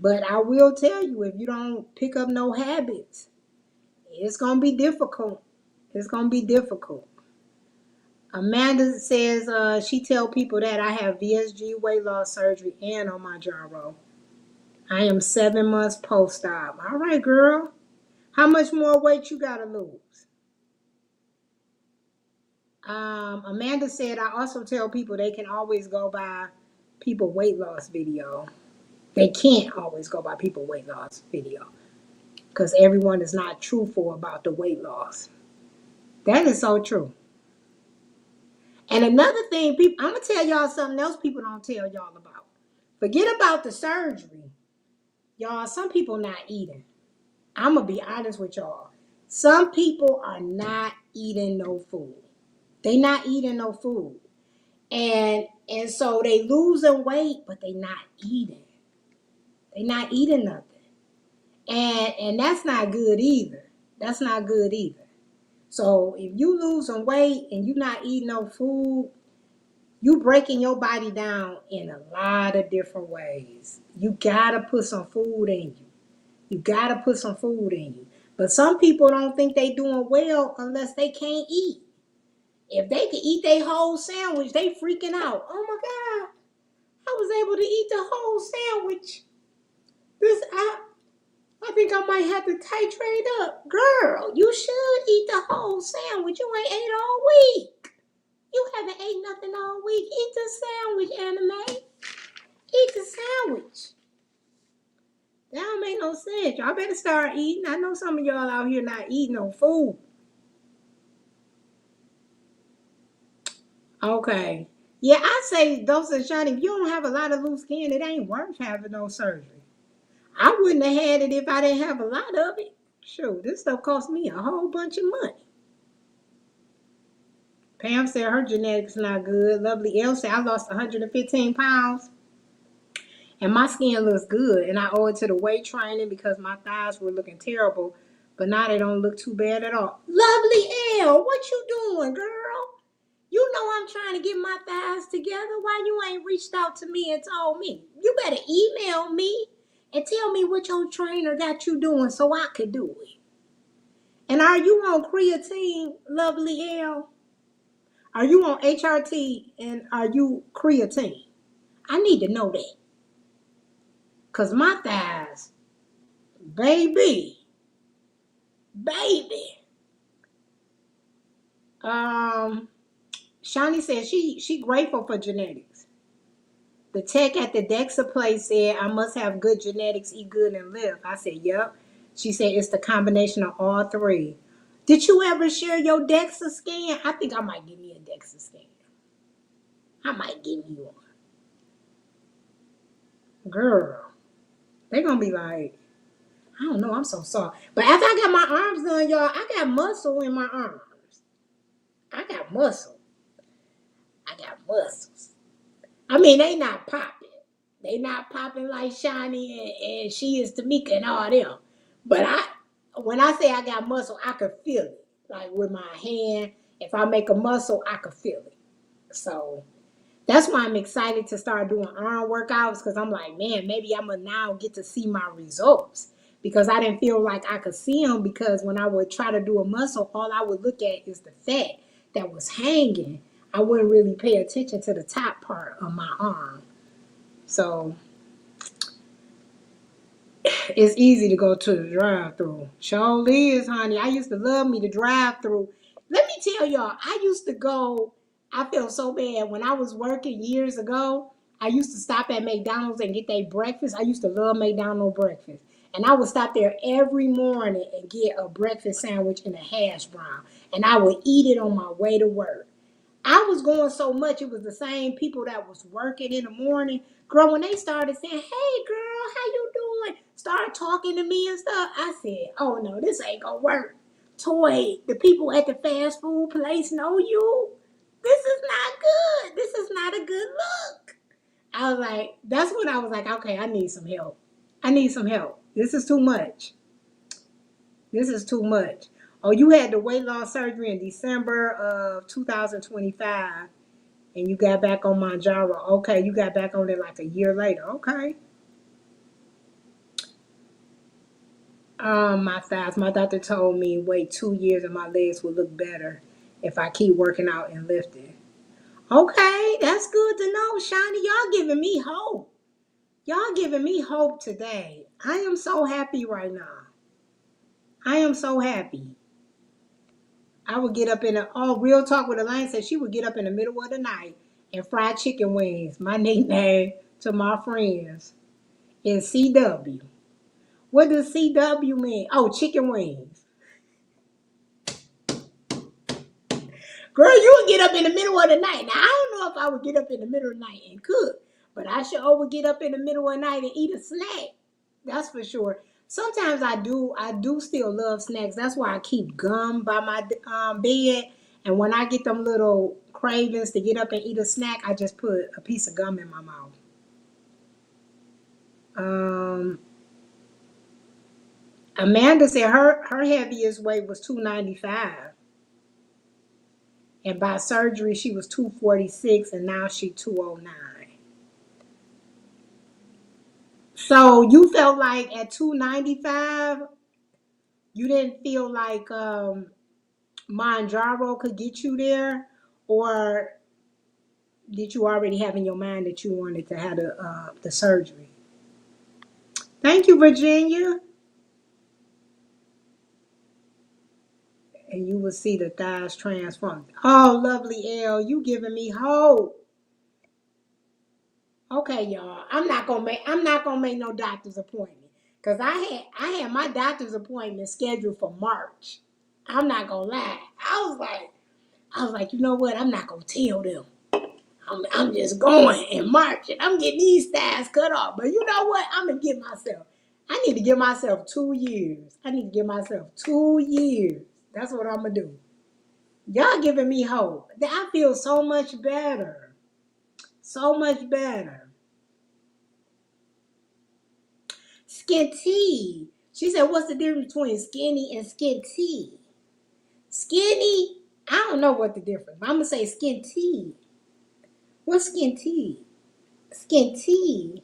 But I will tell you, if you don't pick up no habits, it's going to be difficult. It's going to be difficult. Amanda says she tell people that I have VSG weight loss surgery and on my gyro. I am 7 months post-op. All right, girl. How much more weight you gotta lose? Amanda said, I also tell people they can always go by people weight loss video. They can't always go by people weight loss video because everyone is not truthful about the weight loss. That is so true. And another thing, people, I'm gonna tell y'all something else people don't tell y'all about. Forget about the surgery, y'all. Some people not eating. I'm gonna be honest with y'all. Some people are not eating no food. They not eating no food. And so they losing weight, but they not eating. They not eating nothing. And that's not good either. That's not good either. So if you losing weight and you not eating no food, you breaking your body down in a lot of different ways. You gotta put some food in you. You gotta put some food in you. But some people don't think they doing well unless they can't eat. If they can eat their whole sandwich, they freaking out. Oh my God, I was able to eat the whole sandwich. I think I might have to titrate up. Girl, you should eat the whole sandwich. You ain't ate all week. You haven't ate nothing all week. Eat the sandwich, Anime. Eat the sandwich. That don't make no sense. Y'all better start eating. I know some of y'all out here not eating no food. Okay. Yeah, I say, those are shiny. If you don't have a lot of loose skin, it ain't worth having no surgery. I wouldn't have had it if I didn't have a lot of it. Sure, this stuff cost me a whole bunch of money. Pam said her genetics not good. Lovely Elle said I lost 115 pounds and my skin looks good. And I owe it to the weight training because my thighs were looking terrible. But now they don't look too bad at all. Lovely Elle, what you doing, girl? You know I'm trying to get my thighs together. Why you ain't reached out to me and told me? You better email me and tell me what your trainer got you doing so I could do it. And are you on creatine, Lovely Elle? Are you on HRT and are you creatine? I need to know that. Because my thighs, baby. Shawnee said she grateful for genetics. The tech at the DEXA place said I must have good genetics, eat good, and live. I said, yep. She said it's the combination of all three. Did you ever share your DEXA scan? I think I might give me a DEXA scan. I might give you one. Girl, they're going to be like, I don't know, I'm so sorry. But after I got my arms done, y'all, I got muscle in my arms. I got muscle. I got muscles. I mean, they not popping. They not popping like Shani and she is Tamika and all them. But when I say I got muscle, I can feel it. Like with my hand, if I make a muscle, I can feel it. So that's why I'm excited to start doing arm workouts because I'm like, man, maybe I'm going to now get to see my results. Because I didn't feel like I could see them because when I would try to do a muscle, all I would look at is the fat that was hanging. I wouldn't really pay attention to the top part of my arm. So it's easy to go to the drive-through. Surely is, honey. I used to love me to drive-through. Let me tell y'all, I used to go. I felt so bad when I was working years ago. I used to stop at McDonald's and get their breakfast. I used to love McDonald's breakfast. And I would stop there every morning and get a breakfast sandwich and a hash brown. And I would eat it on my way to work. I was going so much, it was the same people that was working in the morning. Girl, when they started saying, hey girl, how you doing? Start talking to me and stuff. I said, oh no, this ain't gonna work. Toy, the people at the fast food place know you. This is not good. This is not a good look. I was like, that's when I was like, okay, I need some help. I need some help. This is too much. This is too much. Oh, you had the weight loss surgery in December of 2025 and you got back on Manjaro. Okay, you got back on it like a year later. Okay. My thighs. My doctor told me wait 2 years and my legs will look better if I keep working out and lifting. Okay, that's good to know, Shani. Y'all giving me hope. Y'all giving me hope today. I am so happy right now. I am so happy. I would get up in the, oh, real talk with Elaine said she would get up in the middle of the night and fry chicken wings. My nickname to my friends is CW. What does CW mean? Oh, chicken wings. Girl, you would get up in the middle of the night. Now, I don't know if I would get up in the middle of the night and cook, but I sure would get up in the middle of the night and eat a snack. That's for sure. Sometimes I do still love snacks. That's why I keep gum by my bed. And when I get them little cravings to get up and eat a snack, I just put a piece of gum in my mouth. Um, Amanda said her heaviest weight was 295, and by surgery she was 246, and now she 209. So you felt like at 295, you didn't feel like Manjaro could get you there, or did you already have in your mind that you wanted to have the surgery? Thank you, Virginia. And you will see the thighs transform. Oh, lovely L, you giving me hope. Okay, y'all. I'm not gonna make no doctor's appointment. Cause I had my doctor's appointment scheduled for March. I'm not gonna lie. I was like, you know what? I'm not gonna tell them. I'm just going in March and I'm getting these thighs cut off. But you know what? I need to give myself 2 years. I need to give myself 2 years. That's what I'm gonna do. Y'all giving me hope. I feel so much better. So much better. Skinty. She said, what's the difference between skinny and skinty? Skinny, I don't know what the difference. I'm gonna say skinty. What's skinty? Skinty.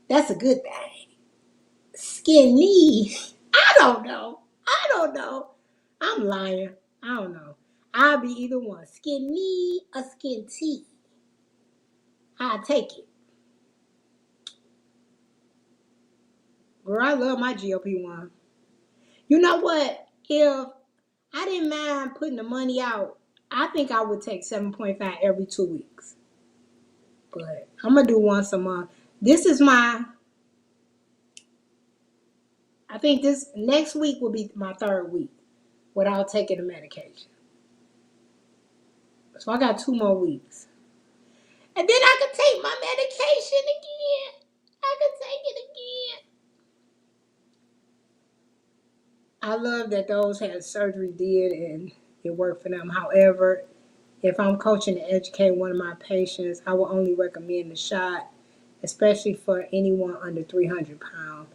That's a good thing. Skinny. I don't know. I don't know. I'm lying. I don't know. I'll be either one. Skinny or skinty. I'll take it. Girl, I love my GLP-1. You know what? If I didn't mind putting the money out, I think I would take 7.5 every 2 weeks. But I'm going to do once a month. This is I think this next week will be my 3rd week without taking the medication. So I got 2 more weeks. And then I could take my medication again. I could take it again. I love that those had surgery did and it worked for them. However, if I'm coaching to educate one of my patients, I will only recommend the shot, especially for anyone under 300 pounds.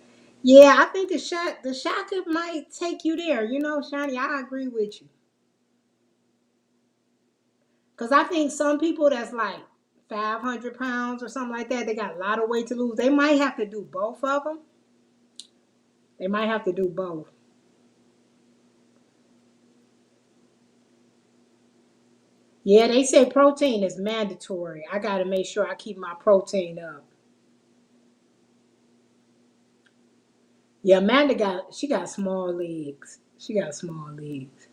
Yeah, I think the shot might take you there. You know, Shani, I agree with you. Because I think some people that's like 500 pounds or something like that, they got a lot of weight to lose. They might have to do both of them. They might have to do both. Yeah, they say protein is mandatory. I got to make sure I keep my protein up. Yeah, she got small legs. She got small legs.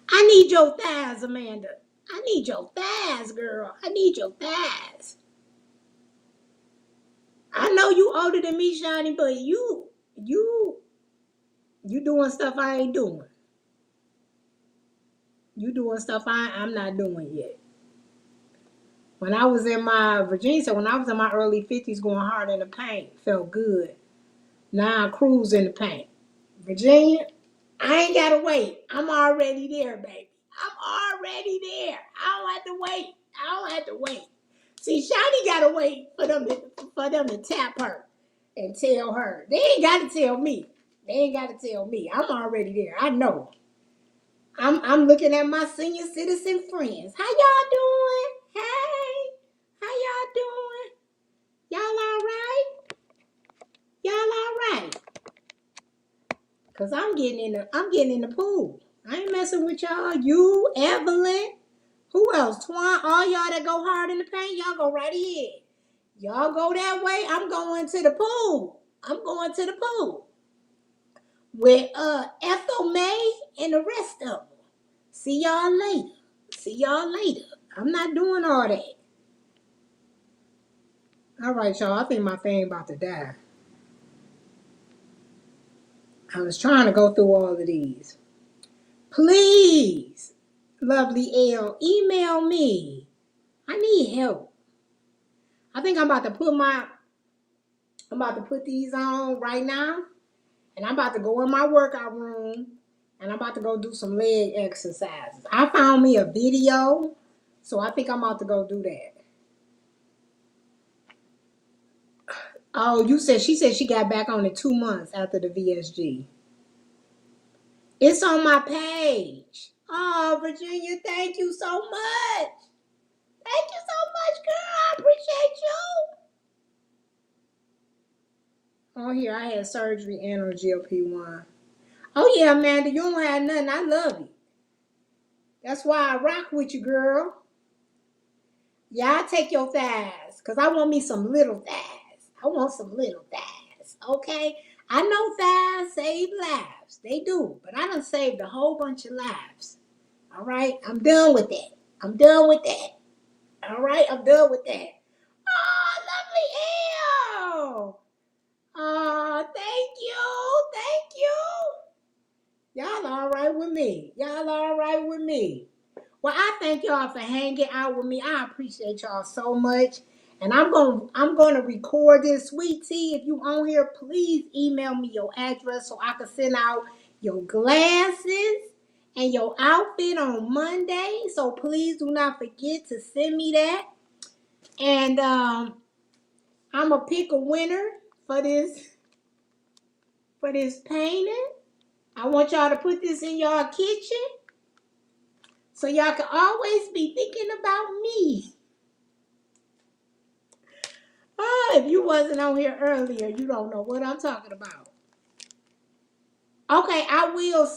I need your thighs, Amanda. I need your thighs, girl. I need your thighs. I know you older than me, Shiny, but you, you doing stuff I ain't doing. You doing stuff I'm not doing yet. When I was in my Virginia, so when I was in my early 50s, going hard in the paint, felt good. Now I cruise in the paint. Virginia, I ain't gotta wait. I'm already there, baby. I'm already there. I don't have to wait. I don't have to wait. See, Shawty gotta wait for them to tap her and tell her. They ain't gotta tell me. They ain't gotta tell me. I'm already there. I know. I'm looking at my senior citizen friends. How y'all doing? Hey, how y'all doing? Y'all all right? Y'all all right? Cause I'm getting in the pool. I ain't messing with y'all. You, Evelyn, who else? Twan, all y'all that go hard in the paint, y'all go right ahead. Y'all go that way. I'm going to the pool. I'm going to the pool. with Ethel May and the rest of them. See y'all later. See y'all later. I'm not doing all that. All right, y'all. I think my thing about to die. I was trying to go through all of these. Please, lovely L, email me. I need help. I think I'm about to put these on right now, and I'm about to go in my workout room, and I'm about to go do some leg exercises. I found me a video, so I think I'm about to go do that. Oh, she said she got back on it 2 months after the VSG. It's on my page. Oh, Virginia, thank you so much. Thank you so much, girl. I appreciate you. Oh, here, I had surgery and on GLP-1. Oh, yeah, Amanda, you don't have nothing. I love you. That's why I rock with you, girl. Yeah, I take your thighs, because I want me some little thighs. I want some little thighs, okay? I know thighs save lives. They do, but I done saved a whole bunch of lives. All right? I'm done with that. I'm done with that. All right? I'm done with that. Oh, lovely L. Oh, thank you. Thank you. Y'all all right with me. Y'all all right with me. Well, I thank y'all for hanging out with me. I appreciate y'all so much. And I'm gonna record this. Sweet Tea, if you on here, please email me your address so I can send out your glasses and your outfit on Monday. So please do not forget to send me that. And I'm gonna pick a winner for this painting. I want y'all to put this in y'all kitchen so y'all can always be thinking about me. Oh, if you wasn't on here earlier, you don't know what I'm talking about. Okay, I will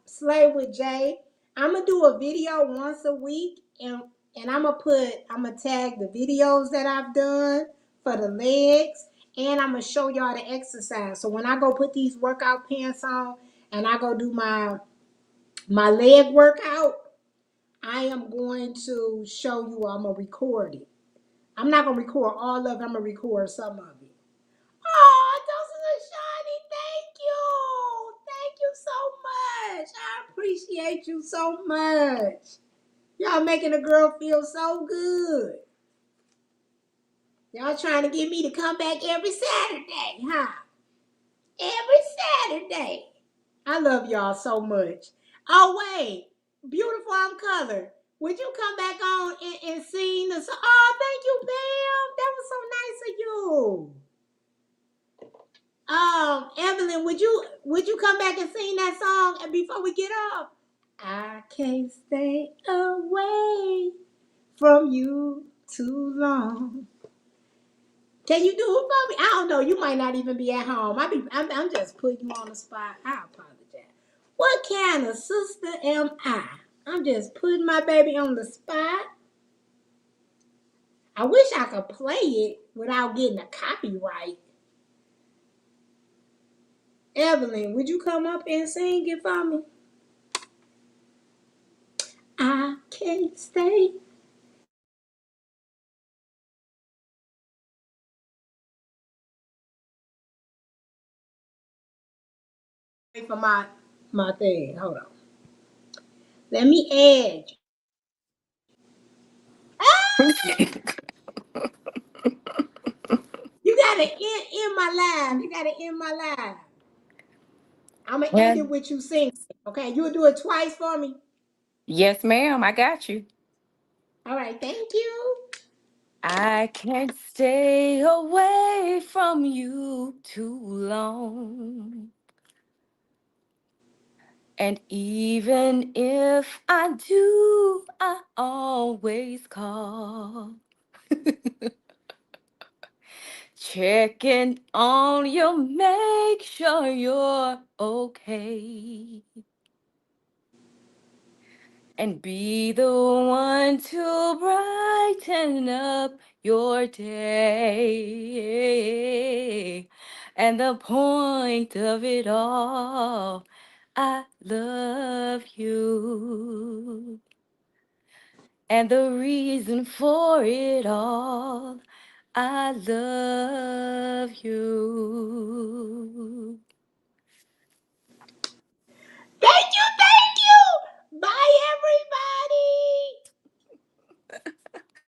slay with Jay. I'm gonna do a video once a week, and I'm gonna tag the videos that I've done for the legs, and I'm gonna show y'all the exercise. So when I go put these workout pants on and I go do my leg workout, I am going to show you. I'm gonna record it. I'm not gonna record all of it. I'm gonna record some of it. Oh, those are shiny. Thank you. Thank you so much. I appreciate you so much. Y'all making a girl feel so good. Y'all trying to get me to come back every Saturday, huh? Every Saturday. I love y'all so much. Oh, wait. Beautiful I'm color. Would you come back on and sing the song? Oh, thank you, Pam. That was so nice of you. Evelyn, would you come back and sing that song before we get off? I can't stay away from you too long. Can you do it for me? I don't know. You might not even be at home. I'm just putting you on the spot. I apologize. What kind of sister am I? I'm just putting my baby on the spot. I wish I could play it without getting a copyright. Evelyn, would you come up and sing it for me? I can't stay. Wait for my thing. Hold on. Let me add you. Ah! You gotta end my live. You gotta end my live. I'm gonna end Well, it with you singing. Okay, you'll do it twice for me. yes, ma'am. I got you. All right, thank you. I can't stay away from you too long. And even if I do, I always call. Checking on you, make sure you're okay. And be the one to brighten up your day. And the point of it all, I love you. And the reason for it all, I love you. Thank you, thank you. Bye, everybody.